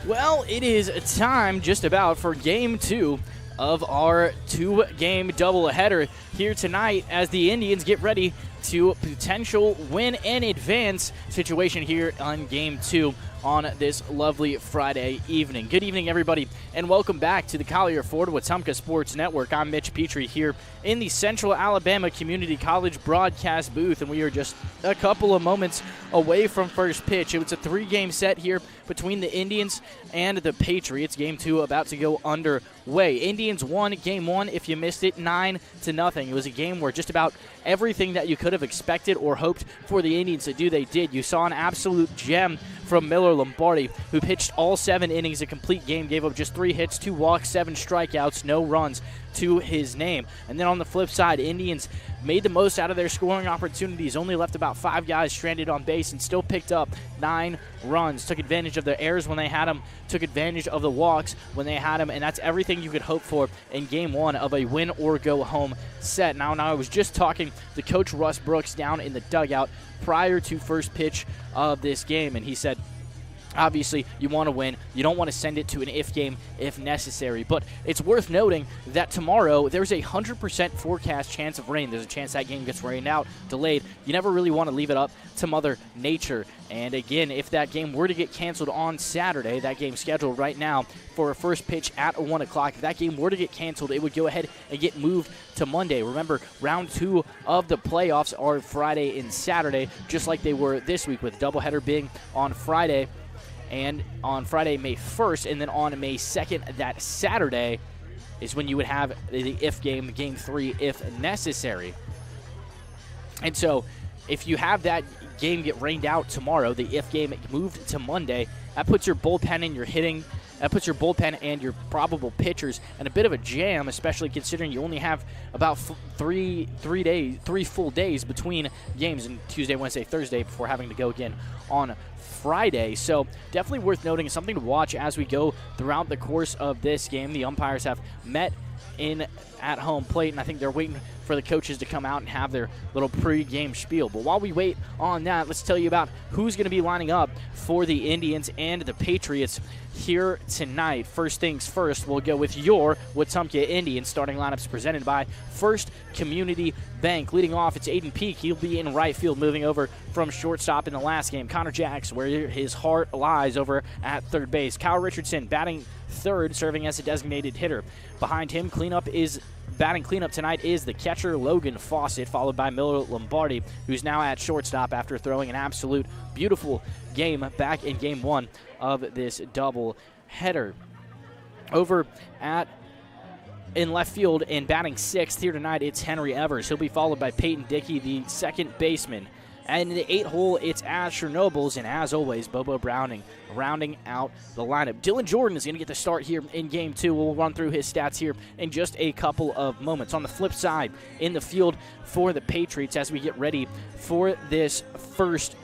Well, it is time just about for Game 2 of our two-game doubleheader here tonight as the Indians get ready to potential win and advance situation here on Game 2 on this lovely Friday evening. Good evening, everybody, and welcome back to the Collier Ford Wetumpka Sports Network. I'm Mitch Petrie here in the Central Alabama Community College broadcast booth, and we are just a couple of moments away from first pitch. It was a three-game set here between the Indians and the Patriots. Game 2 about to go underway. Indians won Game 1, if you missed it, 9-0. It was a game where just about everything that you could have expected or hoped for the Indians to do, they did. You saw an absolute gem from Miller Lombardi, who pitched all 7 innings, a complete game, gave up just 3 hits, 2 walks, 7 strikeouts, no runs to his name. And then on the flip side, Indians made the most out of their scoring opportunities, only left about 5 guys stranded on base and still picked up 9 runs, took advantage of the errors when they had them, took advantage of the walks when they had them, and that's everything you could hope for in Game 1 of a win-or-go-home set. Now, I was just talking to Coach Russ Brooks down in the dugout prior to first pitch of this game, and he said, obviously, you want to win. You don't want to send it to an if game if necessary. But it's worth noting that tomorrow there's a 100% forecast chance of rain. There's a chance that game gets rained out, delayed. You never really want to leave it up to Mother Nature. And again, if that game were to get canceled on Saturday, that game scheduled right now for a first pitch at 1 o'clock, if that game were to get canceled, it would go ahead and get moved to Monday. Remember, round 2 of the playoffs are Friday and Saturday, just like they were this week, with doubleheader being on Friday and on Friday, May 1st, and then on May 2nd, that Saturday, is when you would have the if game, Game 3, if necessary. And so, if you have that game get rained out tomorrow, the if game moved to Monday, that puts your bullpen and your hitting, that puts your bullpen and your probable pitchers in a bit of a jam, especially considering you only have about 3 full days between games, and Tuesday, Wednesday, Thursday, before having to go again on Friday. So definitely worth noting, something to watch as we go throughout the course of this game. The umpires have met in at home plate, and I think they're waiting for the coaches to come out and have their little pre-game spiel. But while we wait on that, let's tell you about who's going to be lining up for the Indians and the Patriots here tonight. First things first, we'll go with your Wetumpka Indians starting lineups presented by First Community Bank. Leading off, it's Aiden Peak. He'll be in right field, moving over from shortstop in the last game. Connor Jacks, where his heart lies, over at third base. Kyle Richardson batting third, serving as a designated hitter. Behind him, batting cleanup tonight is the catcher Logan Fawcett, followed by Miller Lombardi, who's now at shortstop after throwing an absolute beautiful game back in Game 1 of this double header. Over in left field and batting sixth here tonight, it's Henry Evers. He'll be followed by Peyton Dickey, the second baseman. And in the 8 hole, it's Asher Nobles, and as always, Bobo Browning rounding out the lineup. Dylan Jordan is going to get the start here in Game 2. We'll run through his stats here in just a couple of moments. On the flip side, in the field for the Patriots as we get ready for this first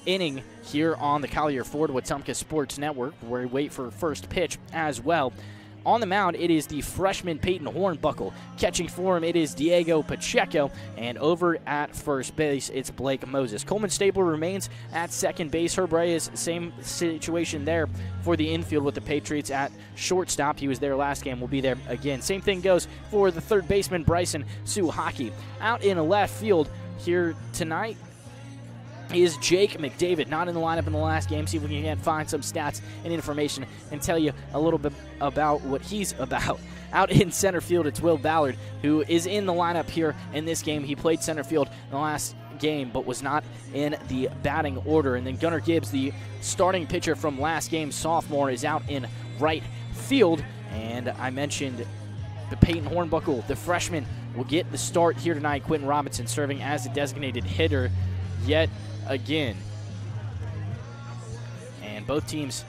inning here on the Collier Ford Wetumpka Sports Network, where we wait for first pitch as well. On the mound, it is the freshman Peyton Hornbuckle. Catching for him, it is Diego Pacheco. And over at first base, it's Blake Moses. Coleman Stabler remains at second base. Herb Reyes, same situation there for the infield with the Patriots at shortstop. He was there last game, will be there again. Same thing goes for the third baseman, Bryson Suhaki. Out in left field here tonight is Jake McDavid, not in the lineup in the last game. See if we can find some stats and information and tell you a little bit about what he's about. Out in center field, it's Will Ballard, who is in the lineup here in this game. He played center field in the last game, but was not in the batting order. And then Gunnar Gibbs, the starting pitcher from last game, sophomore, is out in right field. And I mentioned the Peyton Hornbuckle, the freshman, will get the start here tonight. Quentin Robinson serving as the designated hitter yet again. And both teams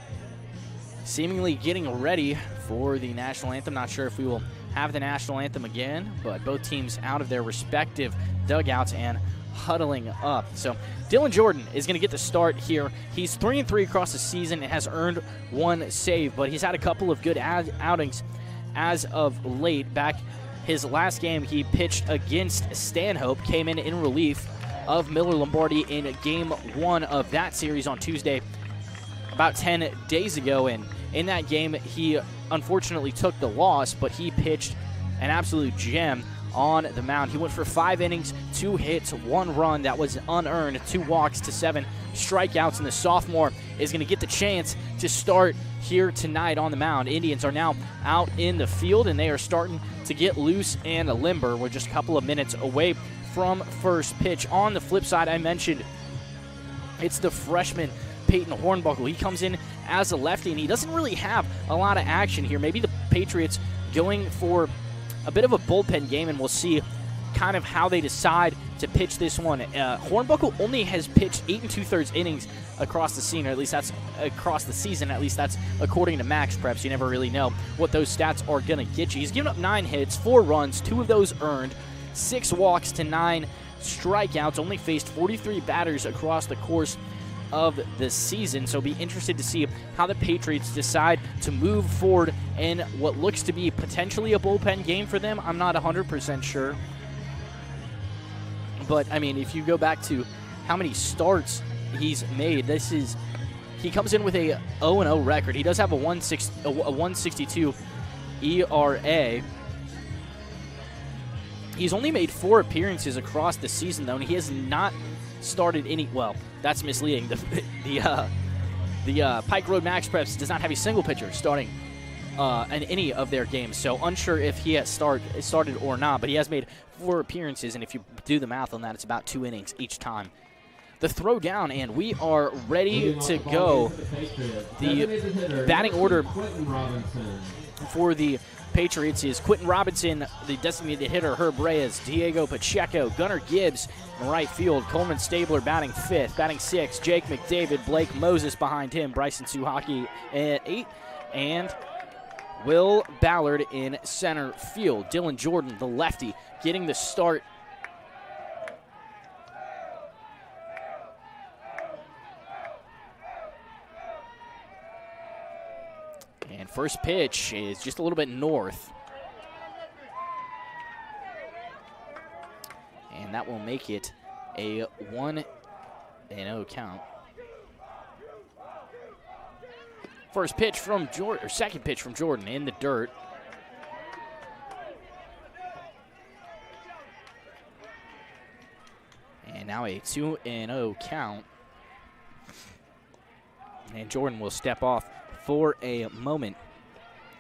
seemingly getting ready for the national anthem. Not sure if we will have the national anthem again, but both teams out of their respective dugouts and huddling up. So Dylan Jordan is going to get the start here. He's 3-3 across the season and has earned 1 save, but he's had a couple of good outings as of late. Back his last game, he pitched against Stanhope, came in relief of Miller Lombardi in Game 1 of that series on Tuesday about 10 days ago. And in that game, he unfortunately took the loss, but he pitched an absolute gem on the mound. He went for 5 innings, 2 hits, 1 run that was unearned, 2 walks to 7 strikeouts, and the sophomore is going to get the chance to start here tonight on the mound. Indians are now out in the field, and they are starting to get loose and limber. We're just a couple of minutes away from first pitch. On the flip side, I mentioned it's the freshman Peyton Hornbuckle. He comes in as a lefty, and he doesn't really have a lot of action here. Maybe the Patriots going for a bit of a bullpen game, and we'll see kind of how they decide to pitch this one. Hornbuckle only has pitched 8 2/3 innings across the season, or at least that's across the season. At least that's according to Max Preps. You never really know what those stats are going to get you. He's given up 9 hits, 4 runs, 2 of those earned, 6 walks to 9 strikeouts, only faced 43 batters across the course of the season. So be interested to see how the Patriots decide to move forward in what looks to be potentially a bullpen game for them. I'm not 100% sure. But, I mean, if you go back to how many starts he's made, he comes in with a 0-0 record. He does have a 162 ERA. He's only made 4 appearances across the season, though, and he has not started any. Well, that's misleading. The Pike Road Max Preps does not have a single pitcher starting in any of their games, so unsure if he has started or not. But he has made 4 appearances, and if you do the math on that, it's about 2 innings each time. The throw down, and we are ready to go. The batting order for the Patriots is Quentin Robinson, the designated hitter, Herb Reyes, Diego Pacheco, Gunnar Gibbs in right field, Coleman Stabler batting 5th, batting 6th, Jake McDavid, Blake Moses behind him, Bryson Suhaki at 8, and Will Ballard in center field. Dylan Jordan, the lefty, getting the start. And first pitch is just a little bit north. And that will make it a 1-0 count. First pitch from Jordan, or second pitch from Jordan in the dirt. And now a 2-0 count. And Jordan will step off for a moment.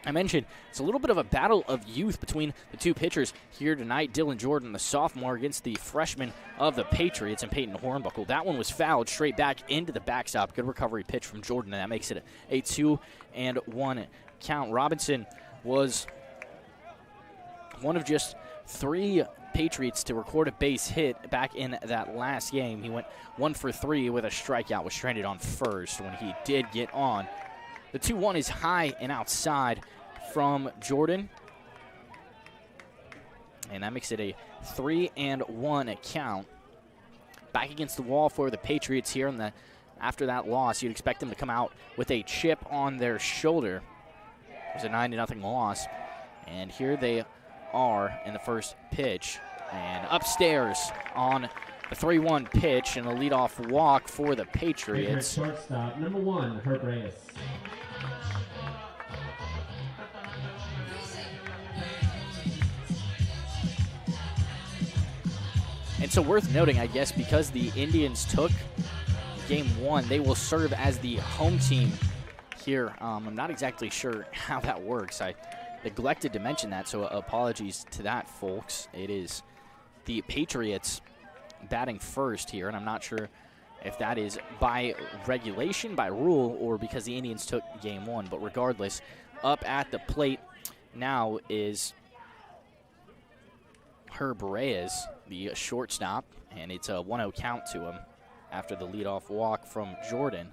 I mentioned it's a little bit of a battle of youth between the 2 pitchers here tonight. Dylan Jordan, the sophomore, against the freshman of the Patriots, and Peyton Hornbuckle. That one was fouled straight back into the backstop. Good recovery pitch from Jordan, and that makes it a 2-1 count. Robinson was one of just 3 Patriots to record a base hit back in that last game. He went 1 for 3 with a strikeout, was stranded on first when he did get on. The 2-1 is high and outside from Jordan. And that makes it a 3-1 count. Back against the wall for the Patriots here. After that loss, you'd expect them to come out with a chip on their shoulder. It was a 9-0 loss. And here they are in the first pitch. And upstairs on the 3-1 pitch and a leadoff walk for the Patriots. Shortstop, number 1, Herb Reyes. And so worth noting, I guess, because the Indians took game 1, they will serve as the home team here. I'm not exactly sure how that works. I neglected to mention that, so apologies to that, folks. It is the Patriots batting first here, and I'm not sure if that is by regulation, by rule, or because the Indians took game 1. But regardless, up at the plate now is Herb Reyes, the shortstop, and it's a 1-0 count to him after the leadoff walk from Jordan.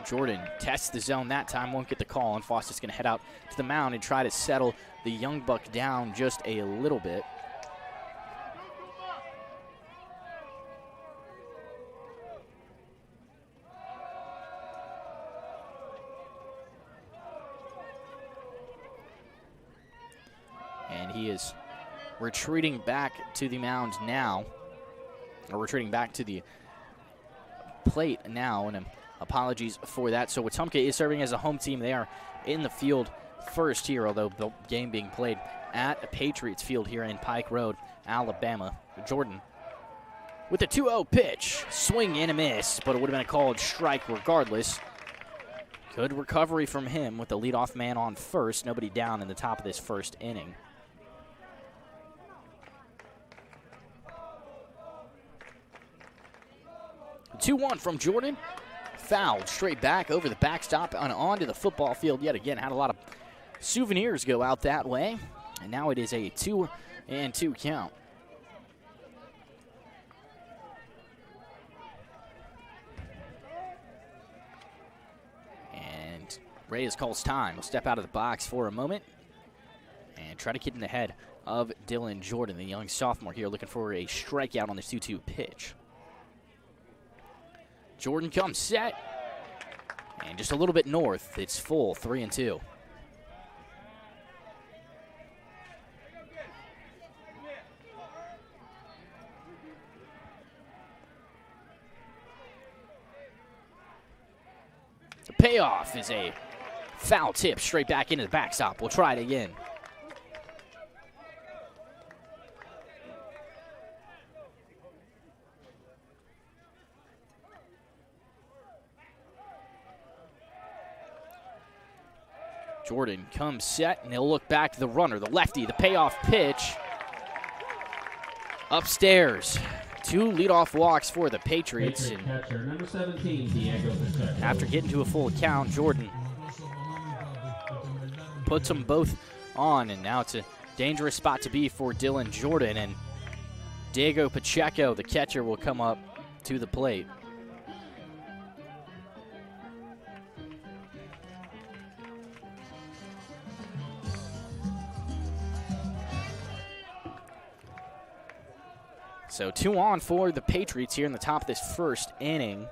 Jordan tests the zone that time, won't get the call, and Fawcett's going to head out to the mound and try to settle the young buck down just a little bit. And he is retreating back to the mound now, or retreating back to the plate now, and apologies for that. So Wetumpka is serving as a home team. They are in the field first here, although the game being played at Patriots Field here in Pike Road, Alabama. Jordan with a 2-0 pitch. Swing and a miss, but it would have been a called strike regardless. Good recovery from him with the leadoff man on first. Nobody down in the top of this first inning. Two-1 from Jordan. Fouled straight back over the backstop and onto the football field yet again. Had a lot of souvenirs go out that way. And now it is a 2-2 count. And Reyes calls time. He'll step out of the box for a moment and try to get in the head of Dylan Jordan, the young sophomore here, looking for a strikeout on this 2-2 pitch. Jordan comes set, and just a little bit north, it's full, 3-2. The payoff is a foul tip straight back into the backstop. We'll try it again. Jordan comes set, and he'll look back to the runner, the lefty, the payoff pitch. Upstairs. 2 leadoff walks for the Patriots. Patriot catcher, number 17, Diego Pacheco. After getting to a full count, Jordan puts them both on, and now it's a dangerous spot to be for Dylan Jordan, and Diego Pacheco, the catcher, will come up to the plate. So 2 on for the Patriots here in the top of this first inning.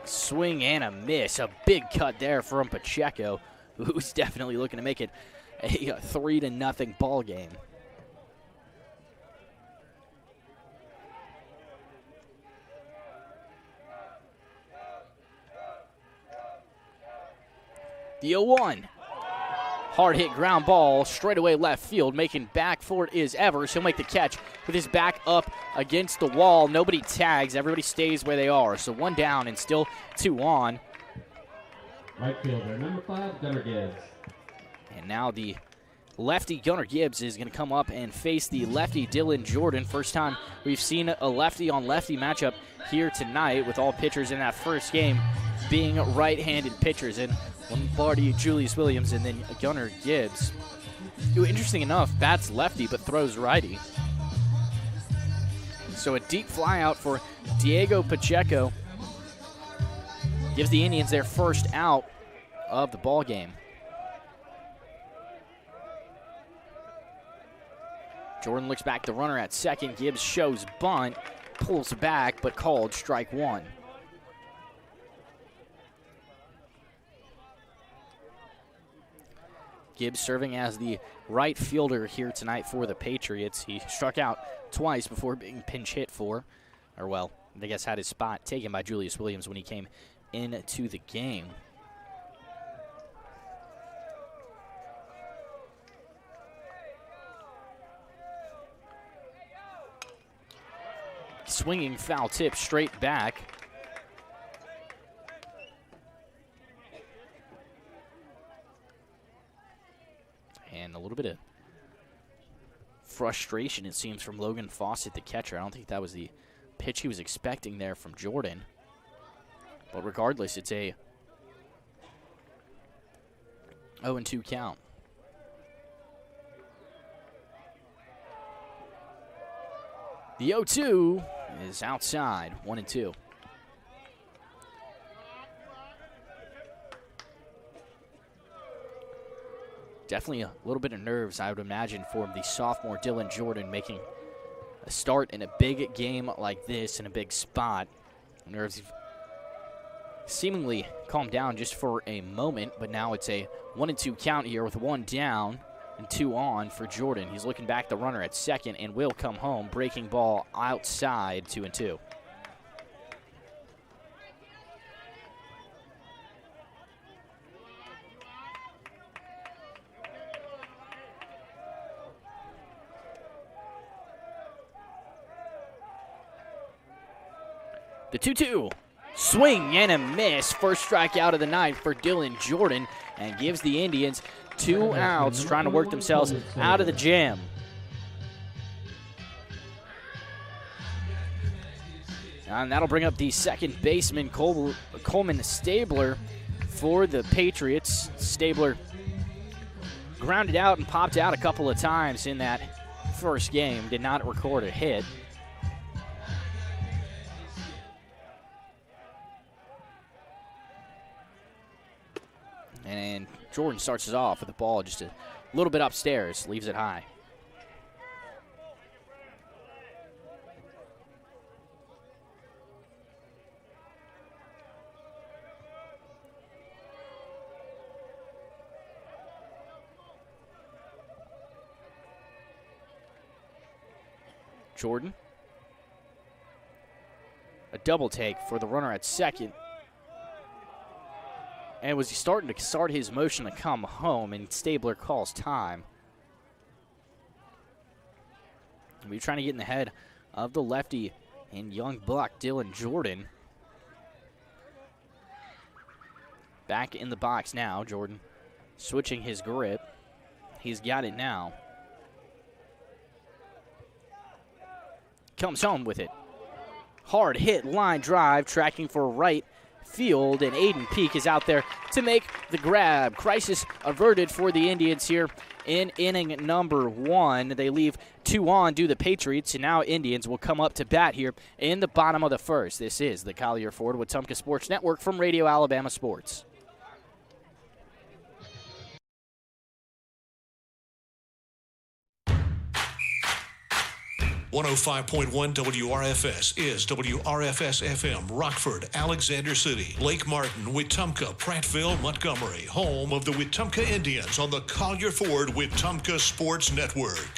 Swing and a miss. A big cut there from Pacheco, who's definitely looking to make it a 3-0 ball game. The 0-1. Hard hit ground ball, straightaway left field. Making back for it is Evers. He'll make the catch with his back up against the wall. Nobody tags. Everybody stays where they are. So 1 down and still 2 on. Right fielder, number 5, Gunnar Gibbs. And now the lefty Gunnar Gibbs is going to come up and face the lefty Dylan Jordan. First time we've seen a lefty-on-lefty matchup here tonight, with all pitchers in that first game being right-handed pitchers. And Lombardi, Julius Williams, and then Gunnar Gibbs, who, interesting enough, bats lefty but throws righty. So a deep fly out for Diego Pacheco gives the Indians their first out of the ball game. Jordan looks back the runner at second. Gibbs shows bunt, pulls back, but called strike one. Gibbs serving as the right fielder here tonight for the Patriots. He struck out twice before being pinch hit for, or well, I guess had his spot taken by Julius Williams when he came into the game. Swinging foul tip straight back. And a little bit of frustration, it seems, from Logan Fawcett, the catcher. I don't think that was the pitch he was expecting there from Jordan. But regardless, it's a 0-2 count. The 0-2 is outside, 1-2. Definitely a little bit of nerves, I would imagine, for the sophomore Dylan Jordan making a start in a big game like this in a big spot. Nerves have seemingly calmed down just for a moment, but now it's a 1-2 count here with one down and two on for Jordan. He's looking back the runner at second and will come home. Breaking ball outside, 2-2. The 2-2. Swing and a miss. First strikeout of the night for Dylan Jordan, and gives the Indians 2 outs, trying to work themselves out of the jam. And that'll bring up the second baseman, Coleman Stabler, for the Patriots. Stabler grounded out and popped out a couple of times in that first game. Did not record a hit. And Jordan starts us off with the ball just a little bit upstairs, leaves it high. Jordan. A double take for the runner at second. And was he starting to start his motion to come home, and Stabler calls time. We're trying to get in the head of the lefty and young buck, Dylan Jordan. Back in the box now, Jordan switching his grip. He's got it now. Comes home with it. Hard hit, line drive, tracking for right field, and Aiden Peak is out there to make the grab. Crisis averted for the Indians here in inning number 1. They leave 2 on, do the Patriots, and now Indians will come up to bat here in the bottom of the first. This is the Collier Ford Wetumpka Sports Network from Radio Alabama Sports. .105.1 WRFS is WRFS-FM, Rockford, Alexander City, Lake Martin, Wetumpka, Prattville, Montgomery, home of the Wetumpka Indians on the Collier Ford Wetumpka Sports Network.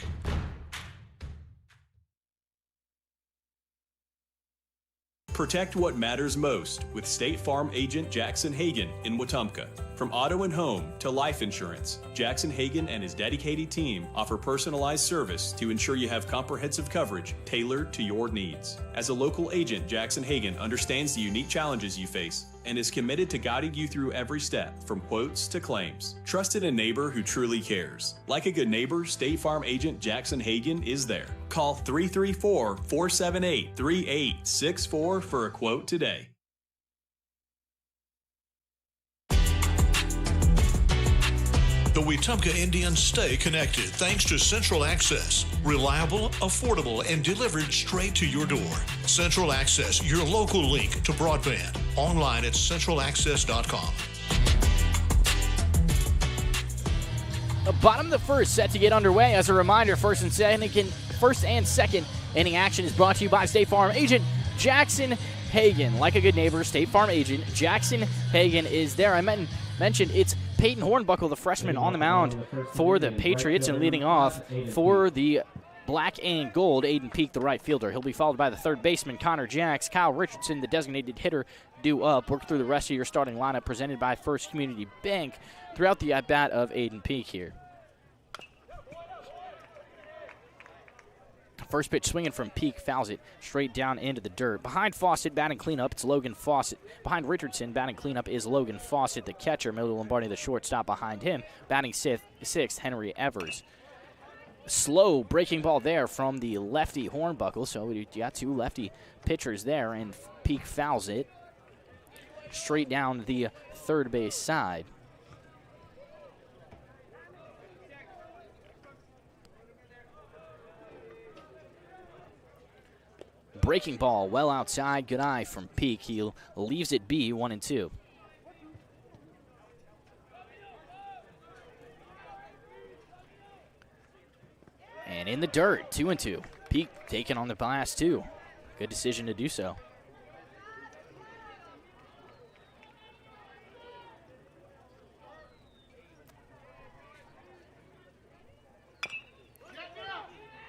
Protect what matters most with State Farm agent Jackson Hagan in Wetumpka. From auto and home to life insurance, Jackson Hagan and his dedicated team offer personalized service to ensure you have comprehensive coverage tailored to your needs. As a local agent, Jackson Hagan understands the unique challenges you face and is committed to guiding you through every step, from quotes to claims. Trusted a neighbor who truly cares. Like a good neighbor, State Farm agent Jackson Hagan is there. Call 334-478-3864 for a quote today. The Wetumpka Indians stay connected thanks to Central Access. Reliable, affordable, and delivered straight to your door. Central Access, your local link to broadband. Online at centralaccess.com. The bottom of the first set to get underway. As a reminder, first and second Inning action is brought to you by State Farm agent Jackson Hagan. Like a good neighbor, State Farm agent Jackson Hagan is there. I mentioned it's Peyton Hornbuckle, the freshman, on the mound for the Patriots, and leading off for the black and gold, Aiden Peak, the right fielder. He'll be followed by the third baseman, Connor Jacks. Kyle Richardson, the designated hitter, due up. Work through the rest of your starting lineup presented by First Community Bank throughout the at-bat of Aiden Peak here. First pitch swinging from Peak, fouls it straight down into the dirt. Behind Fawcett, batting cleanup, it's Logan Fawcett. Behind Richardson, batting cleanup is Logan Fawcett, the catcher. Miller Lombardi, the shortstop, behind him. Batting sixth, Henry Evers. Slow breaking ball there from the lefty Hornbuckle, so we got two lefty pitchers there, and Peak fouls it straight down the third base side. Breaking ball well outside. Good eye from Peak. He leaves it be 1-2. And in the dirt, 2-2. Peak taking on the blast too. Good decision to do so.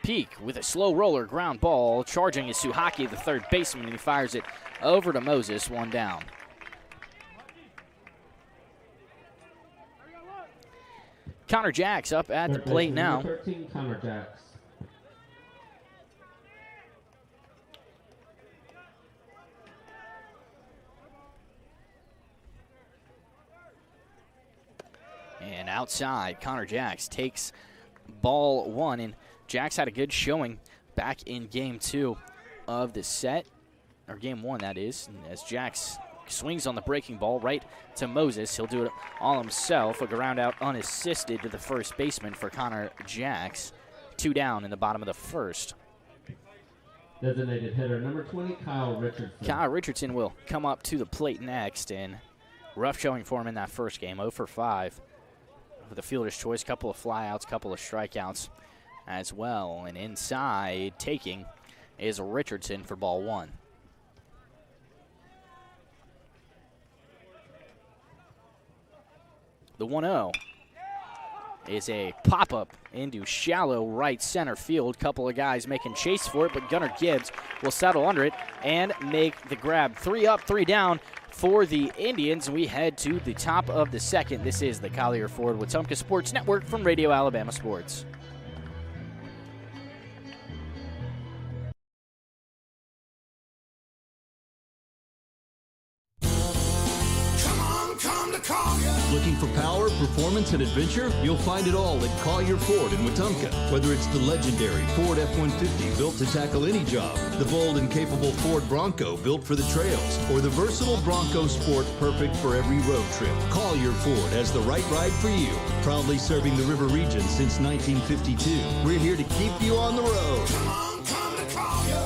Peak with a slow roller, ground ball. Charging is Suhaki, the third baseman, and he fires it over to Moses, one down. Connor Jacks up at the plate now. 13, Connor Jacks. And outside, Connor Jacks takes ball one, and Jacks had a good showing back in game two of the set, or game one, that is, and as Jacks swings on the breaking ball right to Moses. He'll do it all himself. A ground out unassisted to the first baseman for Connor Jacks. 2 down in the bottom of the first. Designated hitter number 20, Kyle Richardson. Kyle Richardson will come up to the plate next, and rough showing for him in that first game. 0 for 5 with a fielder's choice, couple of flyouts, couple of strikeouts as well. And inside taking is Richardson for ball one. The 1-0 is a pop-up into shallow right center field. Couple of guys making chase for it, but Gunnar Gibbs will settle under it and make the grab. 3 up, 3 down for the Indians. We head to the top of the second. This is the Collier Ford Wetumpka Sports Network from Radio Alabama Sports. Looking for power, performance, and adventure? You'll find it all at Collier Ford in Wetumpka. Whether it's the legendary Ford F-150 built to tackle any job, the bold and capable Ford Bronco built for the trails, or the versatile Bronco Sport perfect for every road trip, Collier Ford has the right ride for you. Proudly serving the River region since 1952. We're here to keep you on the road. Come to Collier.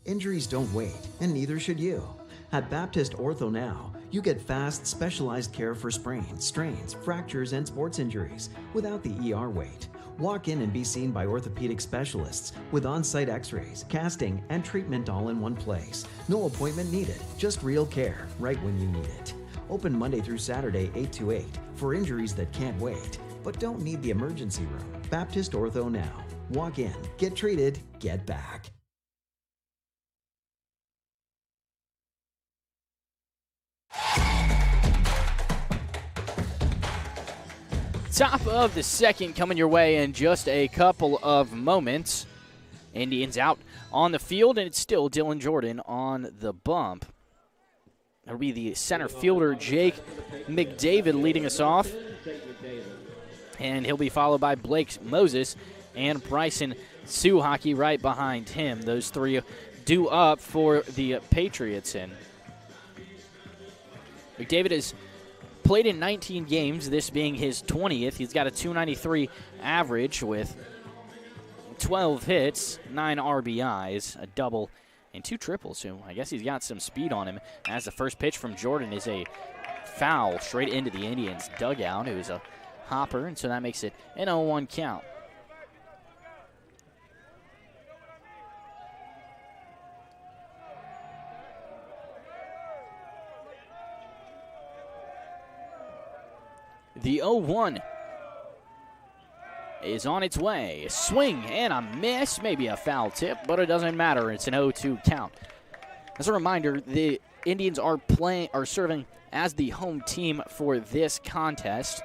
Injuries don't wait, and neither should you. At Baptist Ortho Now, you get fast, specialized care for sprains, strains, fractures, and sports injuries without the ER wait. Walk in and be seen by orthopedic specialists with on-site x-rays, casting, and treatment all in one place. No appointment needed, just real care right when you need it. Open Monday through Saturday, 8 to 8 for injuries that can't wait, but don't need the emergency room. Baptist Ortho Now. Walk in, get treated, get back. Top of the second coming your way in just a couple of moments. Indians out on the field, and it's still Dylan Jordan on the bump. That'll be the center fielder, Jake McDavid, leading us off. And he'll be followed by Blake Moses and Bryson Suhaki right behind him. Those three due up for the Patriots. And McDavid is played in 19 games, this being his 20th. He's got a .293 average with 12 hits, 9 RBIs, a double, and 2 triples. So I guess he's got some speed on him. As the first pitch from Jordan is a foul straight into the Indians' dugout. It was a hopper, and so that makes it an 0-1 count. The 0-1 is on its way. A swing and a miss, maybe a foul tip, but it doesn't matter. It's an 0-2 count. As a reminder, the Indians are serving as the home team for this contest,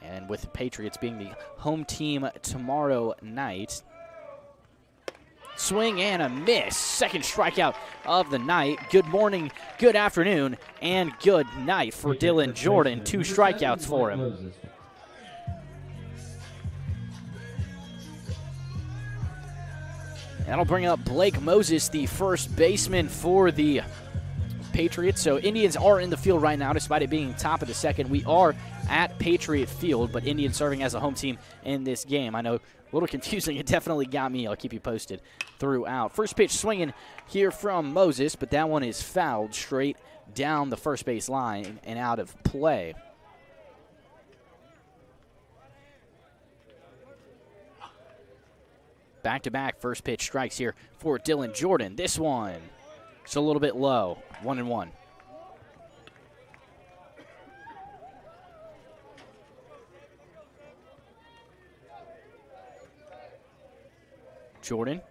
and with the Patriots being the home team tomorrow night. Swing and a miss. Second strikeout of the night. Good morning, good afternoon, and good night for Dylan Jordan. 2 strikeouts for him. That'll bring up Blake Moses, the first baseman for the Patriots. So Indians are in the field right now, despite it being top of the second. We are at Patriot Field, but Indians serving as a home team in this game. I know, a little confusing. It definitely got me. I'll keep you posted throughout. First pitch swinging here from Moses, but that one is fouled straight down the first base line and out of play. Back-to-back first pitch strikes here for Dylan Jordan. This one is a little bit low, 1-1. Jordan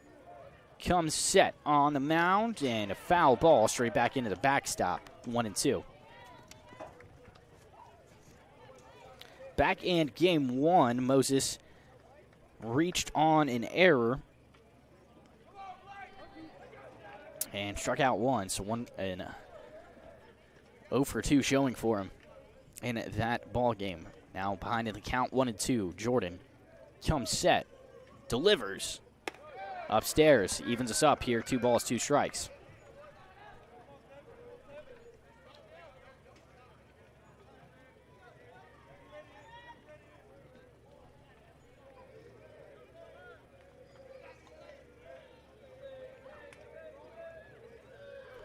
comes set on the mound, and a foul ball straight back into the backstop, 1-2. Back in game 1, Moses reached on an error and struck out 1, so 0 for 2 showing for him in that ball game. Now behind in the count, 1-2. Jordan comes set, delivers upstairs, evens us up here. 2 balls, 2 strikes.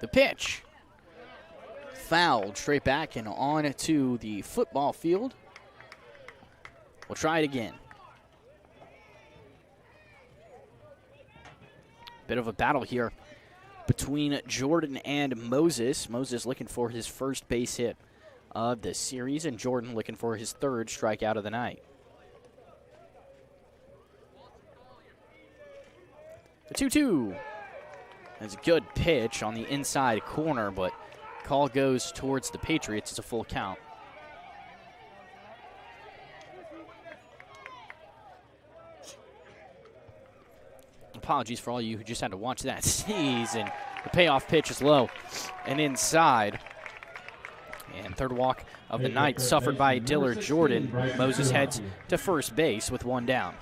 The pitch. Fouled straight back and on to the football field. We'll try it again. Bit of a battle here between Jordan and Moses. Moses looking for his first base hit of the series, and Jordan looking for his 3rd strikeout of the night. The 2-2. That's a good pitch on the inside corner, but call goes towards the Patriots. It's a full count. Apologies for all you who just had to watch that sneeze, and the payoff pitch is low and inside. And 3rd walk of the night suffered by Dylan Jordan. Moses heads to first base with 1 down.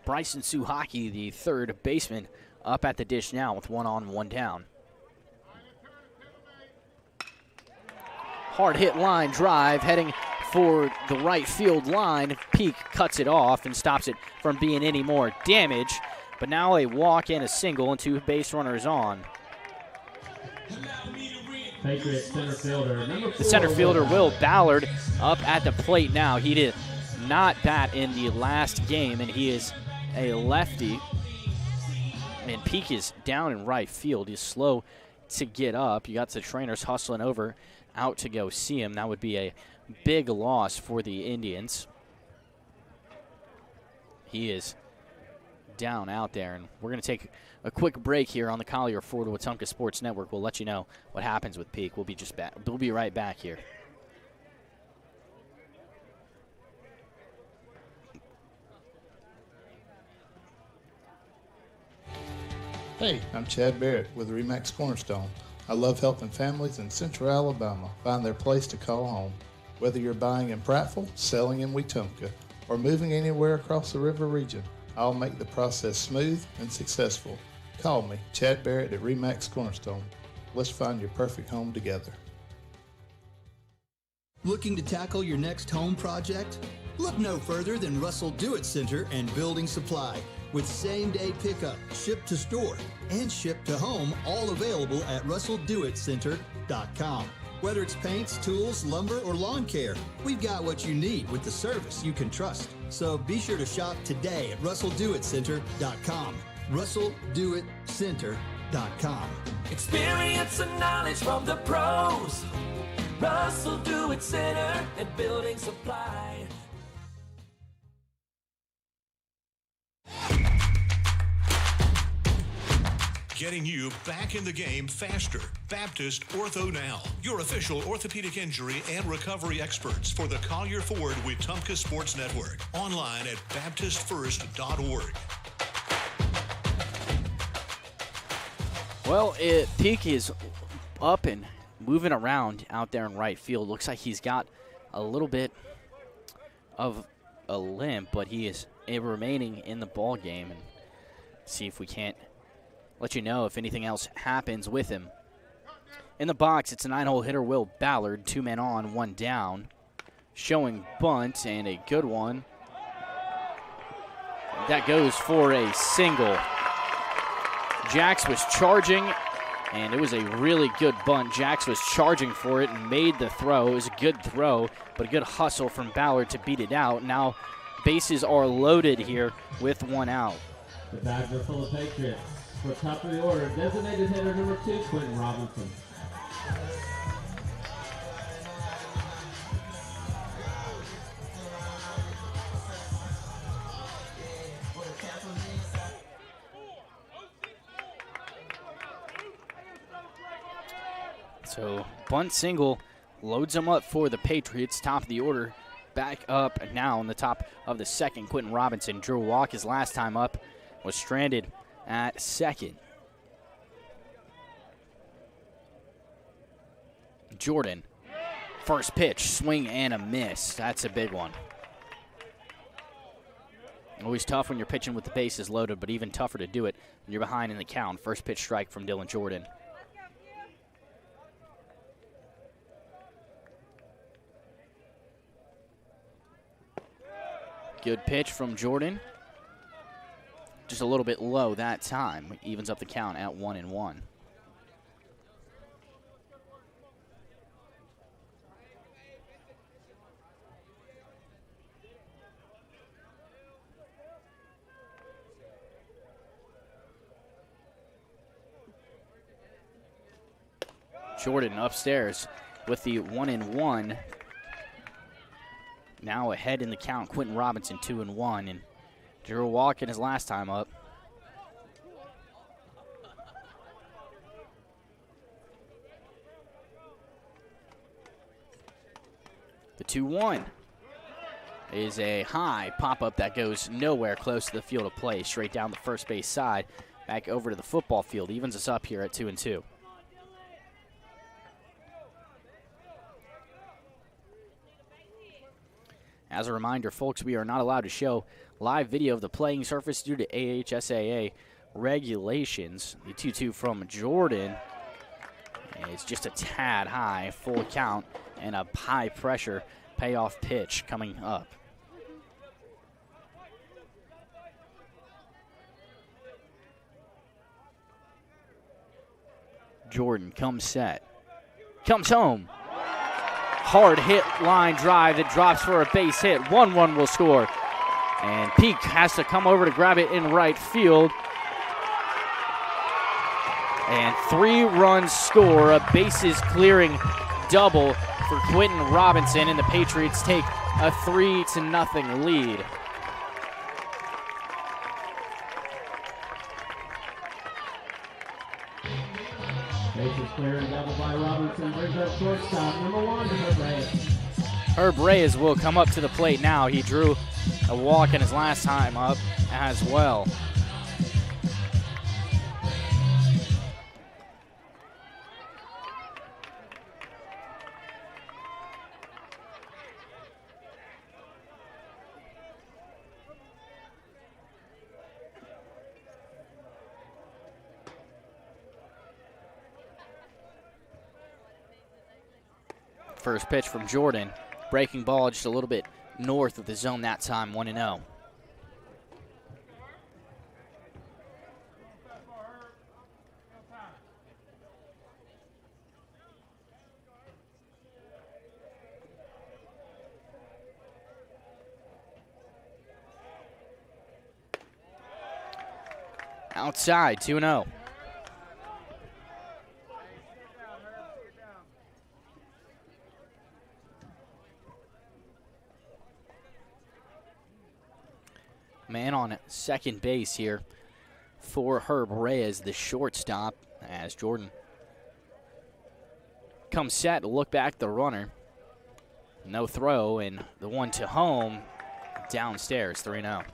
Bryson Suhaki, the 3rd baseman, up at the dish now with 1 on, 1 down. Hard hit line drive heading for the right field line. Pike cuts it off and stops it from being any more damage. But now a walk and a single and 2 base runners on. Patriots center fielder, number 4, the center fielder, Will Ballard, up at the plate now. He did not bat in the last game, and he is a lefty. And Pike is down in right field. He's slow to get up. You got the trainers hustling over out to go see him. That would be a big loss for the Indians. He is down out there, and we're going to take a quick break here on the Collier Ford Wetumpka Sports Network. We'll let you know what happens with Pike. We'll be right back here. Hey, I'm Chad Barrett with RE/MAX Cornerstone. I love helping families in Central Alabama find their place to call home. Whether you're buying in Prattville, selling in Wetumpka, or moving anywhere across the river region, I'll make the process smooth and successful. Call me, Chad Barrett at RE/MAX Cornerstone. Let's find your perfect home together. Looking to tackle your next home project? Look no further than Russell Do-It Center and Building Supply. With same-day pickup, ship to store, and ship to home, all available at russelldoitcenter.com. Whether it's paints, tools, lumber, or lawn care, we've got what you need with the service you can trust. So be sure to shop today at RussellDoItCenter.com. RussellDoItCenter.com. Experience and knowledge from the pros. Russell Do It Center and Building Supply. Getting you back in the game faster. Baptist Ortho Now, your official orthopedic injury and recovery experts for the Collier Ford Wetumpka Sports Network. Online at baptistfirst.org. Well, Pike is up and moving around out there in right field. Looks like he's got a little bit of a limp, but he is remaining in the ball game. And see if we can't let you know if anything else happens with him. In the box, it's a 9-hole hitter, Will Ballard. 2 men on, 1 down. Showing bunt, and a good one. That goes for a single. Jax was charging, and it was a really good bunt. Jax was charging for it and made the throw. It was a good throw, but a good hustle from Ballard to beat it out. Now bases are loaded here with 1 out. The bags are full of Patriots. For top of the order, designated hitter number 2, Quentin Robinson. So bunt single loads him up for the Patriots. Top of the order, back up now in the top of the second. Quentin Robinson drew a walk his last time up, was stranded at second. Jordan, first pitch, swing and a miss. That's a big one. Always tough when you're pitching with the bases loaded, but even tougher to do it when you're behind in the count. First pitch strike from Dylan Jordan. Good pitch from Jordan. Just a little bit low that time. Evens up the count at 1-1. Jordan upstairs with the 1-1. Now ahead in the count, Quentin Robinson 2-1, and drew a walk in his last time up. The 2-1 is a high pop-up that goes nowhere close to the field of play, straight down the first base side, back over to the football field. Evens us up here at 2-2. As a reminder, folks, we are not allowed to show live video of the playing surface due to AHSAA regulations. The 2-2 from Jordan is just a tad high, full count, and a high-pressure payoff pitch coming up. Jordan comes set, comes home. Hard hit line drive that drops for a base hit. 1-1 will score. And Pike has to come over to grab it in right field. And 3 runs score. A bases clearing double for Quentin Robinson. And the Patriots take a 3-0 lead. Bases clearing double by Robinson. Brings up shortstop number 1, Herb Reyes. Herb Reyes will come up to the plate now. He drew a walk in his last time up as well. First pitch from Jordan. Breaking ball just a little bit north of the zone that time, 1-0. Outside, 2-0. Man on second base here for Herb Reyes, the shortstop, as Jordan comes set to look back the runner. No throw, and the one to home downstairs, 3-0.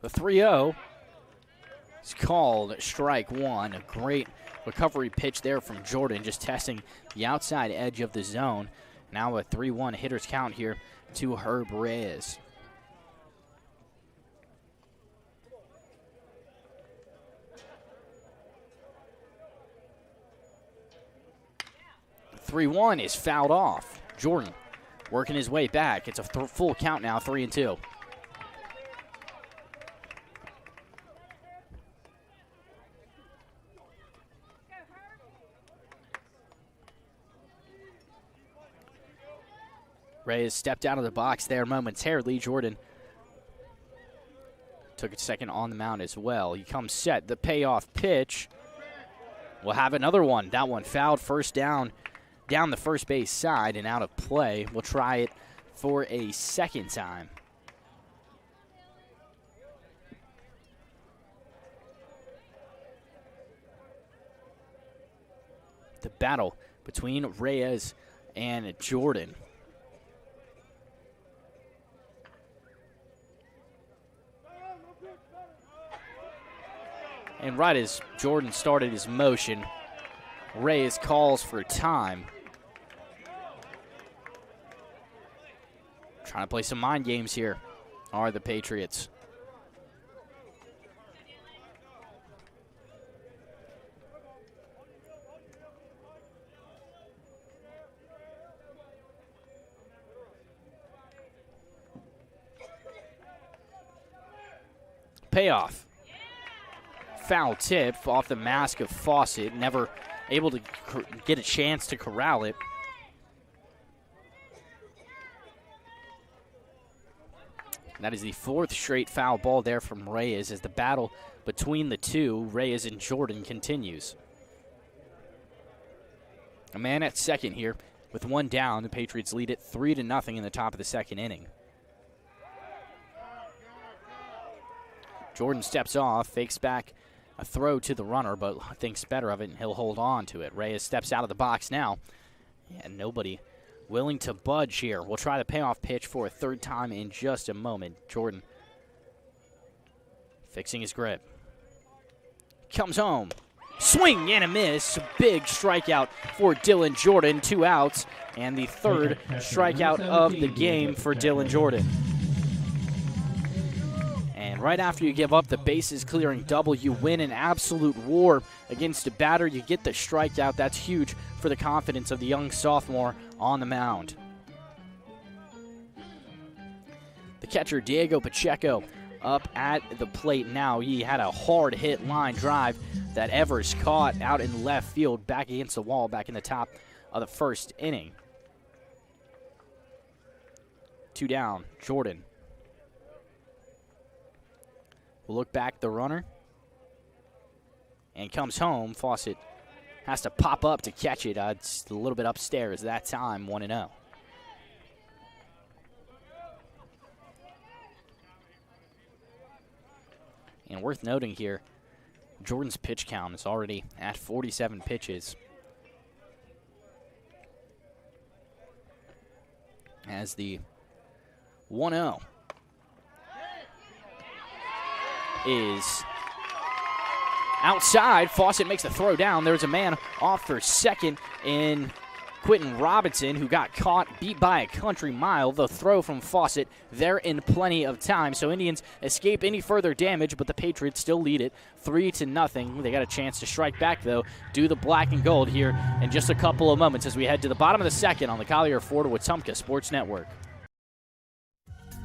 The 3-0 is called strike one. A great recovery pitch there from Jordan, just testing the outside edge of the zone. Now a 3-1 hitter's count here to Herb Reyes. The 3-1 is fouled off. Jordan working his way back. It's a full count now, 3-2. Reyes stepped out of the box there momentarily. Jordan took a second on the mound as well. He comes set. The payoff pitch. We'll have another one. That one fouled first down the first base side and out of play. We'll try it for a second time. The battle between Reyes and Jordan. And right as Jordan started his motion, Reyes calls for time. Trying to play some mind games here are the Patriots. Payoff. Foul tip off the mask of Fawcett. Never able to get a chance to corral it. That is the fourth straight foul ball there from Reyes as the battle between the two, Reyes and Jordan, continues. A man at second here with one down. The Patriots lead it 3-0 in the top of the second inning. Jordan steps off, fakes back a throw to the runner, but thinks better of it, and he'll hold on to it. Reyes steps out of the box now, and nobody willing to budge here. We'll try the payoff pitch for a third time in just a moment. Jordan fixing his grip. Comes home. Swing and a miss. Big strikeout for Dylan Jordan. 2 outs, and the third strikeout of the game for Dylan Jordan. And right after you give up the bases clearing double, you win an absolute war against a batter. You get the strikeout. That's huge for the confidence of the young sophomore on the mound. The catcher, Diego Pacheco, up at the plate now. He had a hard hit line drive that Evers caught out in left field back against the wall back in the top of the first inning. 2 down, Jordan. We'll look back the runner. And comes home. Fawcett has to pop up to catch it. It's a little bit upstairs that time, 1-0. And worth noting here, Jordan's pitch count is already at 47 pitches. As the 1-0 is outside. Fawcett makes the throw down. There's a man off for second, and Quentin Robinson, who got caught, beat by a country mile. The throw from Fawcett there in plenty of time. So Indians escape any further damage, but the Patriots still lead it 3-0. They got a chance to strike back, though, do the black and gold here in just a couple of moments as we head to the bottom of the second on the Collier Ford Wetumpka Sports Network.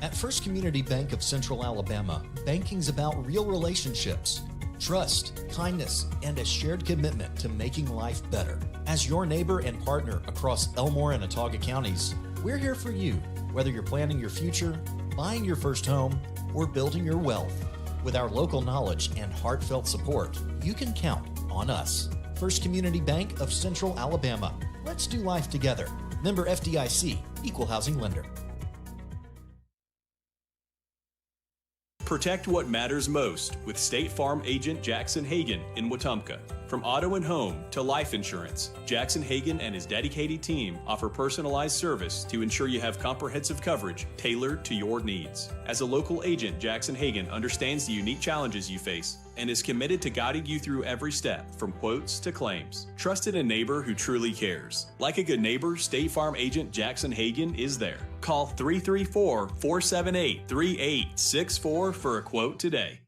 At First Community Bank of Central Alabama, banking's about real relationships, trust, kindness, and a shared commitment to making life better. As your neighbor and partner across Elmore and Autauga counties, we're here for you, whether you're planning your future, buying your first home, or building your wealth. With our local knowledge and heartfelt support, you can count on us. First Community Bank of Central Alabama. Let's do life together. Member FDIC, Equal Housing Lender. Protect what matters most with State Farm agent Jackson Hagan in Wetumpka. From auto and home to life insurance, Jackson Hagan and his dedicated team offer personalized service to ensure you have comprehensive coverage tailored to your needs. As a local agent, Jackson Hagan understands the unique challenges you face and is committed to guiding you through every step, from quotes to claims. Trusted a neighbor who truly cares. Like a good neighbor, State Farm agent Jackson Hagan is there. Call 334-478-3864 for a quote today.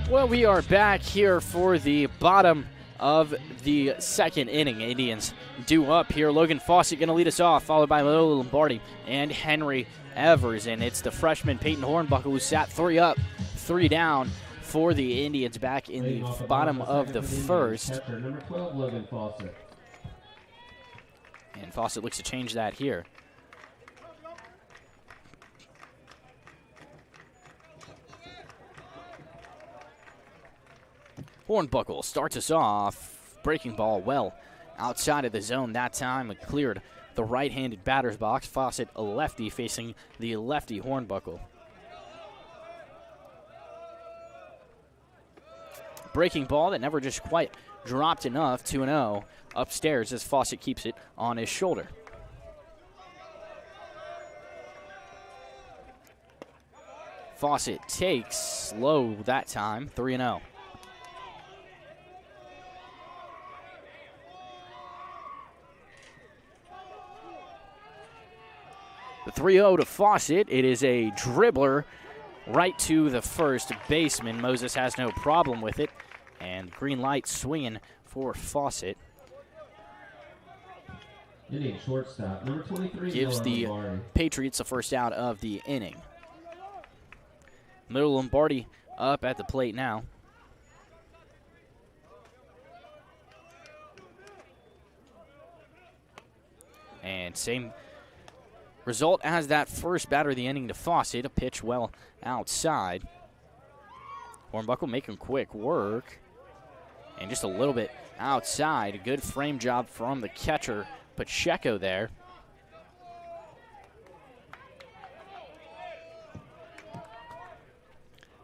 Well, we are back here for the bottom of the second inning. Indians due up here. Logan Fawcett going to lead us off, followed by Lilo Lombardi and Henry Evers. And it's the freshman Peyton Hornbuckle who sat 3 up, 3 down for the Indians back in the bottom of the first. Number 12, Logan Fawcett. And Fawcett looks to change that here. Hornbuckle starts us off. Breaking ball well outside of the zone that time. It cleared the right-handed batter's box. Fawcett, a lefty, facing the lefty Hornbuckle. Breaking ball that never just quite dropped enough. 2-0 upstairs as Fawcett keeps it on his shoulder. Fawcett takes slow that time. 3-0. The 3-0 to Fawcett. It is a dribbler right to the first baseman. Moses has no problem with it. And green light swinging for Fawcett. Inning shortstop, number 23. Gives the Patriots the first out of the inning. Middle Lombardi up at the plate now. And same result as that first batter of the inning to Fawcett. A pitch well outside. Hornbuckle making quick work. And just a little bit outside. A good frame job from the catcher, Pacheco there.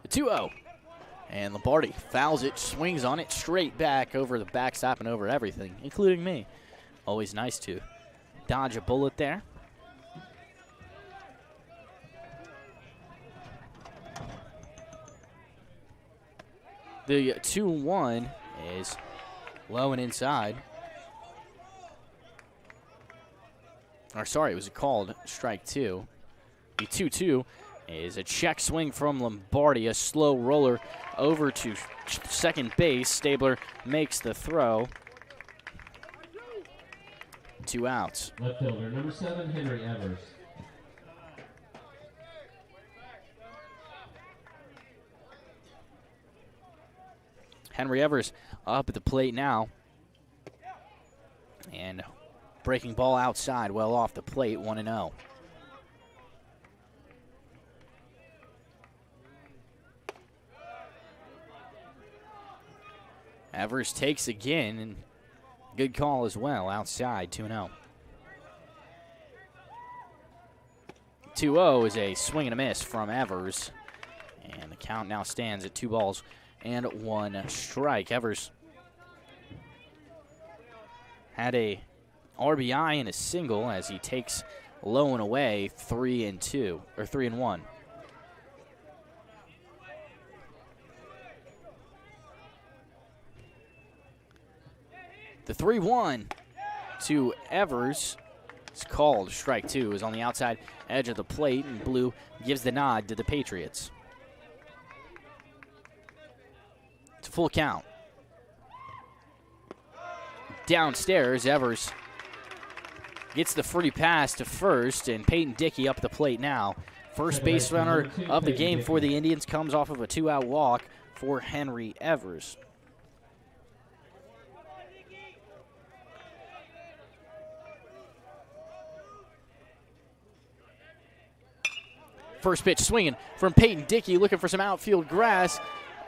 The 2-0. And Lombardi fouls it, swings on it, straight back over the backstop and over everything, including me. Always nice to dodge a bullet there. The 2-1 is low and inside. Or sorry, it was a called strike 2. The 2-2 is a check swing from Lombardi, a slow roller over to second base. Stabler makes the throw. 2 outs. Left fielder, number 7, Henry Evers. Henry Evers up at the plate now. And breaking ball outside, well off the plate, 1-0. Evers takes again, and good call as well, outside, 2-0. 2-0 is a swing and a miss from Evers. And the count now stands at 2-1 strike. Evers had a RBI and a single as he takes low and away 3-2 or 3-1. The 3-1 to Evers is called. Strike two is on the outside edge of the plate, and blue gives the nod to the Patriots. It's a full count. Downstairs, Evers gets the free pass to first, and Peyton Dickey up the plate now. First base runner of the game for the Indians comes off of a 2-out walk for Henry Evers. First pitch swinging from Peyton Dickey, looking for some outfield grass,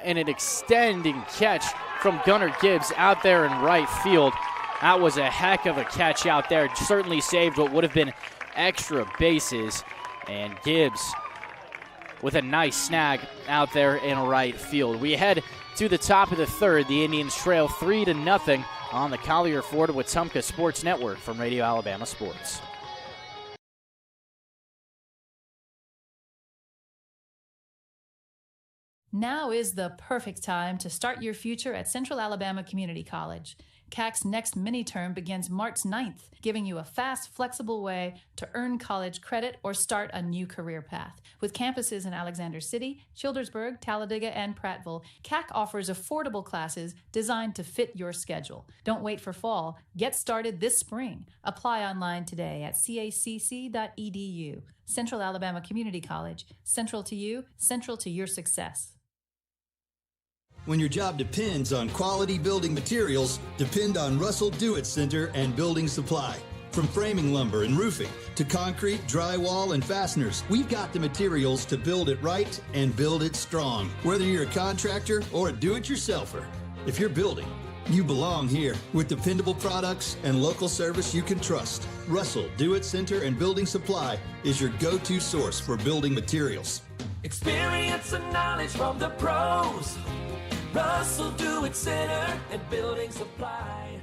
and an extending catch from Gunnar Gibbs out there in right field. That was a heck of a catch out there. Certainly saved what would have been extra bases. And Gibbs with a nice snag out there in right field. We head to the top of the third. The Indians trail 3-0 on the Collier Ford Wetumpka Sports Network from Radio Alabama Sports. Now is the perfect time to start your future at Central Alabama Community College. CAC's next mini-term begins March 9th, giving you a fast, flexible way to earn college credit or start a new career path. With campuses in Alexander City, Childersburg, Talladega, and Prattville, CAC offers affordable classes designed to fit your schedule. Don't wait for fall. Get started this spring. Apply online today at cacc.edu. Central Alabama Community College. Central to you, central to your success. When your job depends on quality building materials, depend on Russell Do-It Center and Building Supply. From framing lumber and roofing to concrete, drywall, and fasteners, we've got the materials to build it right and build it strong. Whether you're a contractor or a do-it-yourselfer, if you're building, you belong here. With dependable products and local service you can trust, Russell Do-It Center and Building Supply is your go-to source for building materials. Experience and knowledge from the pros. Russell Do-It Center and Building Supply.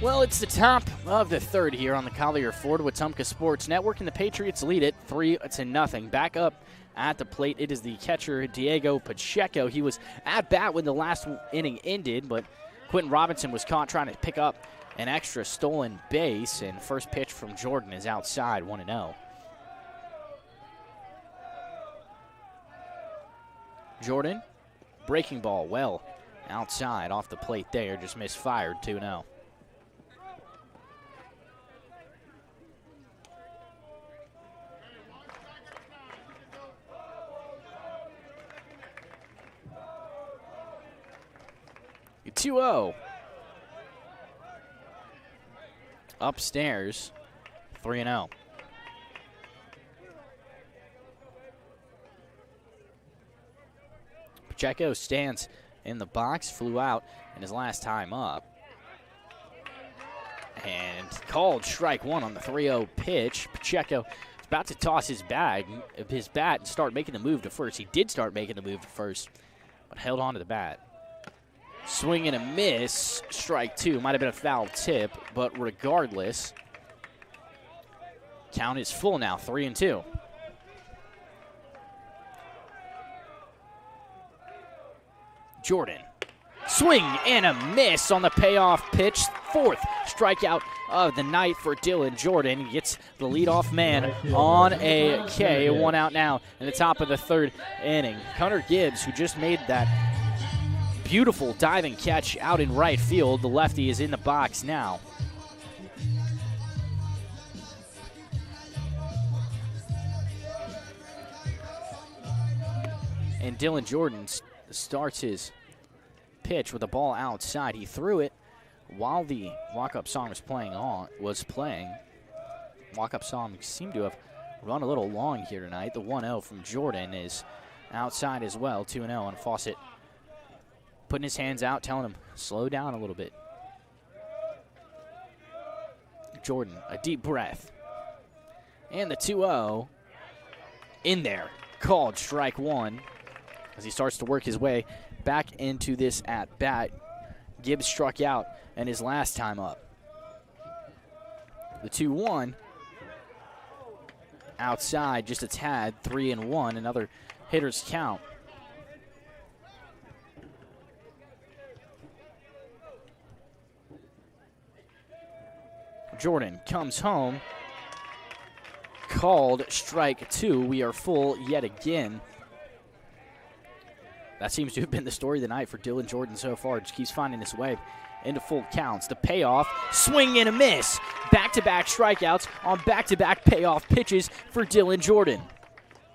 Well, it's the top of the third here on the Collier Ford Wetumpka Sports Network, and the Patriots lead it 3-0. Back up at the plate, it is the catcher, Diego Pacheco. He was at bat when the last inning ended, but Quentin Robinson was caught trying to pick up an extra stolen base, and first pitch from Jordan is outside, 1-0. Jordan, breaking ball, well outside off the plate there, just misfired, 2-0. Upstairs, 3-0. Pacheco stands in the box, flew out in his last time up. And called strike one on the 3-0 pitch. Pacheco is about to toss his bat and start making the move to first. He did start making the move to first, but held on to the bat. Swing and a miss, strike two. Might have been a foul tip, but regardless, count is full now, 3-2. Jordan, swing and a miss on the payoff pitch. Fourth strikeout of the night for Dylan Jordan. He gets the leadoff man on a K. 1 out now in the top of the third inning. Gunnar Gibbs, who just made that beautiful diving catch out in right field. The lefty is in the box now. And Dylan Jordan starts his pitch with the ball outside. He threw it while the walk-up song was playing. Walk-up song seemed to have run a little long here tonight. The 1-0 from Jordan is outside as well, 2-0 on Fawcett. Putting his hands out, telling him, slow down a little bit. Jordan, a deep breath. And the 2-0 in there. Called strike one as he starts to work his way back into this at bat. Gibbs struck out and his last time up. The 2-1 outside, just a tad, 3-1, another hitter's count. Jordan comes home. Called strike 2. We are full yet again. That seems to have been the story of the night for Dylan Jordan so far. Just keeps finding his way into full counts. The payoff, swing and a miss. Back-to-back strikeouts on back-to-back payoff pitches for Dylan Jordan.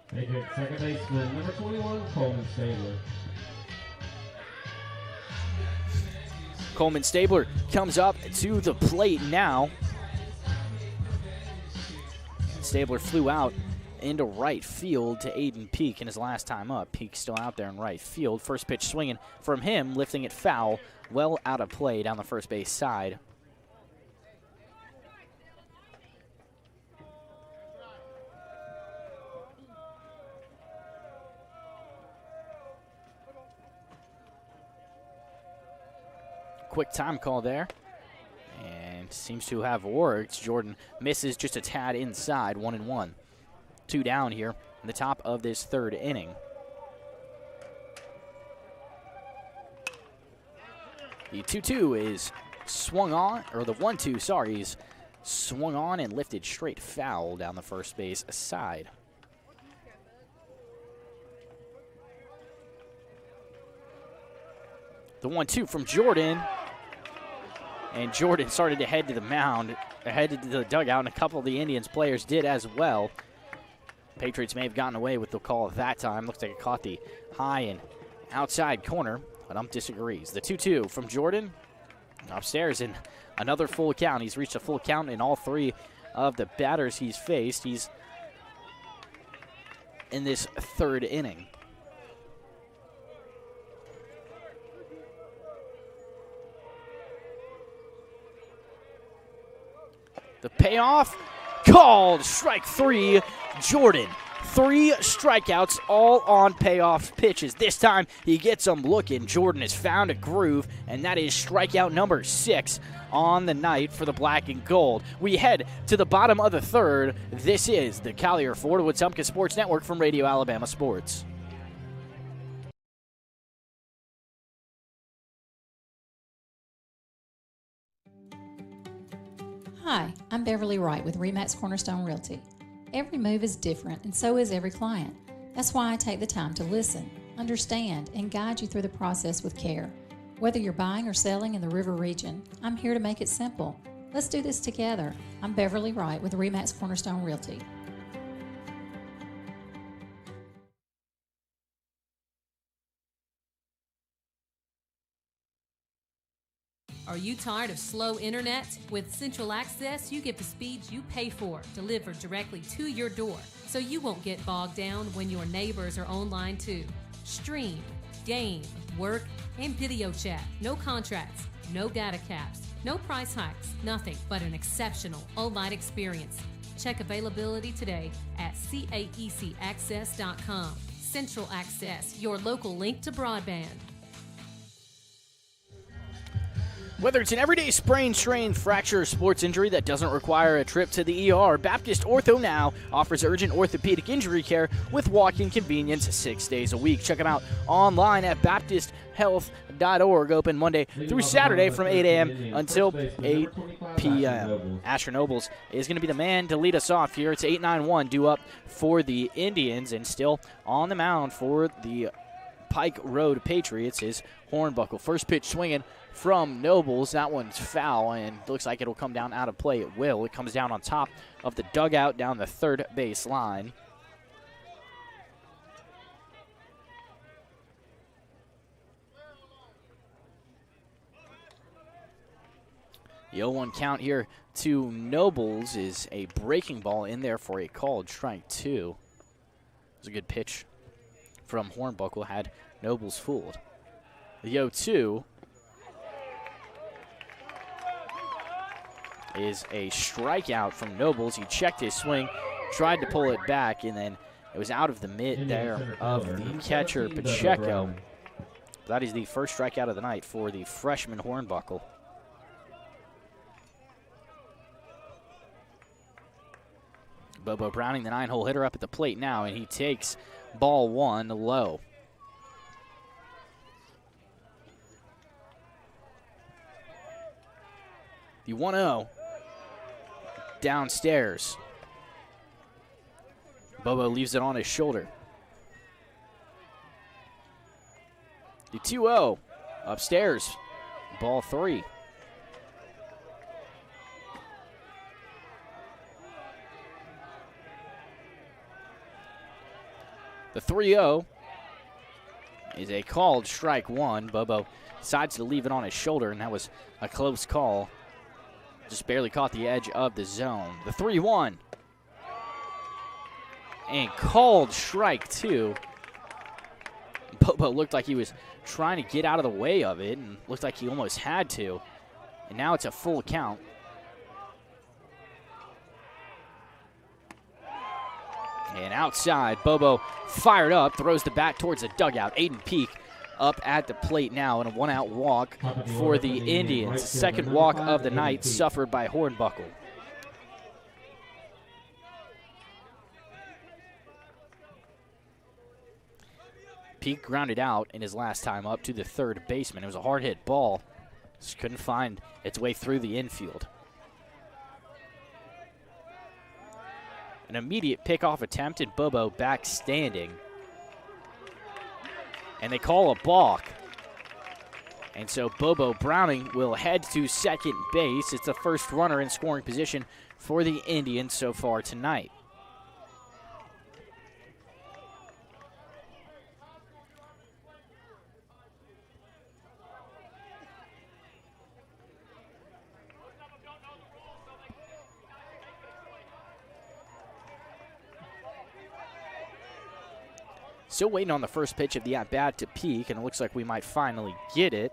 Second baseman, number 21, Coleman Stabler. Coleman Stabler comes up to the plate now. Stabler flew out into right field to Aiden Peak in his last time up. Peak still out there in right field. First pitch swinging from him, lifting it foul, well out of play down the first base side. Quick time call there. And seems to have worked. Jordan misses just a tad inside, 1-1. 2 down here in the top of this third inning. The 2-2 is swung on, or the 1-2, sorry, is swung on and lifted straight foul down the first base side. The 1-2 from Jordan. And Jordan started to head to the mound, headed to the dugout, and a couple of the Indians players did as well. Patriots may have gotten away with the call at that time. Looks like it caught the high and outside corner, but Ump disagrees. The 2-2 from Jordan upstairs in another full count. He's reached a full count in all 3 of the batters he's faced. He's in this third inning. The payoff, called strike 3, Jordan. 3 strikeouts, all on payoff pitches. This time he gets them looking. Jordan has found a groove, and that is strikeout number 6 on the night for the black and gold. We head to the bottom of the third. This is the Collier Ford Wetumpka Sports Network from Radio Alabama Sports. Hi, I'm Beverly Wright with RE/MAX Cornerstone Realty. Every move is different, and so is every client. That's why I take the time to listen, understand, and guide you through the process with care. Whether you're buying or selling in the River region, I'm here to make it simple. Let's do this together. I'm Beverly Wright with RE/MAX Cornerstone Realty. Are you tired of slow internet? With Central Access, you get the speeds you pay for delivered directly to your door, so you won't get bogged down when your neighbors are online too. Stream, game, work, and video chat. No contracts, no data caps, no price hikes, nothing but an exceptional all-night experience. Check availability today at caecaccess.com. Central Access, your local link to broadband. Whether it's an everyday sprain, strain, fracture, or sports injury that doesn't require a trip to the ER, Baptist Ortho Now offers urgent orthopedic injury care with walk-in convenience 6 days a week. Check them out online at baptisthealth.org, open Monday through Saturday from 8 a.m. until 8 p.m. Asher Nobles is going to be the man to lead us off here. It's 8-9-1 due up for the Indians, and still on the mound for the Pike Road Patriots is Hornbuckle. First pitch swinging from Nobles. That one's foul, and looks like it'll come down out of play. It will. It comes down on top of the dugout down the third base line. The 0-1 count here to Nobles is a breaking ball in there for a called strike 2. It was a good pitch from Hornbuckle, had Nobles fooled. The 0-2 is a strikeout from Nobles. He checked his swing, tried to pull it back, and then it was out of the mitt there of the catcher, Pacheco. That is the first strikeout of the night for the freshman Hornbuckle. Bobo Browning, the 9-hole hitter, up at the plate now, and he takes ball 1 low. The 1-0 downstairs. Bobo leaves it on his shoulder. The 2-0 upstairs. Ball 3. The 3-0 is a called strike 1. Bobo decides to leave it on his shoulder, and that was a close call. Just barely caught the edge of the zone. The 3-1. And called strike 2. Bobo looked like he was trying to get out of the way of it, and looked like he almost had to. And now it's a full count. And outside, Bobo fired up, throws the bat towards the dugout. Aiden Peak up at the plate now, and a 1-out walk for the Indians. Second walk of the night suffered by Hornbuckle. Peak grounded out in his last time up to the third baseman. It was a hard hit ball. Just couldn't find its way through the infield. An immediate pickoff attempt, and Bobo back standing. And they call a balk. And so Bobo Browning will head to second base. It's the first runner in scoring position for the Indians so far tonight. Still waiting on the first pitch of the at-bat to Peak, and it looks like we might finally get it.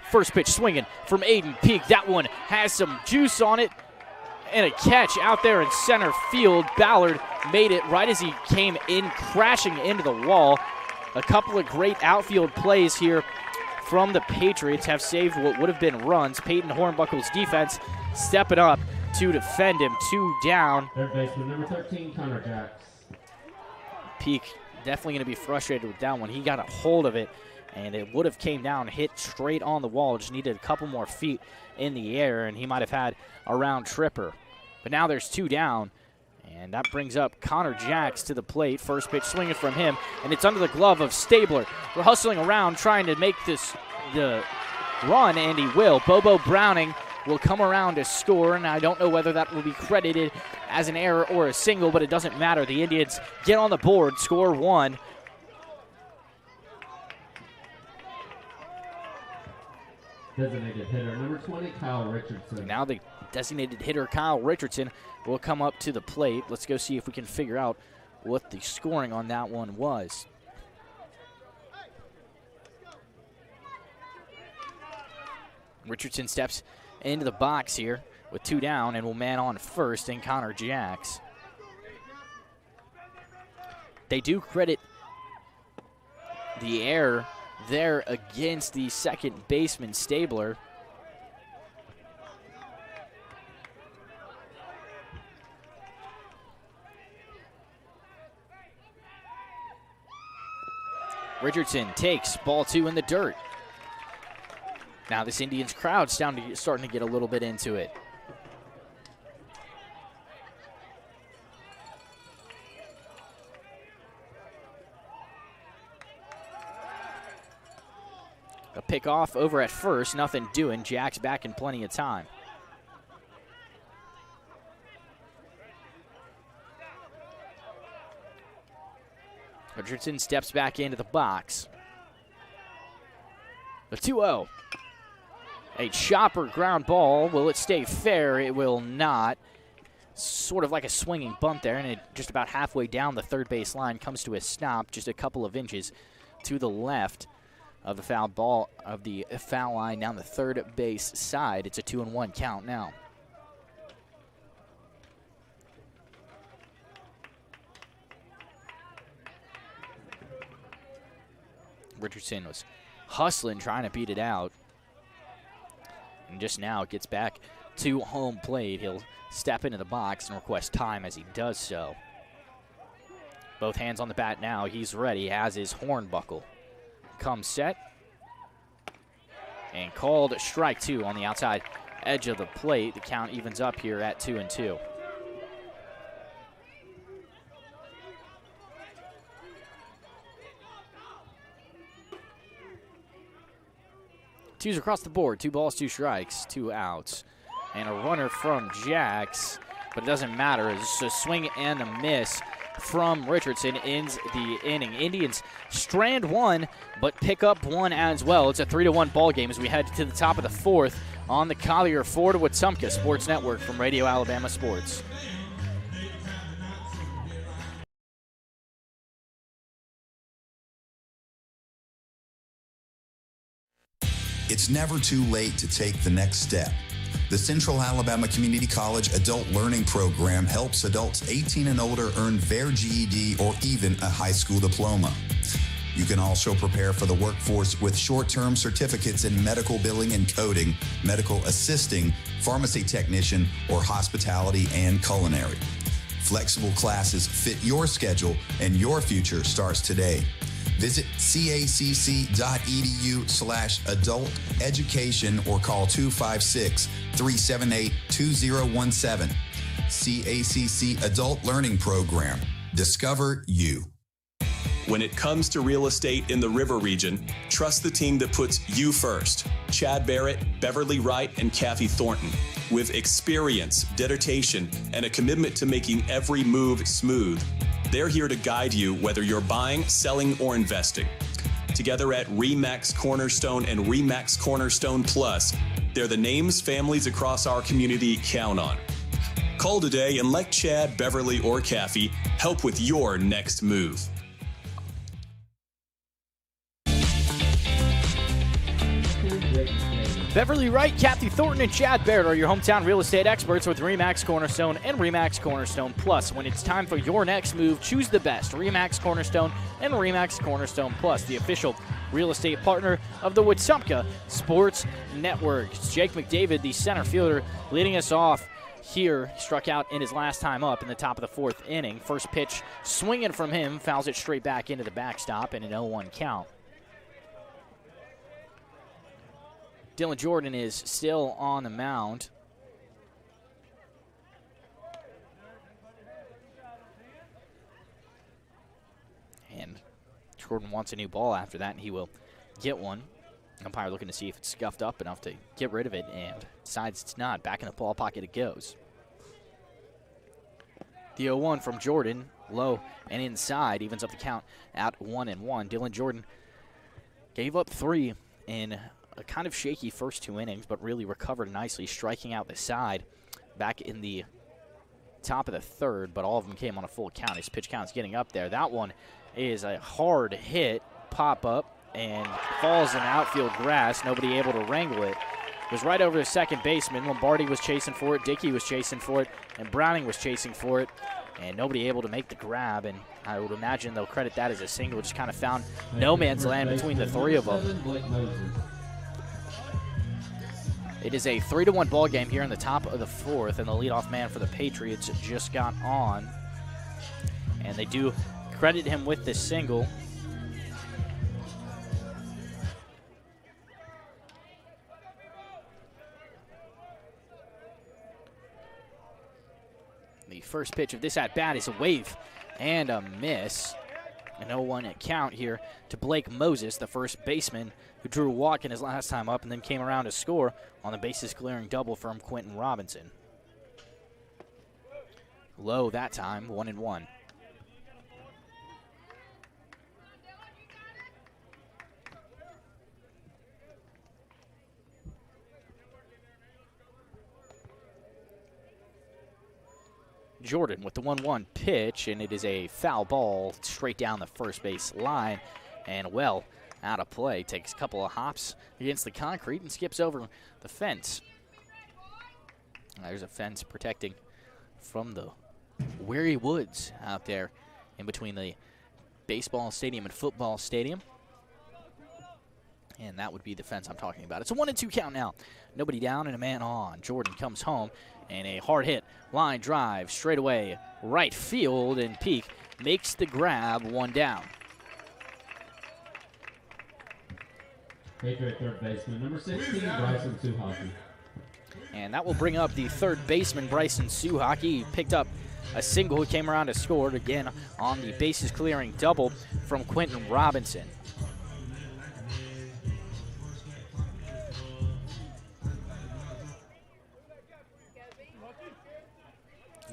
First pitch swinging from Aiden Peak. That one has some juice on it, and a catch out there in center field. Ballard made it right as he came in, crashing into the wall. A couple of great outfield plays here from the Patriots have saved what would have been runs. Peyton Hornbuckle's defense stepping up to defend him. 2 down. Third baseman number 13, Connor Jacks. Peak definitely going to be frustrated with that one. He got a hold of it, and it would have came down, hit straight on the wall. Just needed a couple more feet in the air, and he might have had a round tripper. But now there's 2 down, and that brings up Connor Jacks to the plate. First pitch swinging from him, and it's under the glove of Stabler. We're hustling around trying to make this the run, and he will. Bobo Browning will come around to score, and I don't know whether that will be credited as an error or a single, but it doesn't matter. The Indians get on the board, score 1. Designated hitter number 20, Kyle Richardson. Now the designated hitter, Kyle Richardson, will come up to the plate. Let's go see if we can figure out what the scoring on that one was. Richardson steps into the box here with 2 down and will man on first in Connor Jacks. They do credit the error there against the second baseman, Stabler. Richardson takes ball 2 in the dirt. Now this Indians crowd's starting to get a little bit into it. A pick off over at first, nothing doing. Jack's back in plenty of time. Richardson steps back into the box. The 2-0. A chopper ground ball. Will it stay fair? It will not. Sort of like a swinging bunt there, and it just about halfway down the third base line comes to a stop, just a couple of inches to the left of the foul ball of the foul line down the third base side. It's a 2-1 count now. Richardson was hustling, trying to beat it out. And just now gets back to home plate. He'll step into the box and request time as he does so. Both hands on the bat now. He's ready, has his horn buckle. Comes set. And called strike 2 on the outside edge of the plate. The count evens up here at 2-2. Twos across the board. 2 balls, 2 strikes, 2 outs. And a runner from Jax, but it doesn't matter. It's a swing and a miss from Richardson ends the inning. Indians strand 1, but pick up 1 as well. It's a 3-1 ball game as we head to the top of the 4th on the Collier Ford Wetumpka Sports Network from Radio Alabama Sports. It's never too late to take the next step. The Central Alabama Community College Adult Learning Program helps adults 18 and older earn their GED or even a high school diploma. You can also prepare for the workforce with short-term certificates in medical billing and coding, medical assisting, pharmacy technician, or hospitality and culinary. Flexible classes fit your schedule and your future starts today. Visit cacc.edu/adult education or call 256-378-2017. CACC Adult Learning Program. Discover you. When it comes to real estate in the River region, trust the team that puts you first. Chad Barrett, Beverly Wright, and Kathy Thornton. With experience, dedication, and a commitment to making every move smooth, they're here to guide you whether you're buying, selling, or investing. Together at RE/MAX Cornerstone and RE/MAX Cornerstone Plus, they're the names families across our community count on. Call today and let Chad, Beverly, or Kathy help with your next move. Beverly Wright, Kathy Thornton, and Chad Barrett are your hometown real estate experts with RE/MAX Cornerstone and RE/MAX Cornerstone Plus. When it's time for your next move, choose the best. RE/MAX Cornerstone and RE/MAX Cornerstone Plus, the official real estate partner of the Wetumpka Sports Network. It's Jake McDavid, the center fielder, leading us off here. He struck out in his last time up in the top of the 4th inning. First pitch swinging from him, fouls it straight back into the backstop and an 0-1 count. Dylan Jordan is still on the mound. And Jordan wants a new ball after that, and he will get one. Umpire looking to see if it's scuffed up enough to get rid of it, and decides it's not. Back in the ball pocket it goes. The 0-1 from Jordan, low and inside, evens up the count at 1-1. Dylan Jordan gave up 3 in a kind of shaky first 2 innings, but really recovered nicely, striking out the side back in the top of the 3rd, but all of them came on a full count. His pitch count's getting up there. That one is a hard hit, pop up, and falls in outfield grass. Nobody able to wrangle it. It was right over the second baseman. Lombardi was chasing for it, Dickey was chasing for it, and Browning was chasing for it, and nobody able to make the grab, and I would imagine they'll credit that as a single. Just kind of found no man's land between the 3 of them. It is a 3-1 ball game here in the top of the 4th, and the leadoff man for the Patriots just got on. And they do credit him with this single. The first pitch of this at-bat is a wave and a miss. An 0-1 count here to Blake Moses, the first baseman, who drew a walk in his last time up and then came around to score on the bases-clearing double from Quentin Robinson. Low that time, 1-1. Jordan with the 1-1 pitch, and it is a foul ball straight down the first base line, and well out of play. Takes a couple of hops against the concrete and skips over the fence. There's a fence protecting from the weary woods out there in between the baseball stadium and football stadium. And that would be the fence I'm talking about. It's a 1-2 count now. Nobody down and a man on. Jordan comes home, and a hard hit. Line drive, straight away, right field, and Pike makes the grab, 1 down. Patriot third baseman, number 16, Bryson Suhaki. And that will bring up the third baseman, Bryson Suhaki. He picked up a single. He came around and scored again on the bases clearing double from Quentin Robinson.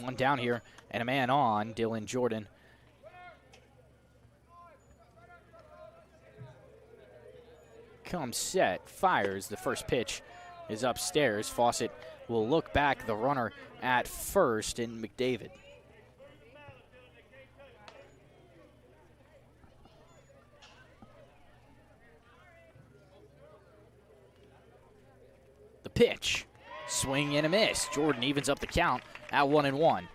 One down here and a man on, Dylan Jordan. Comes set, fires. The first pitch is upstairs. Fawcett will look back, the runner at first in McDavid. The pitch, swing and a miss. Jordan evens up the count at 1-1.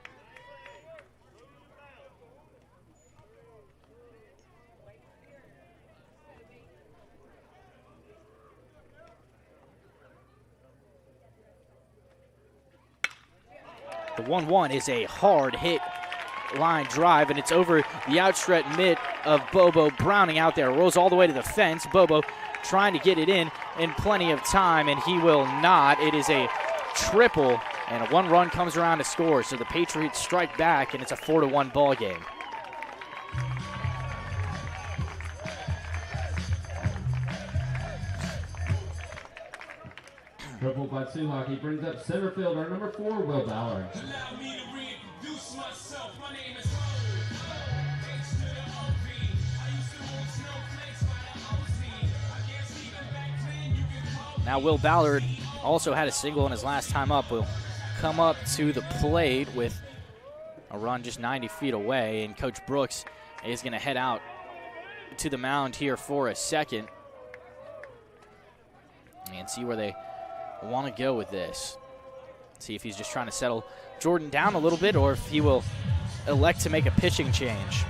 The 1-1 is a hard hit line drive, and it's over the outstretched mitt of Bobo Browning out there. Rolls all the way to the fence. Bobo trying to get it in plenty of time, and he will not. It is a triple, and a 1 run comes around to score. So the Patriots strike back, and it's a 4-1 ball game. Triple by Suhaki brings up center fielder number 4, Will Ballard. Allow me to reintroduce myself. My name is Now Will Ballard also had a single in his last time up. Will come up to the plate with a run just 90 feet away, and Coach Brooks is going to head out to the mound here for a second and see where they want to go with this. See if he's just trying to settle Jordan down a little bit or if he will elect to make a pitching change.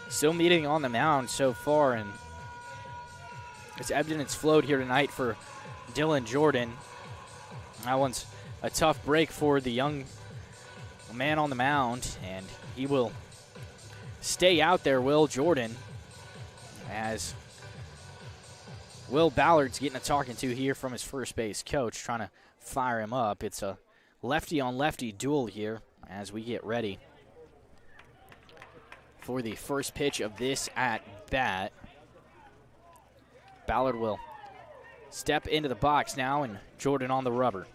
Still meeting on the mound so far, and it's ebbed and it's flowed here tonight for Dylan Jordan. That one's a tough break for the young man on the mound, and he will stay out there, Will Jordan, as Will Ballard's getting a talking to here from his first base coach, trying to fire him up. It's a lefty-on-lefty duel here as we get ready for the first pitch of this at-bat. Ballard will step into the box now, and Jordan on the rubber.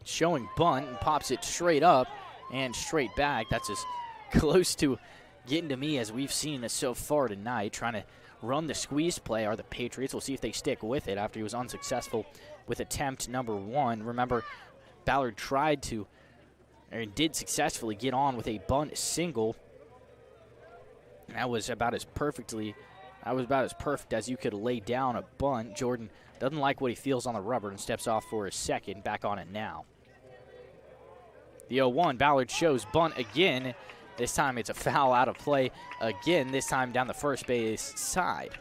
Showing bunt and pops it straight up and straight back. That's as close to getting to me as we've seen it so far tonight. Trying to run the squeeze play are the Patriots. We'll see if they stick with it after he was unsuccessful with attempt number 1. Remember, Ballard tried to, or did successfully get on with a bunt single. That was about as perfect as you could lay down a bunt. Jordan doesn't like what he feels on the rubber and steps off for a second. Back on it now. The 0-1, Ballard shows bunt again. This time it's a foul out of play again, this time down the first base side.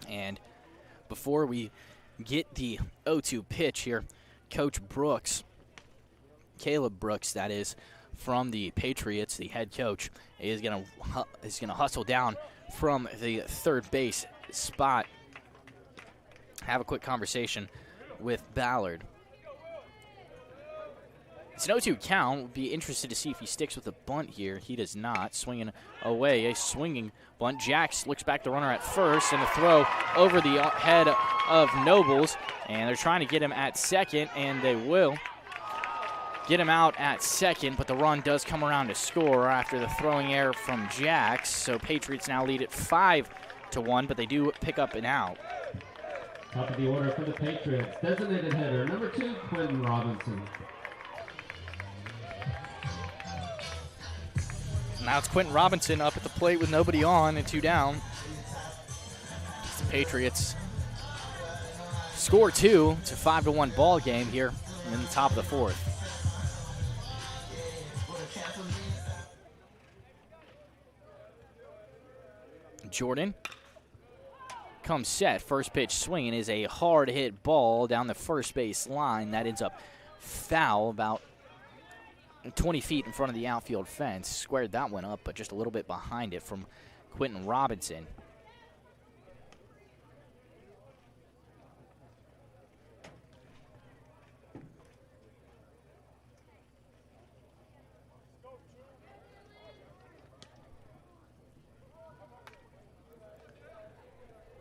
And before we get the 0-2 pitch here, Coach Brooks, Caleb Brooks, that is, from the Patriots, the head coach, is gonna hustle down from the third base spot. Have a quick conversation with Ballard. It's an 0-2 count. Would be interested to see if he sticks with the bunt here. He does not. Swinging away, a swinging bunt. Jax looks back the runner at first, and the throw over the head of Nobles, and they're trying to get him at second, and they will get him out at second, but the run does come around to score after the throwing error from Jax. So Patriots now lead it 5-1, but they do pick up an out. Top of the order for the Patriots, designated hitter, number 2, Quentin Robinson. Now it's Quentin Robinson up at the plate with nobody on and 2 down. The Patriots score 2. It's a 5-1 ball game here in the top of the 4th. Jordan comes set. First pitch swinging is a hard hit ball down the first base line. That ends up foul about 20 feet in front of the outfield fence. Squared that one up, but just a little bit behind it from Quentin Robinson.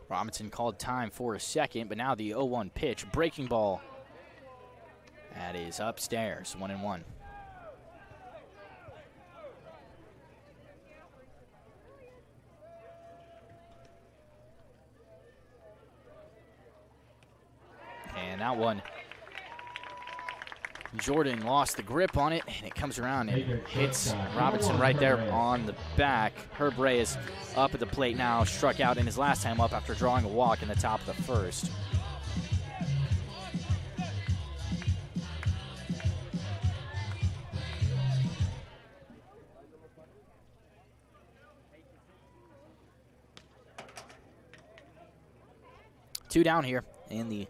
Robinson called time for a second, but now the 0-1 pitch. Breaking ball. That is upstairs, 1-1. And that one, Jordan lost the grip on it, and it comes around and hits Robinson right there on the back. Herb Reyes up at the plate now, struck out in his last time up after drawing a walk in the top of the first. Two down here in the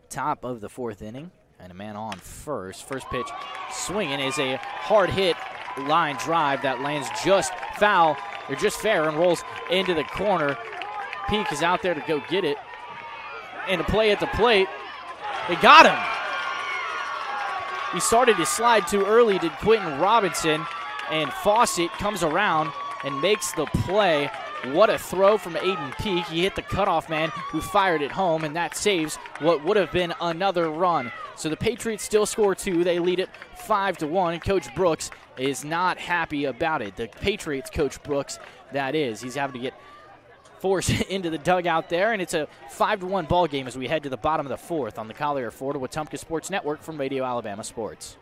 top of the 4th inning, and a man on first. First pitch swinging is a hard hit line drive that lands just foul, or just fair, and rolls into the corner. Pike is out there to go get it, and a play at the plate. They got him. He started his slide too early, did Quentin Robinson, and Fawcett comes around and makes the play. What a throw from Aiden Peak. He hit the cutoff man who fired it home, and that saves what would have been another run. So the Patriots still score 2. They lead it 5-1. Coach Brooks is not happy about it. The Patriots coach Brooks, that is. He's having to get forced into the dugout there, and it's a 5-1 ball game as we head to the bottom of the 4th on the Collier Ford Wetumpka Sports Network from Radio Alabama Sports.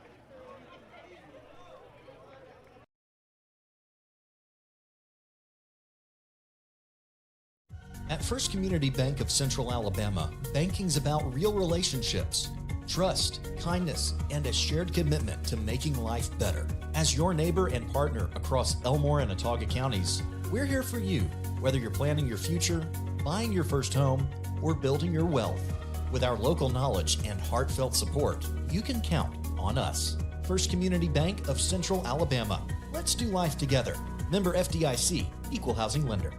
At First Community Bank of Central Alabama, banking's about real relationships, trust, kindness, and a shared commitment to making life better. As your neighbor and partner across Elmore and Autauga counties, we're here for you, whether you're planning your future, buying your first home, or building your wealth. With our local knowledge and heartfelt support, you can count on us. First Community Bank of Central Alabama. Let's do life together. Member FDIC, Equal Housing Lender.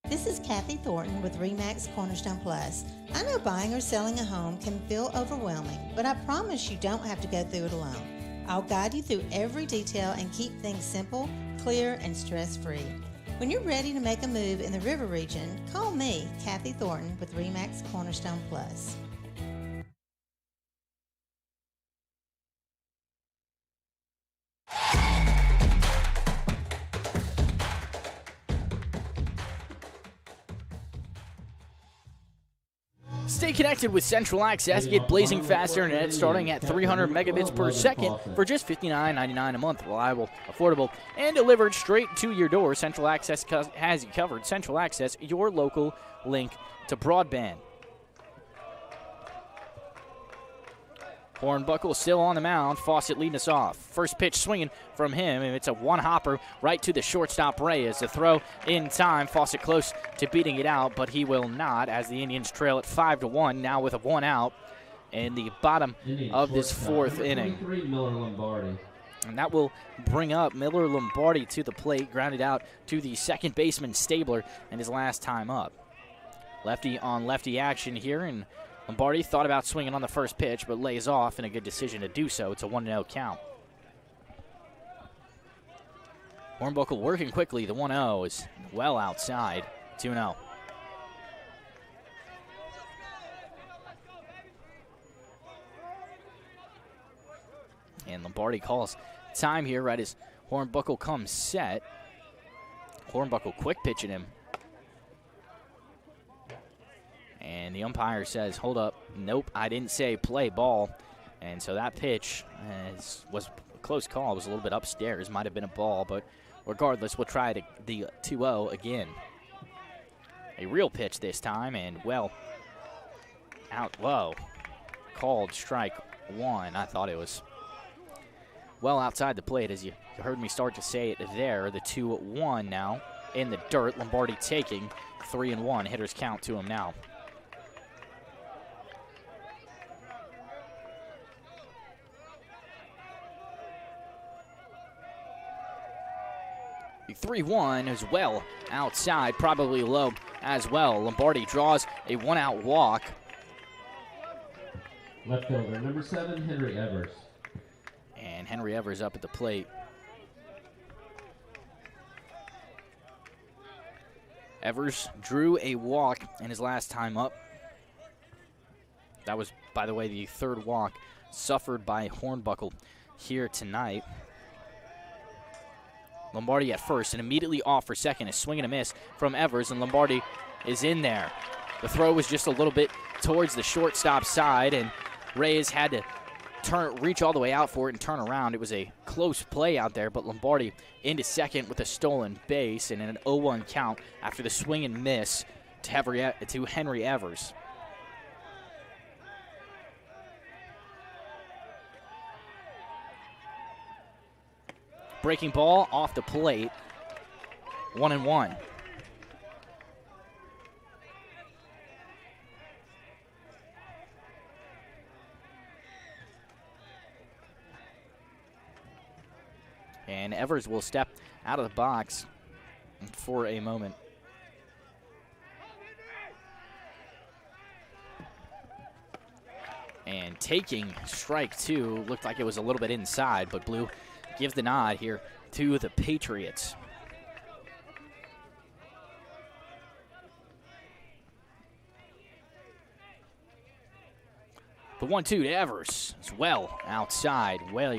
This is Kathy Thornton with RE/MAX Cornerstone Plus. I know buying or selling a home can feel overwhelming, but I promise you don't have to go through it alone. I'll guide you through every detail and keep things simple, clear, and stress-free. When you're ready to make a move in the River region, call me, Kathy Thornton, with RE/MAX Cornerstone Plus. Stay connected with Central Access. Get blazing fast internet starting at 300 megabits per second for just $59.99 a month. Reliable, affordable, and delivered straight to your door. Central Access has you covered. Central Access, your local link to broadband. Hornbuckle still on the mound. Fawcett leading us off. First pitch swinging from him, and it's a one-hopper right to the shortstop Reyes. The throw in time. Fawcett close to beating it out, but he will not as the Indians trail it 5-1, now with a one out in the bottom of this 4th inning. And that will bring up Miller Lombardi to the plate, grounded out to the second baseman Stabler in his last time up. Lefty on lefty action here, and Lombardi thought about swinging on the first pitch, but lays off, and a good decision to do so. It's a 1-0 count. Hornbuckle working quickly. The 1-0 is well outside. 2-0. And Lombardi calls time here right as Hornbuckle comes set. Hornbuckle quick pitching him. And the umpire says, hold up. Nope, I didn't say play ball. And so that pitch was a close call. It was a little bit upstairs. Might have been a ball, but regardless, we'll try the 2-0 again. A real pitch this time, and, well, out low. Called strike one. I thought it was well outside the plate, as you heard me start to say it there. The 2-1 now in the dirt. Lombardi taking 3-1. Hitters count to him now. The 3-1 is well outside, probably low as well. Lombardi draws a one-out walk. Left fielder, number 7, Henry Evers. And Henry Evers up at the plate. Evers drew a walk in his last time up. That was, by the way, the third walk suffered by Hornbuckle here tonight. Lombardi at first and immediately off for second. A swing and a miss from Evers, and Lombardi is in there. The throw was just a little bit towards the shortstop side, and Reyes had to reach all the way out for it and turn around. It was a close play out there, but Lombardi into second with a stolen base and an 0-1 count after the swing and miss to Henry Evers. Breaking ball off the plate, 1-1. And Evers will step out of the box for a moment. And taking strike two, looked like it was a little bit inside, but Blue gives the nod here to the Patriots. The 1-2 to Evers is well outside, well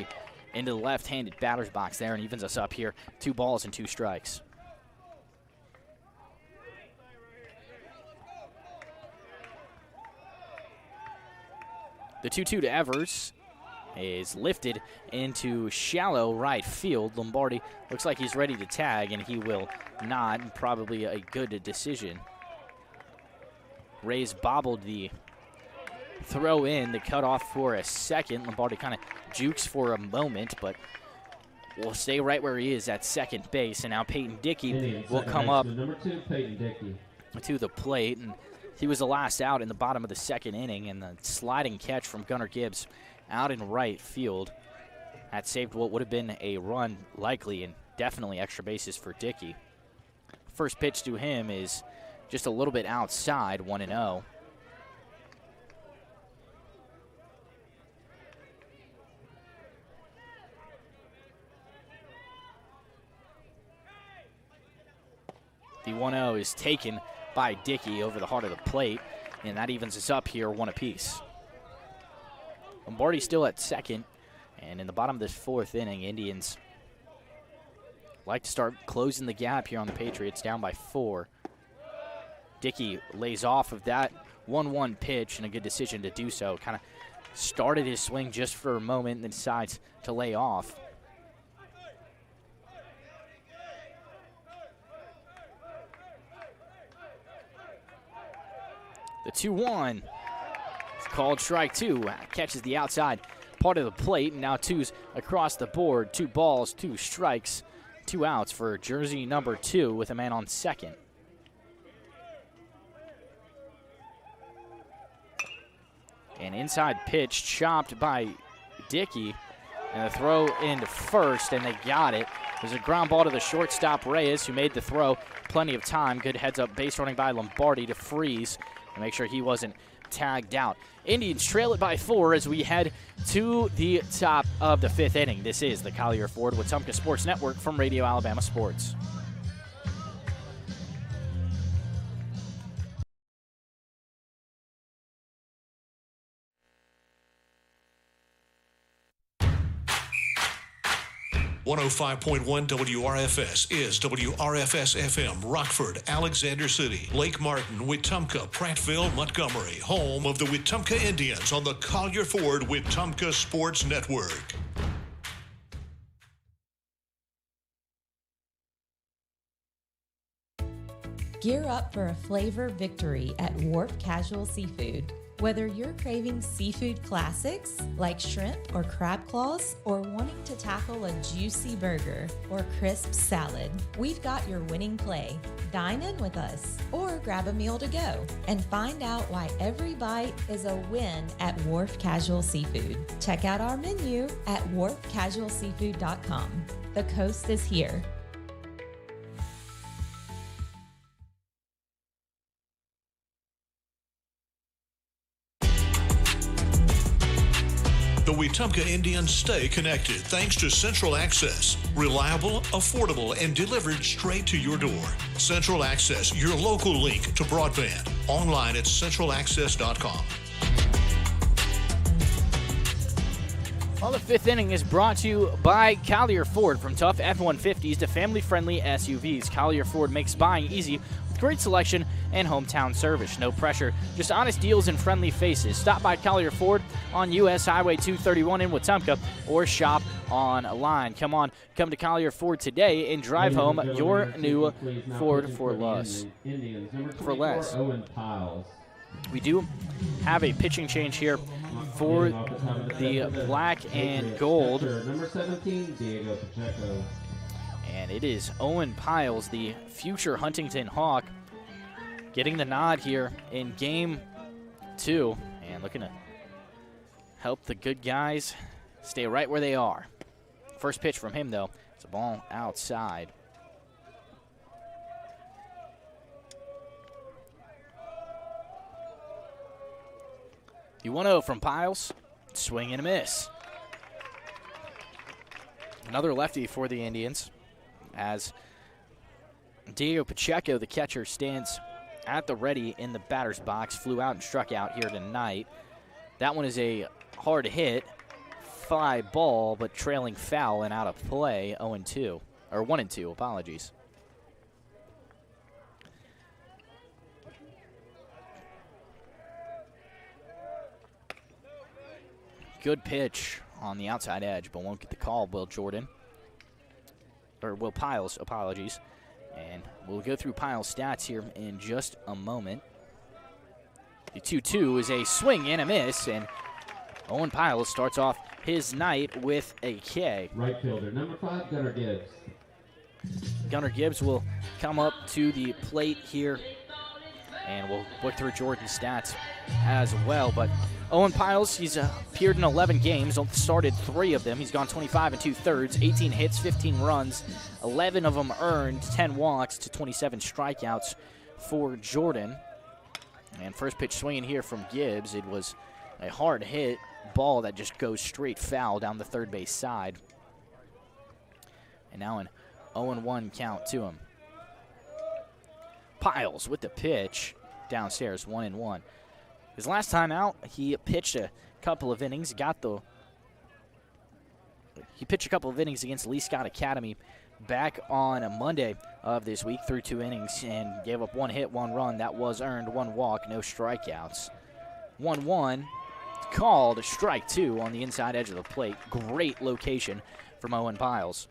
into the left-handed batter's box there, and evens us up here. 2 balls and 2 strikes. The 2-2 to Evers is lifted into shallow right field. Lombardi looks like he's ready to tag, and he will not. Probably a good decision. Reyes bobbled the throw in, the cutoff for a second. Lombardi kind of jukes for a moment, but will stay right where he is at second base. And now Peyton Dickey will come up number 2, Peyton Dickey, to the plate, and he was the last out in the bottom of the second inning, and the sliding catch from Gunnar Gibbs out in right field that saved what would have been a run, likely, and definitely extra bases for Dickey. First pitch to him is just a little bit outside, 1-0. The 1-0 is taken by Dickey over the heart of the plate, and that evens us up here 1 apiece. Lombardi still at second, and in the bottom of this 4th inning, Indians like to start closing the gap here on the Patriots, down by 4. Dickey lays off of that 1-1 pitch, and a good decision to do so. Kind of started his swing just for a moment and then decides to lay off. The 2-1 is called strike 2. Catches the outside part of the plate, and now 2's across the board. 2 balls, 2 strikes, 2 outs for jersey number 2 with a man on second. An inside pitch chopped by Dickey, and the throw into first, and they got it. There's a ground ball to the shortstop, Reyes, who made the throw. Plenty of time. Good heads-up base running by Lombardi to freeze and make sure he wasn't tagged out. Indians trail it by 4 as we head to the top of the 5th inning. This is the Collier Ford Wetumpka Sports Network from Radio Alabama Sports. 105.1 WRFS is WRFS-FM, Rockford, Alexander City, Lake Martin, Wetumpka, Prattville, Montgomery, home of the Wetumpka Indians on the Collier Ford Wetumpka Sports Network. Gear up for a flavor victory at Wharf Casual Seafood. Whether you're craving seafood classics like shrimp or crab claws, or wanting to tackle a juicy burger or crisp salad, we've got your winning play. Dine in with us or grab a meal to go and find out why every bite is a win at Wharf Casual Seafood. Check out our menu at wharfcasualseafood.com. The coast is here. The Wetumpka Indians stay connected thanks to Central Access. Reliable, affordable, and delivered straight to your door. Central Access, your local link to broadband. Online at centralaccess.com. Well, the fifth inning is brought to you by Collier Ford. From tough F-150s to family-friendly SUVs, Collier Ford makes buying easy with great selection and hometown service. No pressure, just honest deals and friendly faces. Stop by Collier Ford on U.S. Highway 231 in Wetumpka or shop online. Come to Collier Ford today and drive home your new Ford for less. Owen Piles. We do have a pitching change here for the black and gold. Number 17, Diego Pacheco. And it is Owen Piles, the future Huntington Hawk, getting the nod here in game 2. And looking to help the good guys stay right where they are. First pitch from him, though. It's a ball outside. The 1-0 from Piles. Swing and a miss. Another lefty for the Indians as Diego Pacheco, the catcher, stands at the ready in the batter's box. Flew out and struck out here tonight. That one is a hard hit. Fly ball, but trailing foul and out of play. 0-2. Or 1-2, apologies. Good pitch on the outside edge, but won't get the call, Will Piles, apologies. And we'll go through Piles' stats here in just a moment. The 2-2 is a swing and a miss, and Owen Piles starts off his night with a K. Right fielder, number 5, Gunnar Gibbs. Gunnar Gibbs will come up to the plate here, and we'll look through Jordan's stats as well. But Owen Piles, he's appeared in 11 games, started 3 of them. He's gone 25 2/3, 18 hits, 15 runs, 11 of them earned, 10 walks to 27 strikeouts for Jordan. And first pitch swinging here from Gibbs. It was a hard hit ball that just goes straight foul down the third base side. And now an 0-1 count to him. Piles with the pitch downstairs, 1-1. His last time out, he pitched a couple of innings. He pitched a couple of innings against Lee Scott Academy back on a Monday of this week, through 2 innings, and gave up 1 hit, 1 run. That was earned, 1 walk, no strikeouts. 1-1, called strike 2 on the inside edge of the plate. Great location from Owen Piles.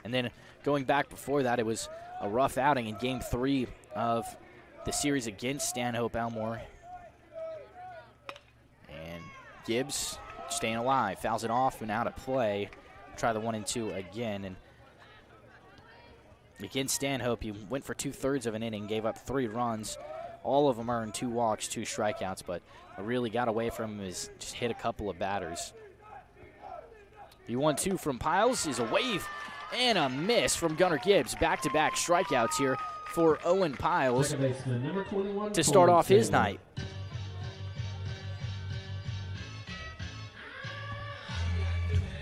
And then going back before that, it was a rough outing in Game 3 of the series against Stanhope Elmore. And Gibbs staying alive, fouls it off and out of play. Try the 1-2 again. And against Stanhope, he went for 2/3 of an inning, gave up 3 runs. All of them earned 2 walks, 2 strikeouts, but what really got away from him is just hit a couple of batters. The 1-2 from Piles is a wave and a miss from Gunnar Gibbs. Back-to-back strikeouts here for Owen Piles to start off his night.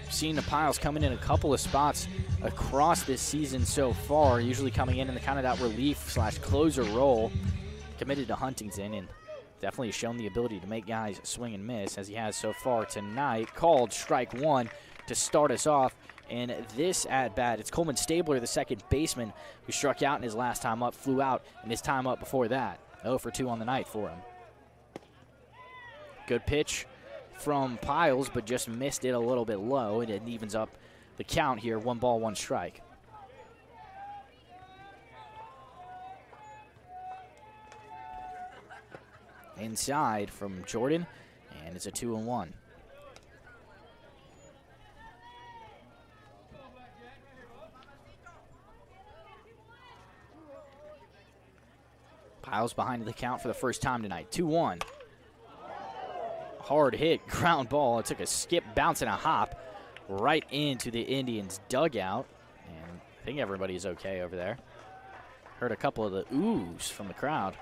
Seen the Piles coming in a couple of spots across this season so far, usually coming in the kind of that relief/closer role. Committed to Huntington and definitely has shown the ability to make guys swing and miss, as he has so far tonight. Called strike 1. to start us off in this at-bat. It's Coleman Stabler, the second baseman, who struck out in his last time up, flew out in his time up before that. 0 for 2 on the night for him. Good pitch from Piles, but just missed it a little bit low, and it evens up the count here. 1 ball, 1 strike. Inside from Jordan, and it's a 2-1. Piles behind the count for the first time tonight. 2-1. Hard hit, ground ball. It took a skip, bounce, and a hop right into the Indians' dugout. And I think everybody's okay over there. Heard a couple of the oohs from the crowd.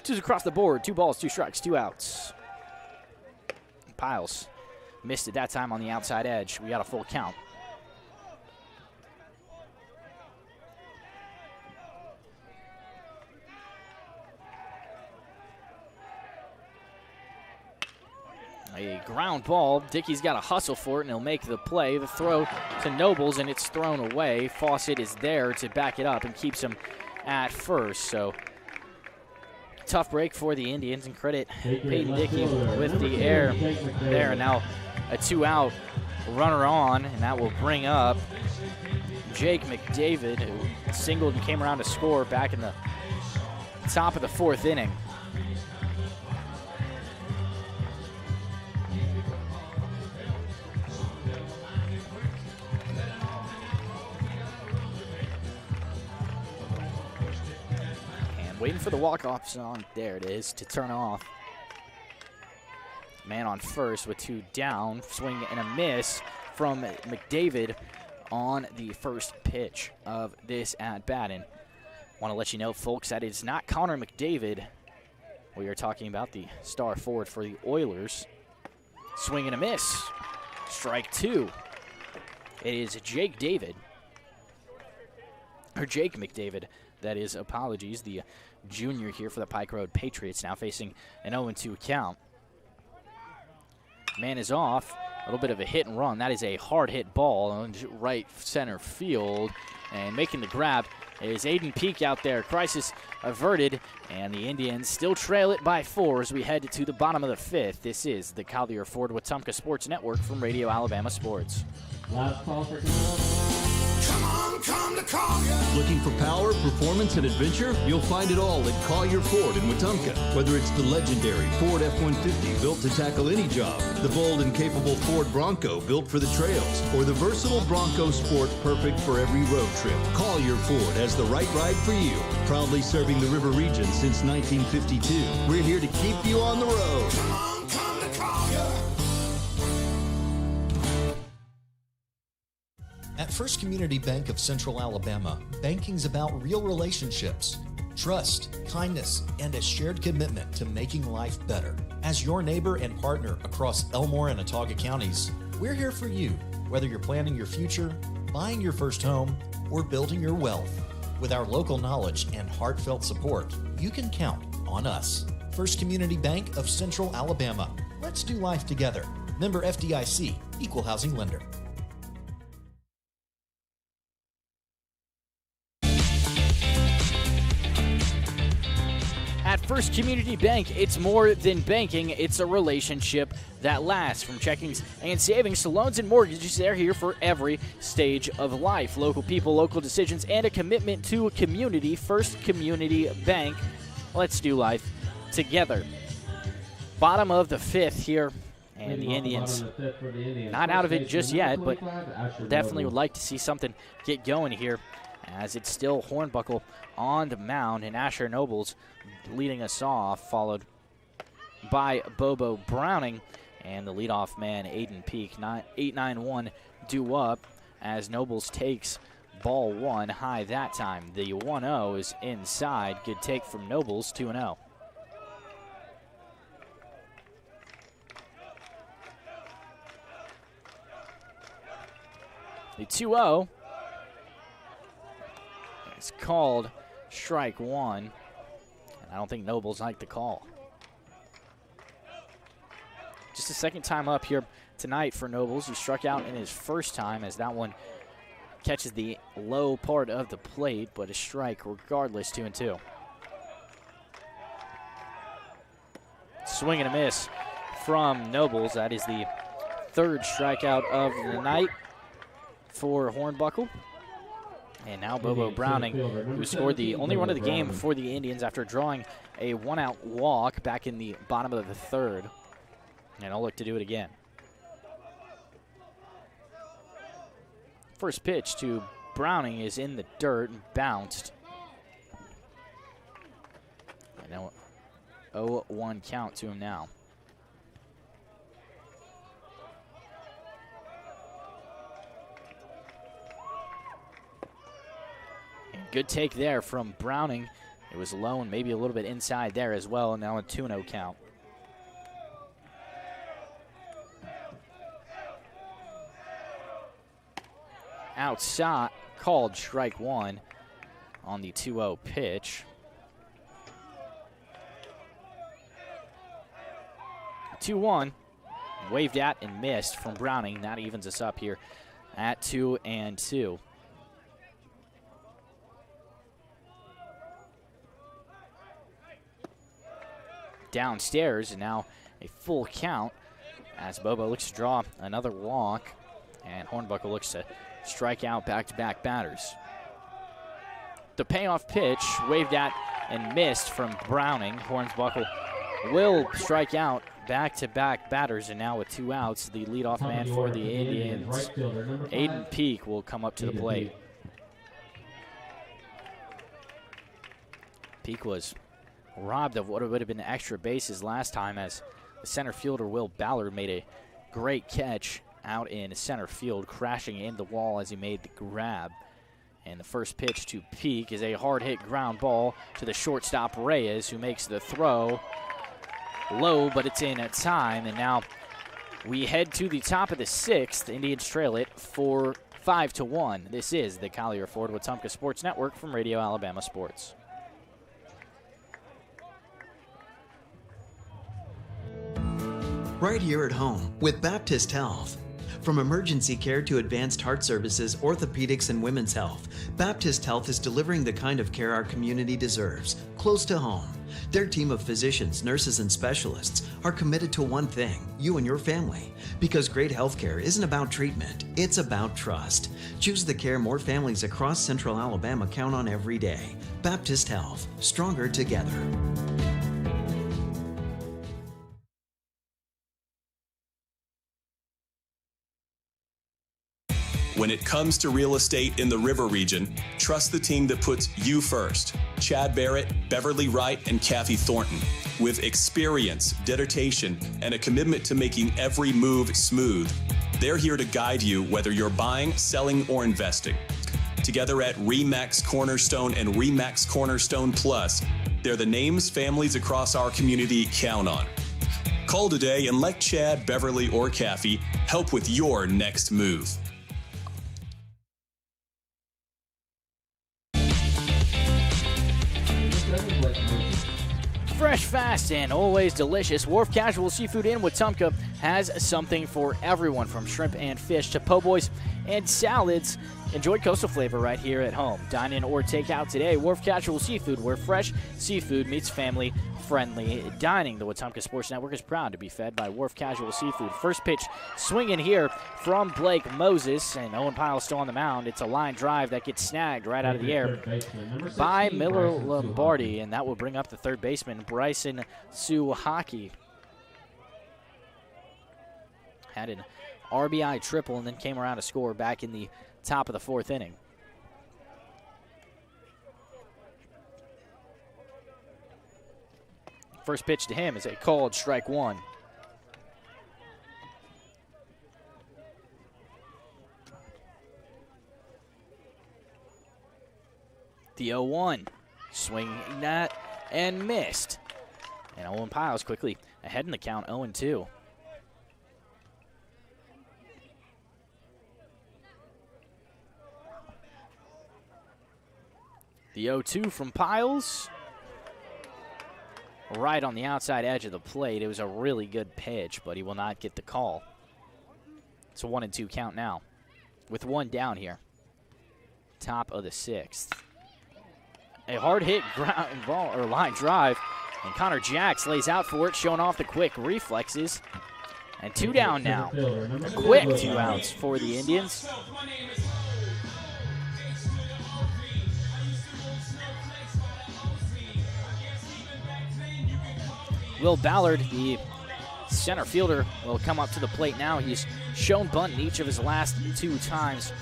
2s across the board. 2 balls, 2 strikes, 2 outs. Piles missed it that time on the outside edge. We got a full count. A ground ball. Dickey's got to hustle for it, and he'll make the play. The throw to Nobles, and it's thrown away. Fawcett is there to back it up and keeps him at first. So tough break for the Indians, and credit Peyton Dickey with the air there. Now a 2-out runner on, and that will bring up Jake McDavid, who singled and came around to score back in the top of the 4th inning. Waiting for the walk-off song. There it is, to turn off. Man on first with 2 down. Swing and a miss from McDavid on the first pitch of this at-bat. And want to let you know, folks, that it's not Connor McDavid. We are talking about the star forward for the Oilers. Swing and a miss. Strike 2. It is Jake McDavid. That is, apologies, the junior here for the Pike Road Patriots, now facing an 0-2 count. Man is off. A little bit of a hit and run. That is a hard hit ball on right center field. And making the grab is Aiden Peak out there. Crisis averted, and the Indians still trail it by 4 as we head to the bottom of the 5th. This is the Collier Ford Wetumpka Sports Network from Radio Alabama Sports. Last call for tonight. Come to Collier. Looking for power, performance, and adventure? You'll find it all at Collier Ford in Wetumpka. Whether it's the legendary Ford F-150 built to tackle any job, the bold and capable Ford Bronco built for the trails, or the versatile Bronco Sport perfect for every road trip, Collier Ford has the right ride for you. Proudly serving the River region since 1952. We're here to keep you on the road. Come to Collier. At First Community Bank of Central Alabama, banking's about real relationships, trust, kindness, and a shared commitment to making life better. As your neighbor and partner across Elmore and Autauga counties, we're here for you, whether you're planning your future, buying your first home, or building your wealth. With our local knowledge and heartfelt support, you can count on us. First Community Bank of Central Alabama. Let's do life together. Member FDIC, Equal Housing Lender. At First Community Bank, it's more than banking, it's a relationship that lasts. From checkings and savings to loans and mortgages, they're here for every stage of life. Local people, local decisions, and a commitment to a community. First Community Bank. Let's do life together. Bottom of the 5th here, and the Indians not out of it just yet, but definitely would like to see something get going here, as it's still Hornbuckle on the mound, and Asher Nobles leading us off, followed by Bobo Browning, and the leadoff man, Aiden Peak. 8-9-1 due up as Nobles takes ball 1 high that time. The 1-0 is inside. Good take from Nobles, 2-0. The 2-0 is called strike 1. And I don't think Nobles liked the call. Just the second time up here tonight for Nobles. He struck out in his first time as that one catches the low part of the plate, but a strike regardless, 2-2. Swing and a miss from Nobles. That is the third strikeout of the night for Hornbuckle. And now Bobo Browning, who scored the only run of the game for the Indians after drawing a one-out walk back in the bottom of the third. And I'll look to do it again. First pitch to Browning is in the dirt and bounced. And now 0-1 count to him now. And good take there from Browning. It was low and maybe a little bit inside there as well, and now a 2-0 count. Outside, called strike one on the 2-0 pitch. 2-1, waved at and missed from Browning. That evens us up here at 2-2. Downstairs, and now a full count as Bobo looks to draw another walk, and Hornbuckle looks to strike out back-to-back batters. The payoff pitch, waved at and missed from Browning. Hornbuckle will strike out back-to-back batters, and now with 2 outs, the leadoff man for the Indians, Aiden Peak, will come up to the plate. Peak was robbed of what would have been extra bases last time as the center fielder Will Ballard made a great catch out in center field, crashing in the wall as he made the grab. And the first pitch to Peak is a hard-hit ground ball to the shortstop Reyes, who makes the throw low, but it's in time. And now we head to the top of the 6th. The Indians trail it for 5-1. This is the Collier Ford Wetumpka Sports Network from Radio Alabama Sports. Right here at home with Baptist Health. From emergency care to advanced heart services, orthopedics, and women's health, Baptist Health is delivering the kind of care our community deserves, close to home. Their team of physicians, nurses, and specialists are committed to one thing, you and your family. Because great health care isn't about treatment, it's about trust. Choose the care more families across Central Alabama count on every day. Baptist Health, stronger together. When it comes to real estate in the River region, trust the team that puts you first. Chad Barrett, Beverly Wright, and Kathy Thornton. With experience, dedication, and a commitment to making every move smooth, they're here to guide you whether you're buying, selling, or investing. Together at RE/MAX Cornerstone and RE/MAX Cornerstone Plus, they're the names families across our community count on. Call today and let Chad, Beverly, or Kathy help with your next move. Fresh, fast, and always delicious, Wharf Casual Seafood in Wetumpka has something for everyone, from shrimp and fish to po' boys and salads. Enjoy coastal flavor right here at home. Dine in or take out today. Wharf Casual Seafood, where fresh seafood meets family-friendly dining. The Wetumpka Sports Network is proud to be fed by Wharf Casual Seafood. First pitch swinging here from Blake Moses, and Owen Pyle still on the mound. It's a line drive that gets snagged right out of the air by Miller Lombardi, and that will bring up the third baseman, Bryson Suhaki. Had an RBI triple and then came around to score back in the top of the 4th inning. First pitch to him is a called strike one. The 0-1, swinging that and missed. And Owen Piles quickly ahead in the count, 0-2. The 0-2 from Piles. right on the outside edge of the plate. It was a really good pitch, but he will not get the call. It's a 1-2 count now with one down here. Top of the 6th. A hard hit line drive, and Connor Jacks lays out for it, showing off the quick reflexes. And 2 down now. A quick 2 outs for the Indians. Will Ballard, the center fielder, will come up to the plate now. He's shown bunt in each of his last 2 times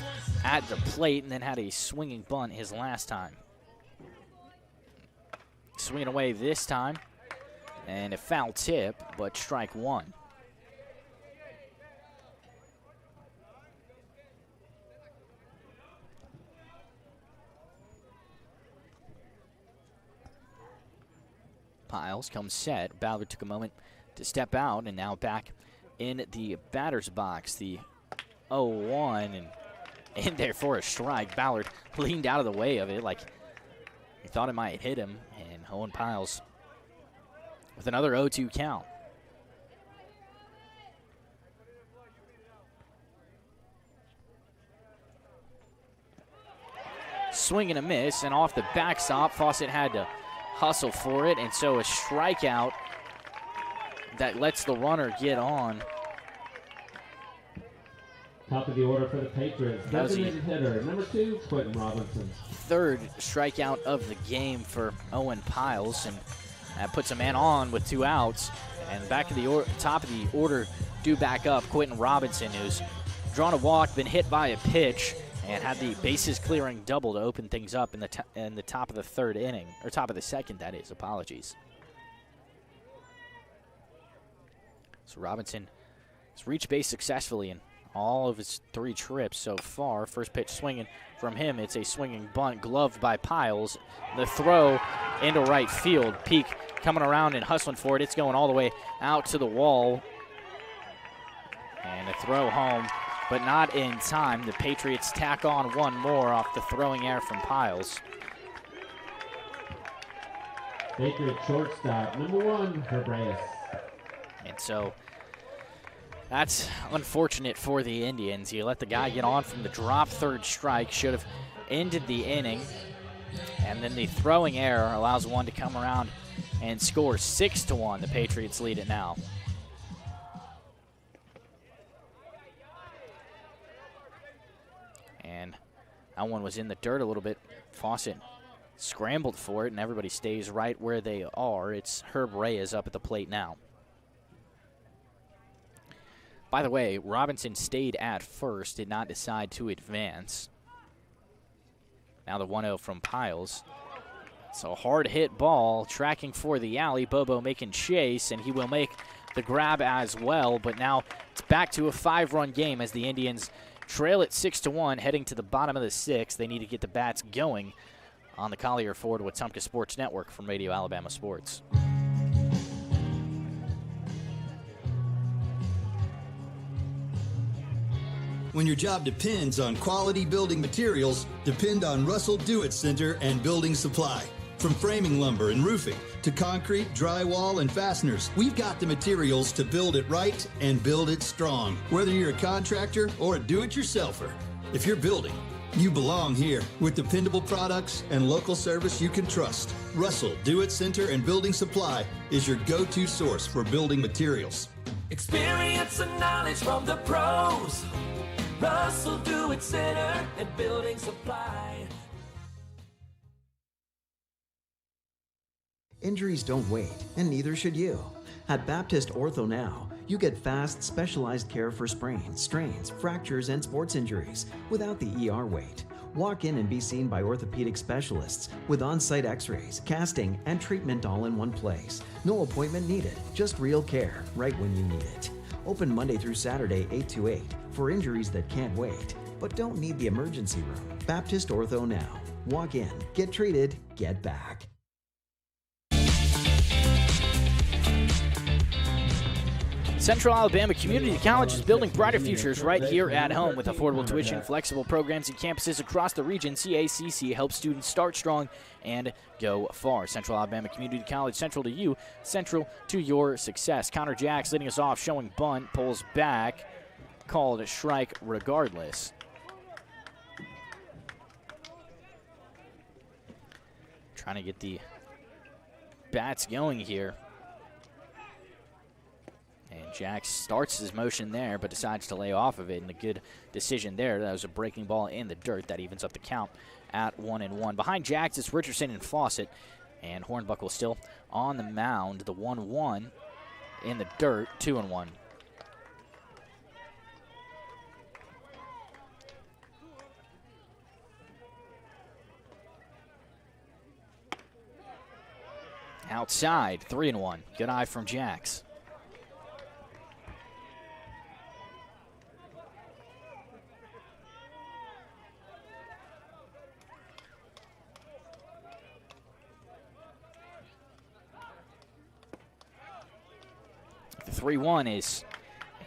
at the plate, and then had a swinging bunt his last time. Swinging away this time, and a foul tip, but strike 1. Piles comes set. Ballard took a moment to step out, and now back in the batter's box. The 0-1, and in there for a strike. Ballard leaned out of the way of it like he thought it might hit him, and Owen Piles with another 0-2 count. Swing and a miss, and off the backstop, Fawcett had to hustle for it, and so a strikeout that lets the runner get on. Top of the order for the Patriots. Designated hitter, number 2, Quentin Robinson. 3rd strikeout of the game for Owen Piles, and that puts a man on with 2 outs. And back to the top of the order, due back up, Quentin Robinson, who's drawn a walk, been hit by a pitch, and had the bases clearing double to open things up in the top of the 3rd inning, or top of the 2nd, that is. Apologies. So Robinson has reached base successfully in all of his 3 trips so far. First pitch swinging from him. It's a swinging bunt, gloved by Piles. The throw into right field. Peak coming around and hustling for it. It's going all the way out to the wall. And a throw home, but not in time. The Patriots tack on one more off the throwing error from Piles. Patriot shortstop, number 1, Herb Reyes. And so that's unfortunate for the Indians. You let the guy get on from the drop 3rd strike. Should have ended the inning. And then the throwing error allows one to come around and score 6-1. The Patriots lead it now. And that one was in the dirt a little bit. Fawcett scrambled for it, and everybody stays right where they are. It's Herb Reyes up at the plate now. By the way, Robinson stayed at first, did not decide to advance. Now the 1-0 from Piles. So hard hit ball, tracking for the alley. Bobo making chase, and he will make the grab as well. But now it's back to a 5-run game as the Indians trail it 6-1, heading to the bottom of the 6th. They need to get the bats going on the Collier Ford Wetumpka Sports Network from Radio Alabama Sports. When your job depends on quality building materials, depend on Russell Do-It Center and Building Supply. From framing lumber and roofing to concrete, drywall, and fasteners, we've got the materials to build it right and build it strong. Whether you're a contractor or a do-it-yourselfer, if you're building, you belong here with dependable products and local service you can trust. Russell Do-It Center and Building Supply is your go-to source for building materials. Experience and knowledge from the pros. Russell Do-It Center and Building Supply. Injuries don't wait, and neither should you. At Baptist Ortho Now, you get fast, specialized care for sprains, strains, fractures, and sports injuries without the ER wait. Walk in and be seen by orthopedic specialists with on-site x-rays, casting, and treatment all in one place. No appointment needed, just real care right when you need it. Open Monday through Saturday, 8 to 8, for injuries that can't wait, but don't need the emergency room. Baptist Ortho Now. Walk in, get treated, get back. Central Alabama Community College is building brighter futures right here at home with affordable tuition, flexible programs, and campuses across the region. CACC helps students start strong and go far. Central Alabama Community College, central to you, central to your success. Connor Jacks leading us off, showing bunt, pulls back, called a strike regardless. Trying to get the bats going here. And Jack starts his motion there, but decides to lay off of it, and a good decision there. That was a breaking ball in the dirt. That evens up the count at 1-1. Behind Jacks, it's Richardson and Fawcett, and Hornbuckle still on the mound. The 1-1 in the dirt, 2-1. Outside, 3-1. Good eye from Jacks. The 3-1 is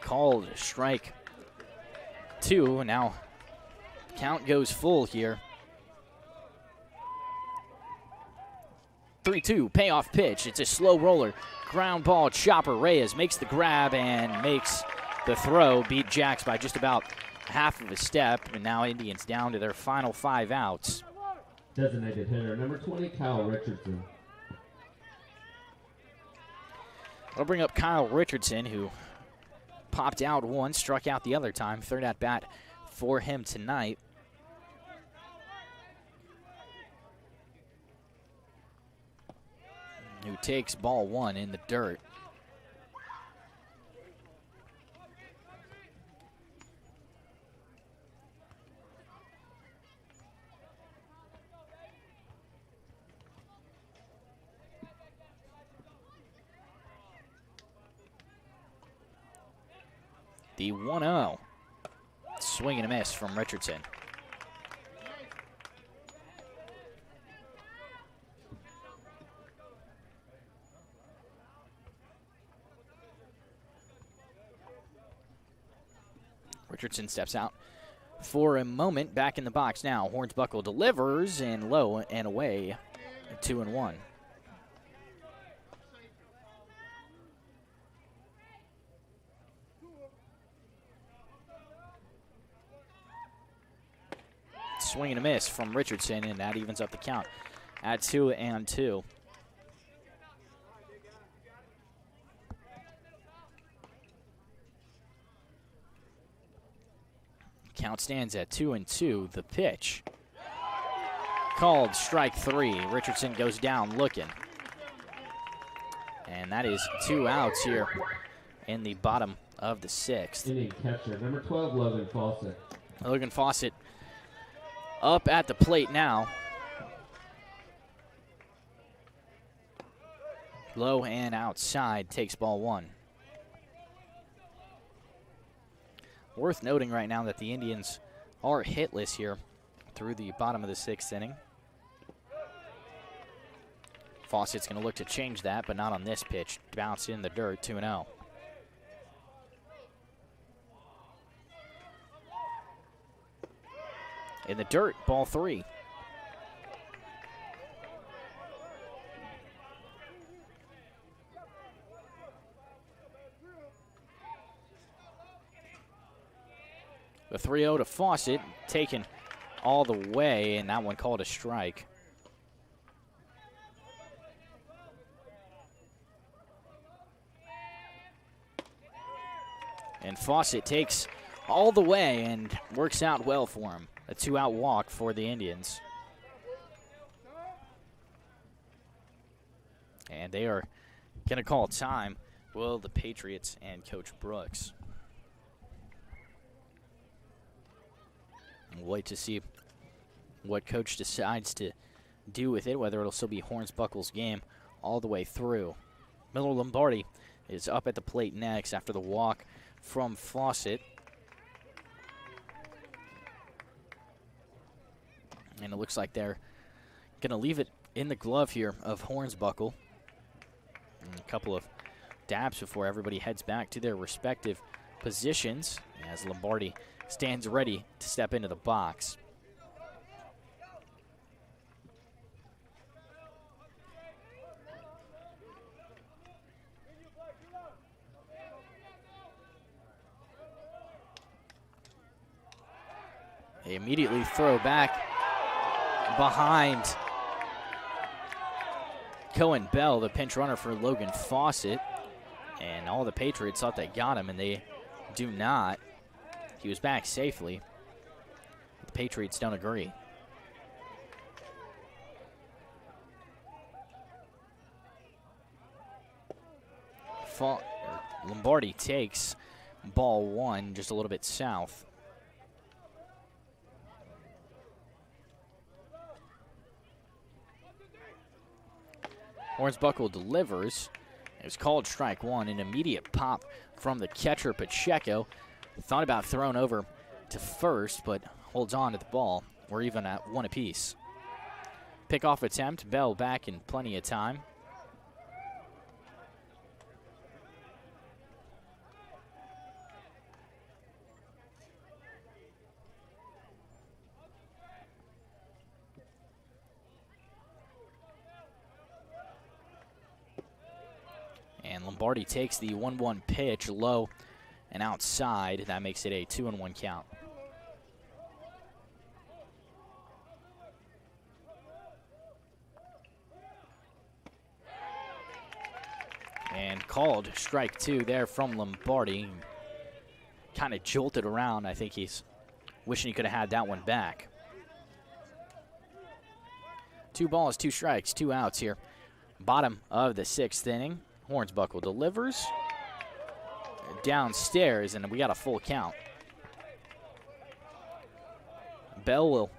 called strike 2. Now count goes full here. 3-2, payoff pitch. It's a slow roller. Ground ball, Chopper Reyes makes the grab and makes the throw. Beat Jacks by just about half of a step. And now Indians down to their final 5 outs. Designated hitter, number 20, Kyle Richardson. I'll bring up Kyle Richardson, who popped out once, struck out the other time. Third at bat for him tonight. Who takes ball 1 in the dirt. The 1-0. Swing and a miss from Richardson. Richardson steps out for a moment. Back in the box now. Hornsbuckle delivers and low and away. 2-1. Swing and a miss from Richardson, and that evens up the count at 2-2. Count stands at 2-2. The pitch called strike 3. Richardson goes down looking. And that is 2 outs here in the bottom of the 6th. Inning catcher, number 12, Logan Fawcett. Logan Fawcett up at the plate now. Low and outside, takes ball 1. Worth noting right now that the Indians are hitless here through the bottom of the 6th inning. Fawcett's going to look to change that, but not on this pitch. Bounced in the dirt, 2-0. In the dirt, ball 3. The 3-0 to Fawcett, taken all the way, and that one called a strike. And Fawcett takes all the way and works out well for him. A 2-out walk for the Indians. And they are going to call time. Will the Patriots and Coach Brooks. We'll wait to see what Coach decides to do with it, whether it'll still be Hornsbuckle's game all the way through. Miller Lombardi is up at the plate next after the walk from Fawcett. And it looks like they're going to leave it in the glove here of Hornsbuckle. And a couple of daps before everybody heads back to their respective positions as Lombardi stands ready to step into the box. They immediately throw back behind Cohen Bell, the pinch runner for Logan Fawcett. And all the Patriots thought they got him, and they do not. He was back safely. The Patriots don't agree. Lombardi takes ball one, just a little bit south. Hornsbuckle delivers. It was called strike one, an immediate pop from the catcher, Pacheco. Thought about throwing over to first, but holds on to the ball. We're even at one apiece. Pickoff attempt, Bell back in plenty of time. And Lombardi takes the 1-1 pitch low and outside. That makes it a 2-1 count. And called strike two there from Lombardi. Kind of jolted around. I think he's wishing he could have had that one back. 2 balls, 2 strikes, 2 outs here. Bottom of the 6th inning. Hornsbuckle delivers downstairs, and we got a full count. Bell will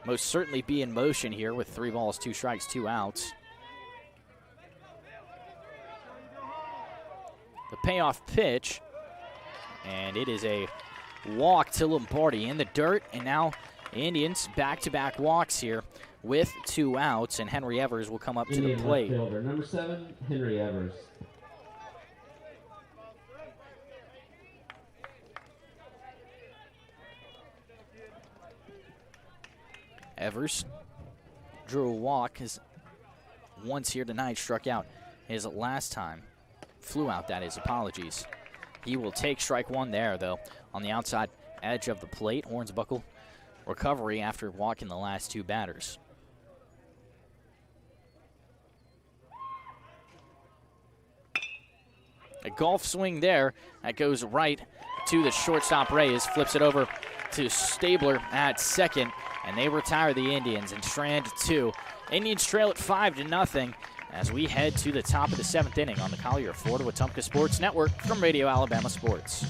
most certainly be in motion here with 3 balls, 2 strikes, 2 outs. The payoff pitch, and it is a walk to Lombardi in the dirt, and now Indians back-to-back walks here with 2 outs, and Henry Evers will come up to the plate. Left fielder, number 7, Henry Evers. Evers drew a walk once here tonight, struck out his last time. Flew out, that is, apologies. He will take strike one there, though, on the outside edge of the plate. Hornsbuckle recovery after walking the last 2 batters. A golf swing there that goes right to the shortstop Reyes, flips it over to Stabler at second, and they retire the Indians in strand 2. Indians trail at 5-0 as we head to the top of the 7th inning on the Collier Florida Wetumpka Sports Network from Radio Alabama Sports.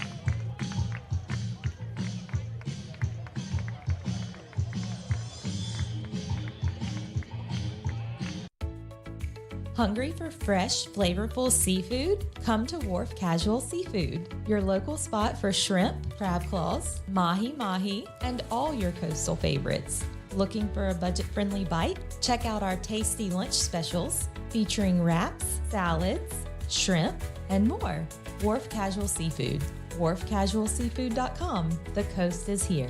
Hungry for fresh, flavorful seafood? Come to Wharf Casual Seafood, your local spot for shrimp, crab claws, mahi-mahi, and all your coastal favorites. Looking for a budget-friendly bite? Check out our tasty lunch specials featuring wraps, salads, shrimp, and more. Wharf Casual Seafood, wharfcasualseafood.com. The coast is here.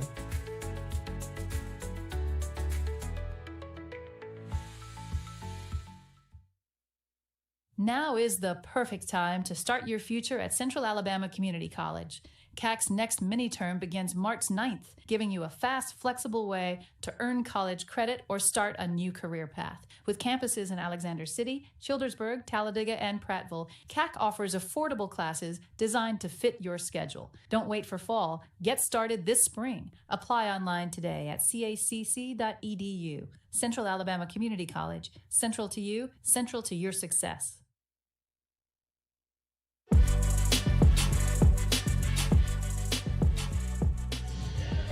Now is the perfect time to start your future at Central Alabama Community College. CAC's next mini-term begins March 9th, giving you a fast, flexible way to earn college credit or start a new career path. With campuses in Alexander City, Childersburg, Talladega, and Prattville, CAC offers affordable classes designed to fit your schedule. Don't wait for fall. Get started this spring. Apply online today at cacc.edu. Central Alabama Community College. Central to you, central to your success.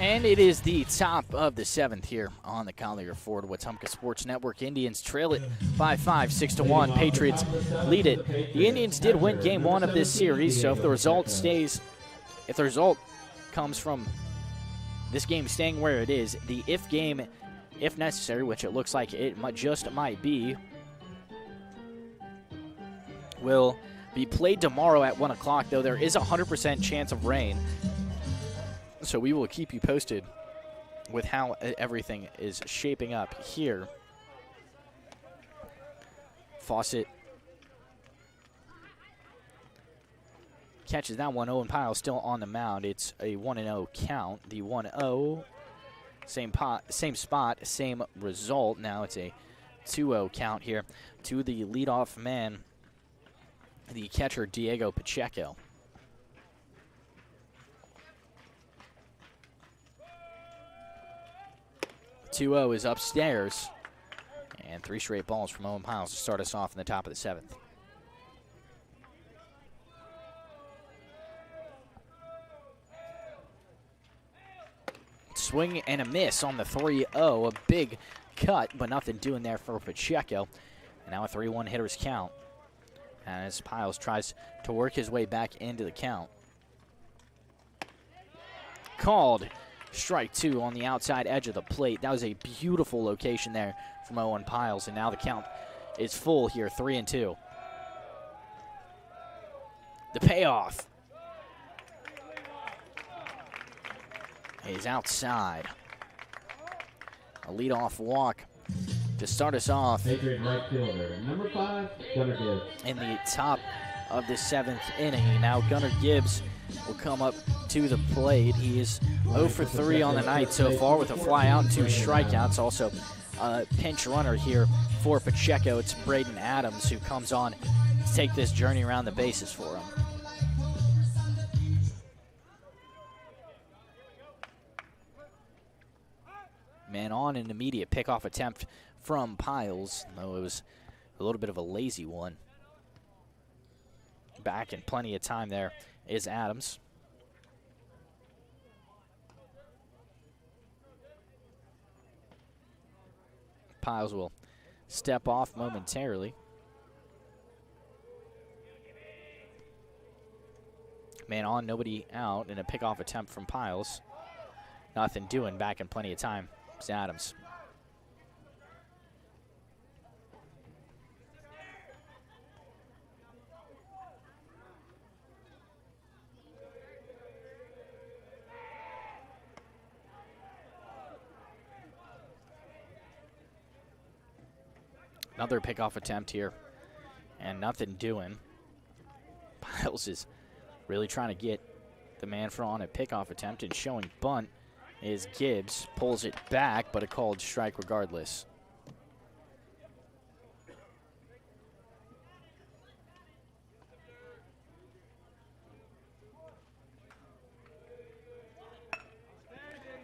And it is the top of the 7th here on the Collier Ford Wetumpka Sports Network. Indians trail it by 5, 6-1. Patriots lead it. The Indians did win game 1 of this series, so if the result comes from this game staying where it is, the if game, if necessary, which it looks like it just might be, will Be played tomorrow at 1 o'clock, though there is a 100% chance of rain. So we will keep you posted with how everything is shaping up here. Fawcett catches that one. Owen Pyle still on the mound. It's a 1-0 count. The 1-0, same spot, same result. Now it's a 2-0 count here to the leadoff man, the catcher, Diego Pacheco. 2-0 is upstairs. And 3 straight balls from Owen Piles to start us off in the top of the 7th. Swing and a miss on the 3-0. A big cut, but nothing doing there for Pacheco. And now a 3-1 hitter's count as Piles tries to work his way back into the count. Called. Strike 2 on the outside edge of the plate. That was a beautiful location there from Owen Piles, and now the count is full here, 3-2. The payoff is outside. A leadoff walk to start us off. Patriot right fielder, number 5, Gunnar Gibbs. In the top of the 7th inning. Now Gunnar Gibbs will come up to the plate. He is 0 for 3 on the night so far with a fly out and 2 strikeouts. Also a pinch runner here for Pacheco. It's Braden Adams who comes on to take this journey around the bases for him. Man on, an immediate pickoff attempt from Piles, though it was a little bit of a lazy one. Back in plenty of time there is Adams. Piles will step off momentarily. Man on, nobody out, and a pickoff attempt from Piles. Nothing doing, back in plenty of time. It's Adams. Another pickoff attempt here, and nothing doing. Piles is really trying to get the man for on a pickoff attempt, and showing bunt is Gibbs. Pulls it back, but a called strike regardless.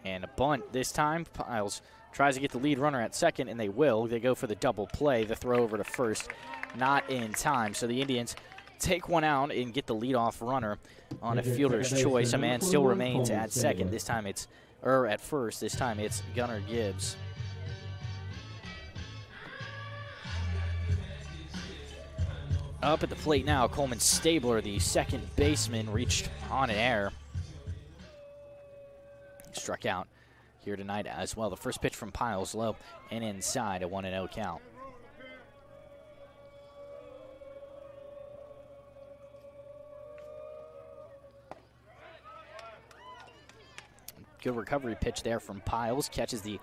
And a bunt this time. Piles tries to get the lead runner at second, and they will. They go for the double play. The throw over to first, not in time. So the Indians take one out and get the leadoff runner on a fielder's choice. A man still remains at second. This time it's, or at first. This time it's Gunnar Gibbs. Up at the plate now, Coleman Stabler, the second baseman, reached on an error. Struck out here tonight as well. The first pitch from Piles, low and inside, a 1-0 count. Good recovery pitch there from Piles. Catches the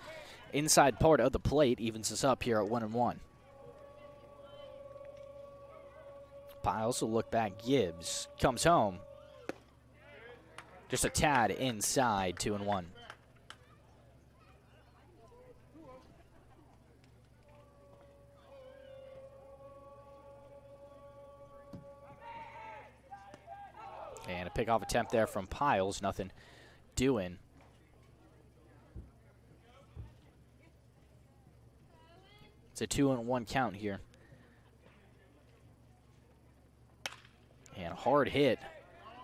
inside part of the plate, evens us up here at 1-1. Piles will look back. Gibbs comes home. Just a tad inside, 2-1. And a pickoff attempt there from Piles, nothing doing. It's a 2-1 count here. And hard hit.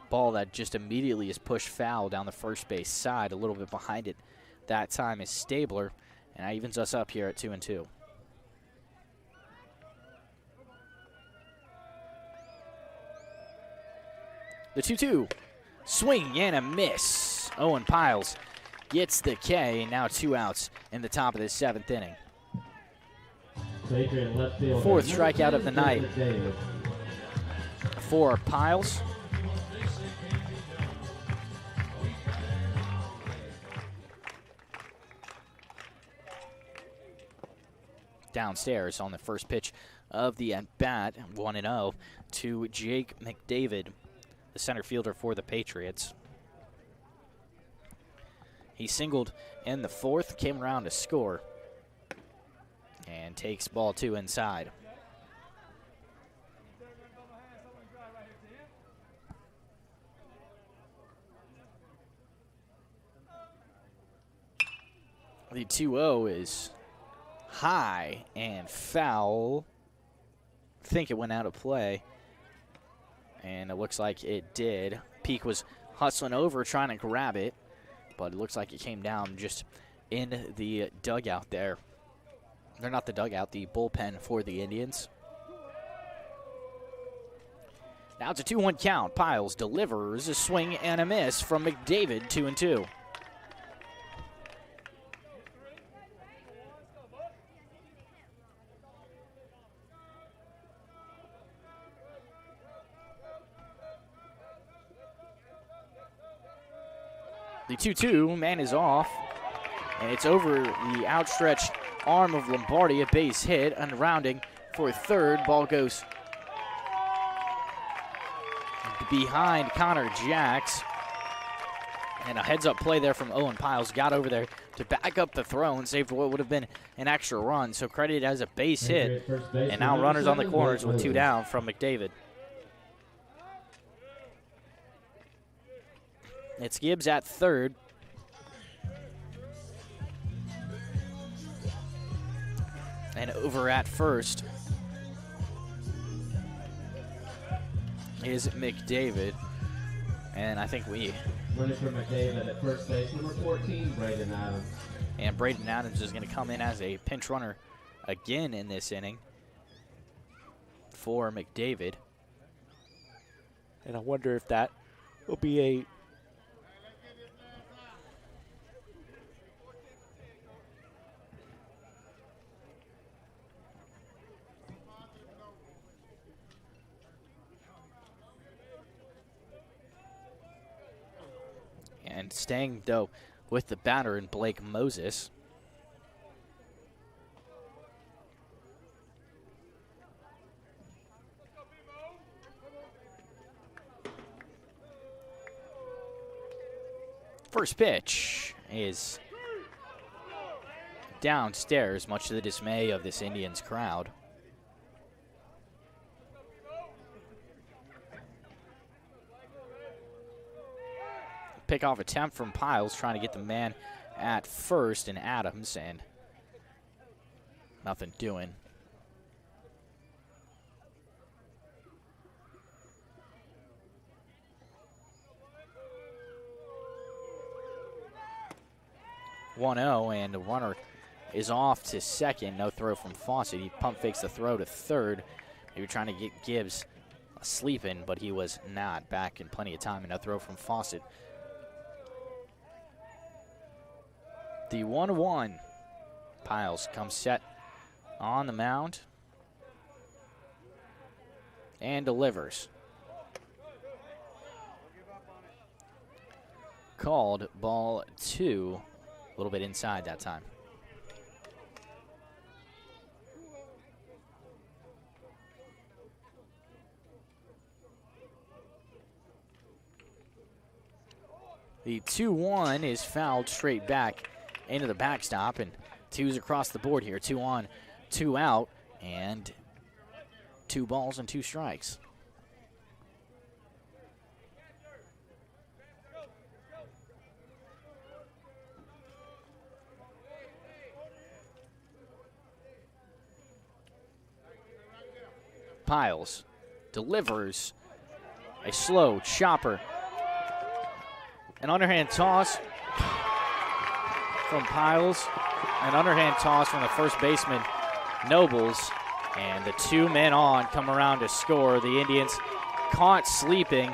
Ball that just immediately is pushed foul down the first base side. A little bit behind it that time is Stabler. And that evens us up here at 2-2. The 2-2. Swing and a miss. Owen Piles gets the K. And now 2 outs in the top of the 7th inning. Left fielder, Fourth strikeout of the night. for Piles. Downstairs on the first pitch of the at-bat, 1-0 to Jake McDavid, the center fielder for the Patriots. He singled in the fourth, came around to score, and takes ball 2 inside. The 2-0 is high and foul. I think it went out of play, and it looks like it did. Pike was hustling over, trying to grab it, but it looks like it came down just in the dugout there. They're not the dugout, the bullpen for the Indians. Now it's a 2-1 count. Piles delivers a swing and a miss from McDavid, 2-2. The 2-2, man is off, and it's over the outstretched arm of Lombardi, a base hit, and rounding for third. Ball goes behind Connor Jacks, and a heads-up play there from Owen Piles. Got over there to back up the throw and saved what would have been an extra run, so credited as a base hit, and now runners on the corners with 2 down from McDavid. It's Gibbs at third. And over at first is McDavid. And I think we... Running for McDavid at first base, number 14, Braden Adams. And Braden Adams is going to come in as a pinch runner again in this inning for McDavid. And I wonder if that will be a... And staying, though, with the batter in Blake Moses. First pitch is downstairs, much to the dismay of this Indians crowd. Pickoff attempt from Piles, trying to get the man at first, and Adams, and nothing doing. (1-0), and the runner is off to second. No throw from Fawcett. He pump fakes the throw to third. Maybe trying to get Gibbs sleeping, but he was not. Back in plenty of time, and no throw from Fawcett. The 1-1. Piles comes set on the mound and delivers. Called ball 2, a little bit inside that time. The 2-1 is fouled straight back into the backstop, and 2's across the board here. 2 on, 2 out, and 2 balls and 2 strikes. Piles delivers a slow chopper. An underhand toss from Piles, an underhand toss from the first baseman, Nobles, and the 2 men on come around to score. The Indians caught sleeping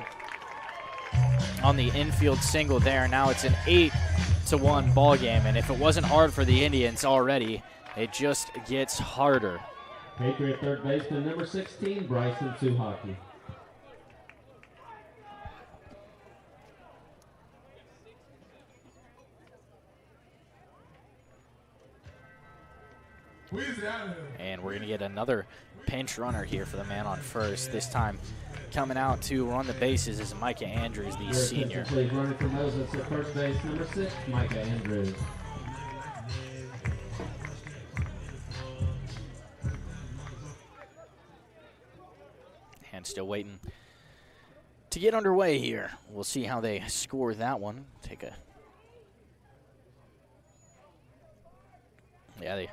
on the infield single there. Now it's an 8-1 ball game, and if it wasn't hard for the Indians already, it just gets harder. Patriot third baseman, number 16, Bryson Suhaki. And we're going to get another pinch runner here for the man on first. This time coming out to run the bases is Micah Andrews, the senior. Please running for Moses at first base, number 6, Micah Andrews. And still waiting to get underway here. We'll see how they score that one. Yeah, they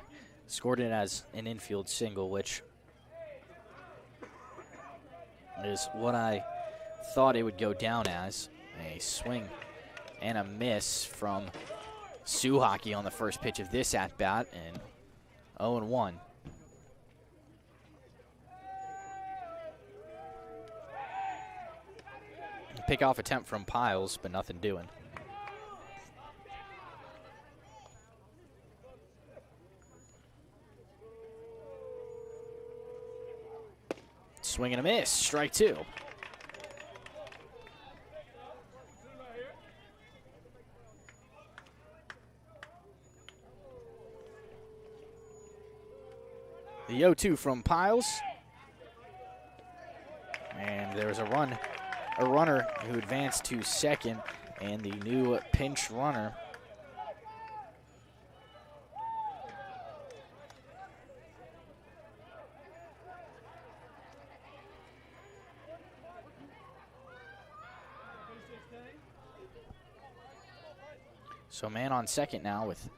scored it as an infield single, which is what I thought it would go down as. A swing and a miss from Suhaki on the first pitch of this at-bat, and 0-1. Pick-off attempt from Piles, but nothing doing. Swing and a miss, strike 2. The 0-2 from Piles. And there's a runner who advanced to second, and the new pinch runner. So man on second now with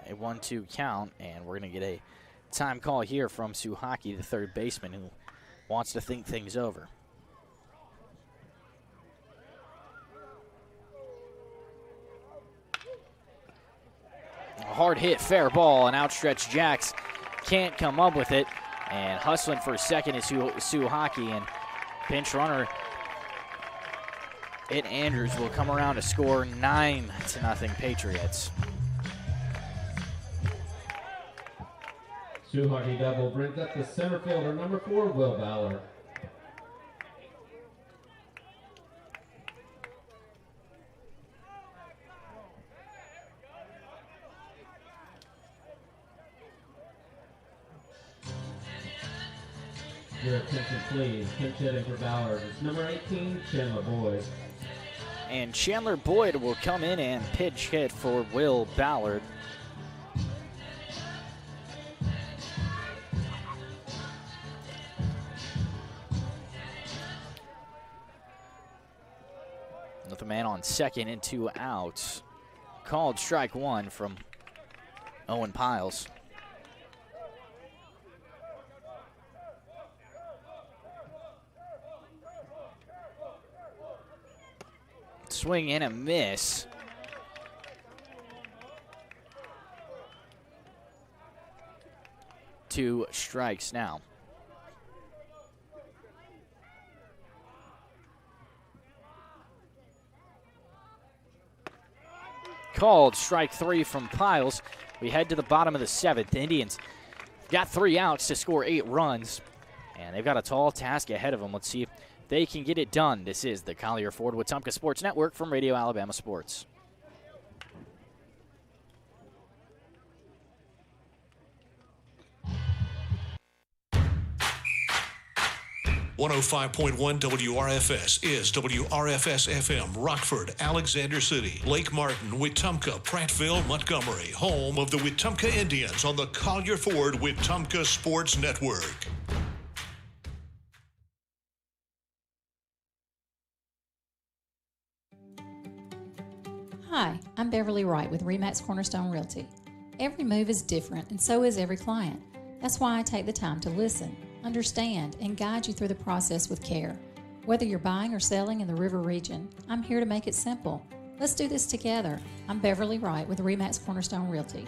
a 1-2 count, and we're going to get a time call here from Suhaki, the third baseman, who wants to think things over. A hard hit, fair ball, and outstretched Jacks can't come up with it, and hustling for second is Suhaki, and pinch runner Andrews will come around to score 9-0 Patriots. Suhaki double brings up the center fielder, number 4, Will Ballard. Your attention, please. Pinch hitting for Ballard is number 18, Chandler Boyd. And Chandler Boyd will come in and pitch hit for Will Ballard. With a man on second and 2 outs. Called strike 1 from Owen Piles. Swing and a miss. Two strikes now. Called strike 3 from Piles. We head to the bottom of the 7th. The Indians got 3 outs to score 8 runs, and they've got a tall task ahead of them. Let's see if they can get it done. This is the Collier Ford Wetumpka Sports Network from Radio Alabama Sports. .105.1 WRFS is WRFS-FM, Rockford, Alexander City, Lake Martin, Wetumpka, Prattville, Montgomery, home of the Wetumpka Indians on the Collier Ford Wetumpka Sports Network. Hi, I'm Beverly Wright with RE/MAX Cornerstone Realty. Every move is different, and so is every client. That's why I take the time to listen, understand, and guide you through the process with care. Whether you're buying or selling in the River Region, I'm here to make it simple. Let's do this together. I'm Beverly Wright with RE/MAX Cornerstone Realty.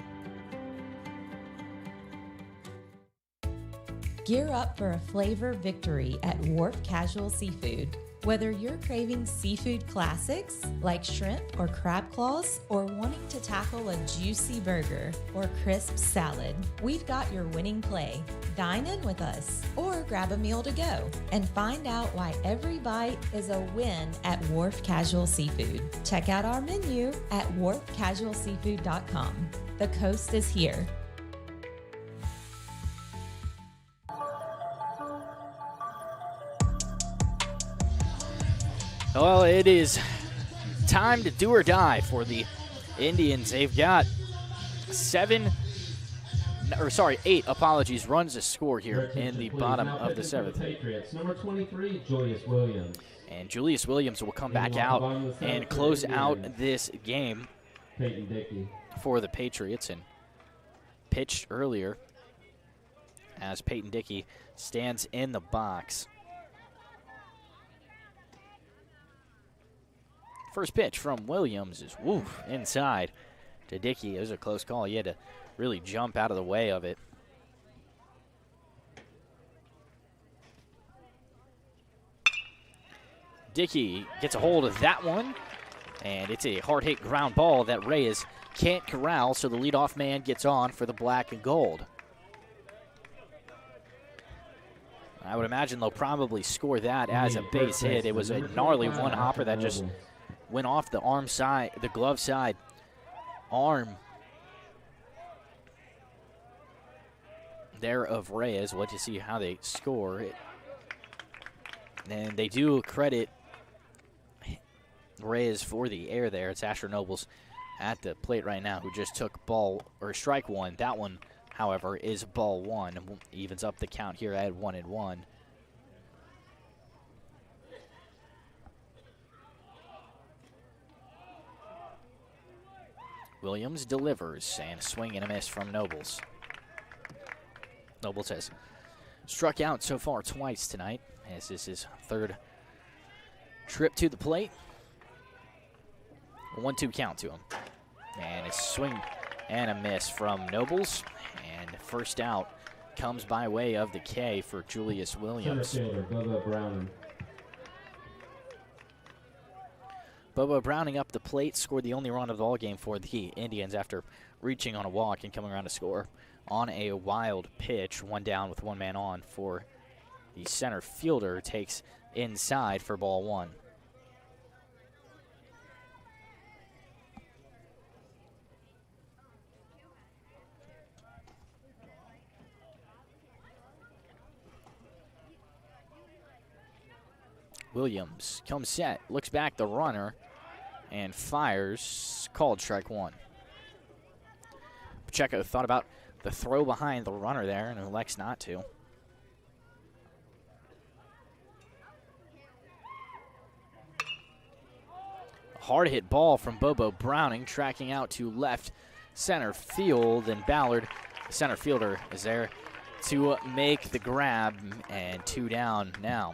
Gear up for a flavor victory at Wharf Casual Seafood. Whether you're craving seafood classics like shrimp or crab claws, or wanting to tackle a juicy burger or crisp salad, we've got your winning play. Dine in with us or grab a meal to go and find out why every bite is a win at Wharf Casual Seafood. Check out our menu at wharfcasualseafood.com. The coast is here. Well, it is time to do or die for the Indians. They've got 8 runs to score here in the bottom of the 7th. Patriots, number 23, Julius Williams. And Julius Williams will come back out and close out this game for the Patriots, and pitched earlier as Peyton Dickey stands in the box. First pitch from Williams is inside to Dickey. It was a close call. He had to really jump out of the way of it. Dickey gets a hold of that one, and it's a hard-hit ground ball that Reyes can't corral, so the leadoff man gets on for the black and gold. I would imagine they'll probably score that as a base hit. It was a gnarly one-hopper that just went off the arm side, the glove side arm there of Reyes. We'll just see how they score it. And they do credit Reyes for the air there. It's Asher Nobles at the plate right now, who just took strike one. That one, however, is ball one. Evens up the count here at 1-1. Williams delivers, and a swing and a miss from Nobles. Nobles has struck out so far twice tonight, as this is his third trip to the plate. 1-2 count to him. And a swing and a miss from Nobles. And first out comes by way of the K for Julius Williams. Center fielder, Bobo Browning. Bobo Browning up the plate, scored the only run of the ball game for the Indians after reaching on a walk and coming around to score on a wild pitch. One down with one man on for the center fielder, takes inside for ball one. Williams comes set, looks back the runner, and fires. Called strike one. Pacheco thought about the throw behind the runner there and elects not to. A hard hit ball from Bobo Browning, tracking out to left center field, and Ballard, the center fielder, is there to make the grab, and 2 down now.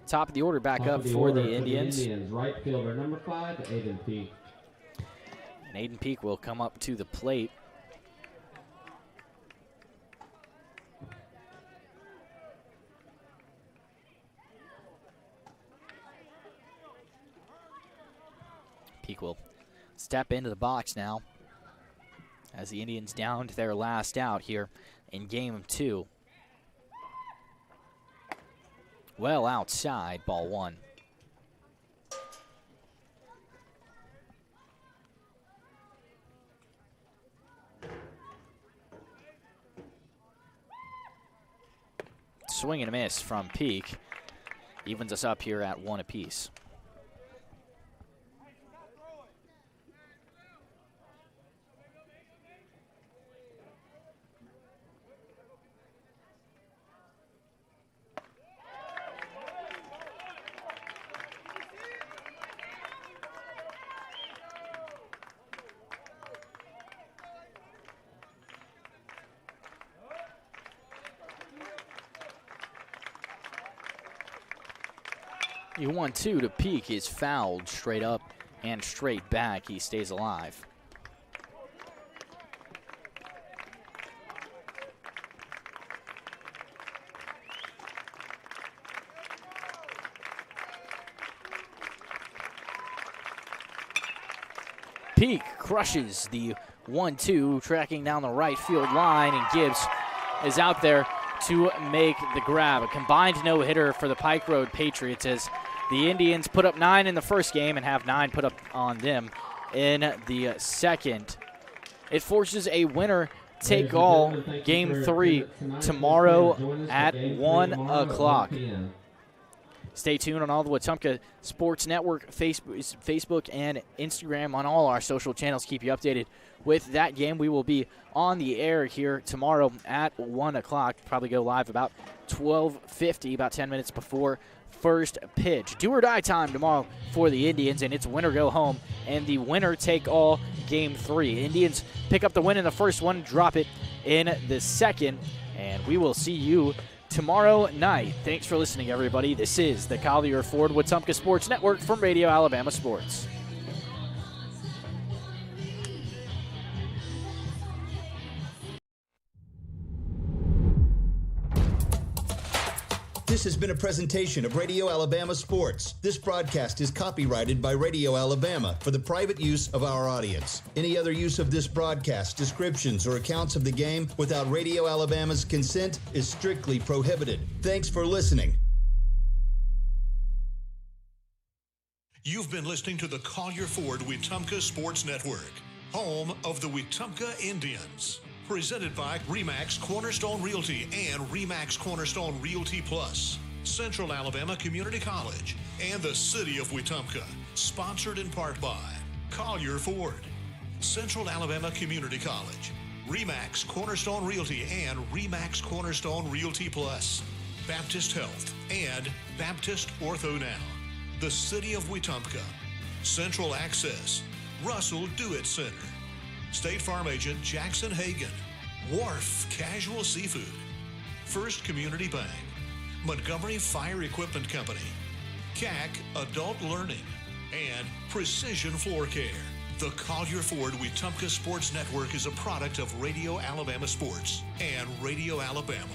Top of the order back up for the Indians. Right fielder, number 5, Aiden Peak. And Aiden Peak will come up to the plate. Peak will step into the box now as the Indians down to their last out here in game 2. Well outside, ball one. Swing and a miss from Peak. Evens us up here at 1 apiece. The 1-2 to Peak is fouled straight up and straight back. He stays alive. Peak crushes the 1-2, tracking down the right field line, and Gibbs is out there to make the grab. A combined no-hitter for the Pike Road Patriots as the Indians put up 9 in the first game and have 9 put up on them in the second. It forces a winner-take-all Game 3 tomorrow at 1 o'clock. Stay tuned on all the Wetumpka Sports Network, Facebook and Instagram, on all our social channels. Keep you updated with that game. We will be on the air here tomorrow at 1 o'clock. Probably go live about 12:50, about 10 minutes before first pitch. Do or die time tomorrow for the Indians, and it's win or go home, and the winner take all game 3. Indians pick up the win in the first one, drop it in the second, and we will see you tomorrow night. Thanks for listening, everybody. This is the Collier Ford Wetumpka Sports Network from Radio Alabama Sports. This has been a presentation of Radio Alabama Sports. This broadcast is copyrighted by Radio Alabama for the private use of our audience. Any other use of this broadcast, descriptions, or accounts of the game without Radio Alabama's consent is strictly prohibited. Thanks for listening. You've been listening to the Collier Ford Wetumpka Sports Network, home of the Wetumpka Indians. Presented by RE/MAX Cornerstone Realty and RE/MAX Cornerstone Realty Plus, Central Alabama Community College, and the City of Wetumpka. Sponsored in part by Collier Ford, Central Alabama Community College, RE/MAX Cornerstone Realty and RE/MAX Cornerstone Realty Plus, Baptist Health, and Baptist Ortho Now, the City of Wetumpka, Central Access, Russell Do-It Center, State Farm Agent Jackson Hagan, Wharf Casual Seafood, First Community Bank, Montgomery Fire Equipment Company, CAC Adult Learning, and Precision Floor Care. The Collier Ford Wetumpka Sports Network is a product of Radio Alabama Sports and Radio Alabama.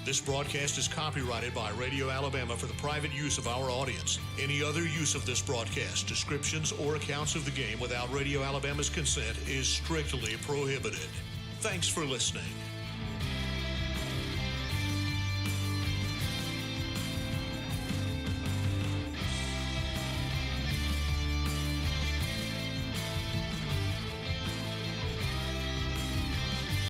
This broadcast is copyrighted by Radio Alabama for the private use of our audience. Any other use of this broadcast, descriptions, or accounts of the game without Radio Alabama's consent is strictly prohibited. Thanks for listening.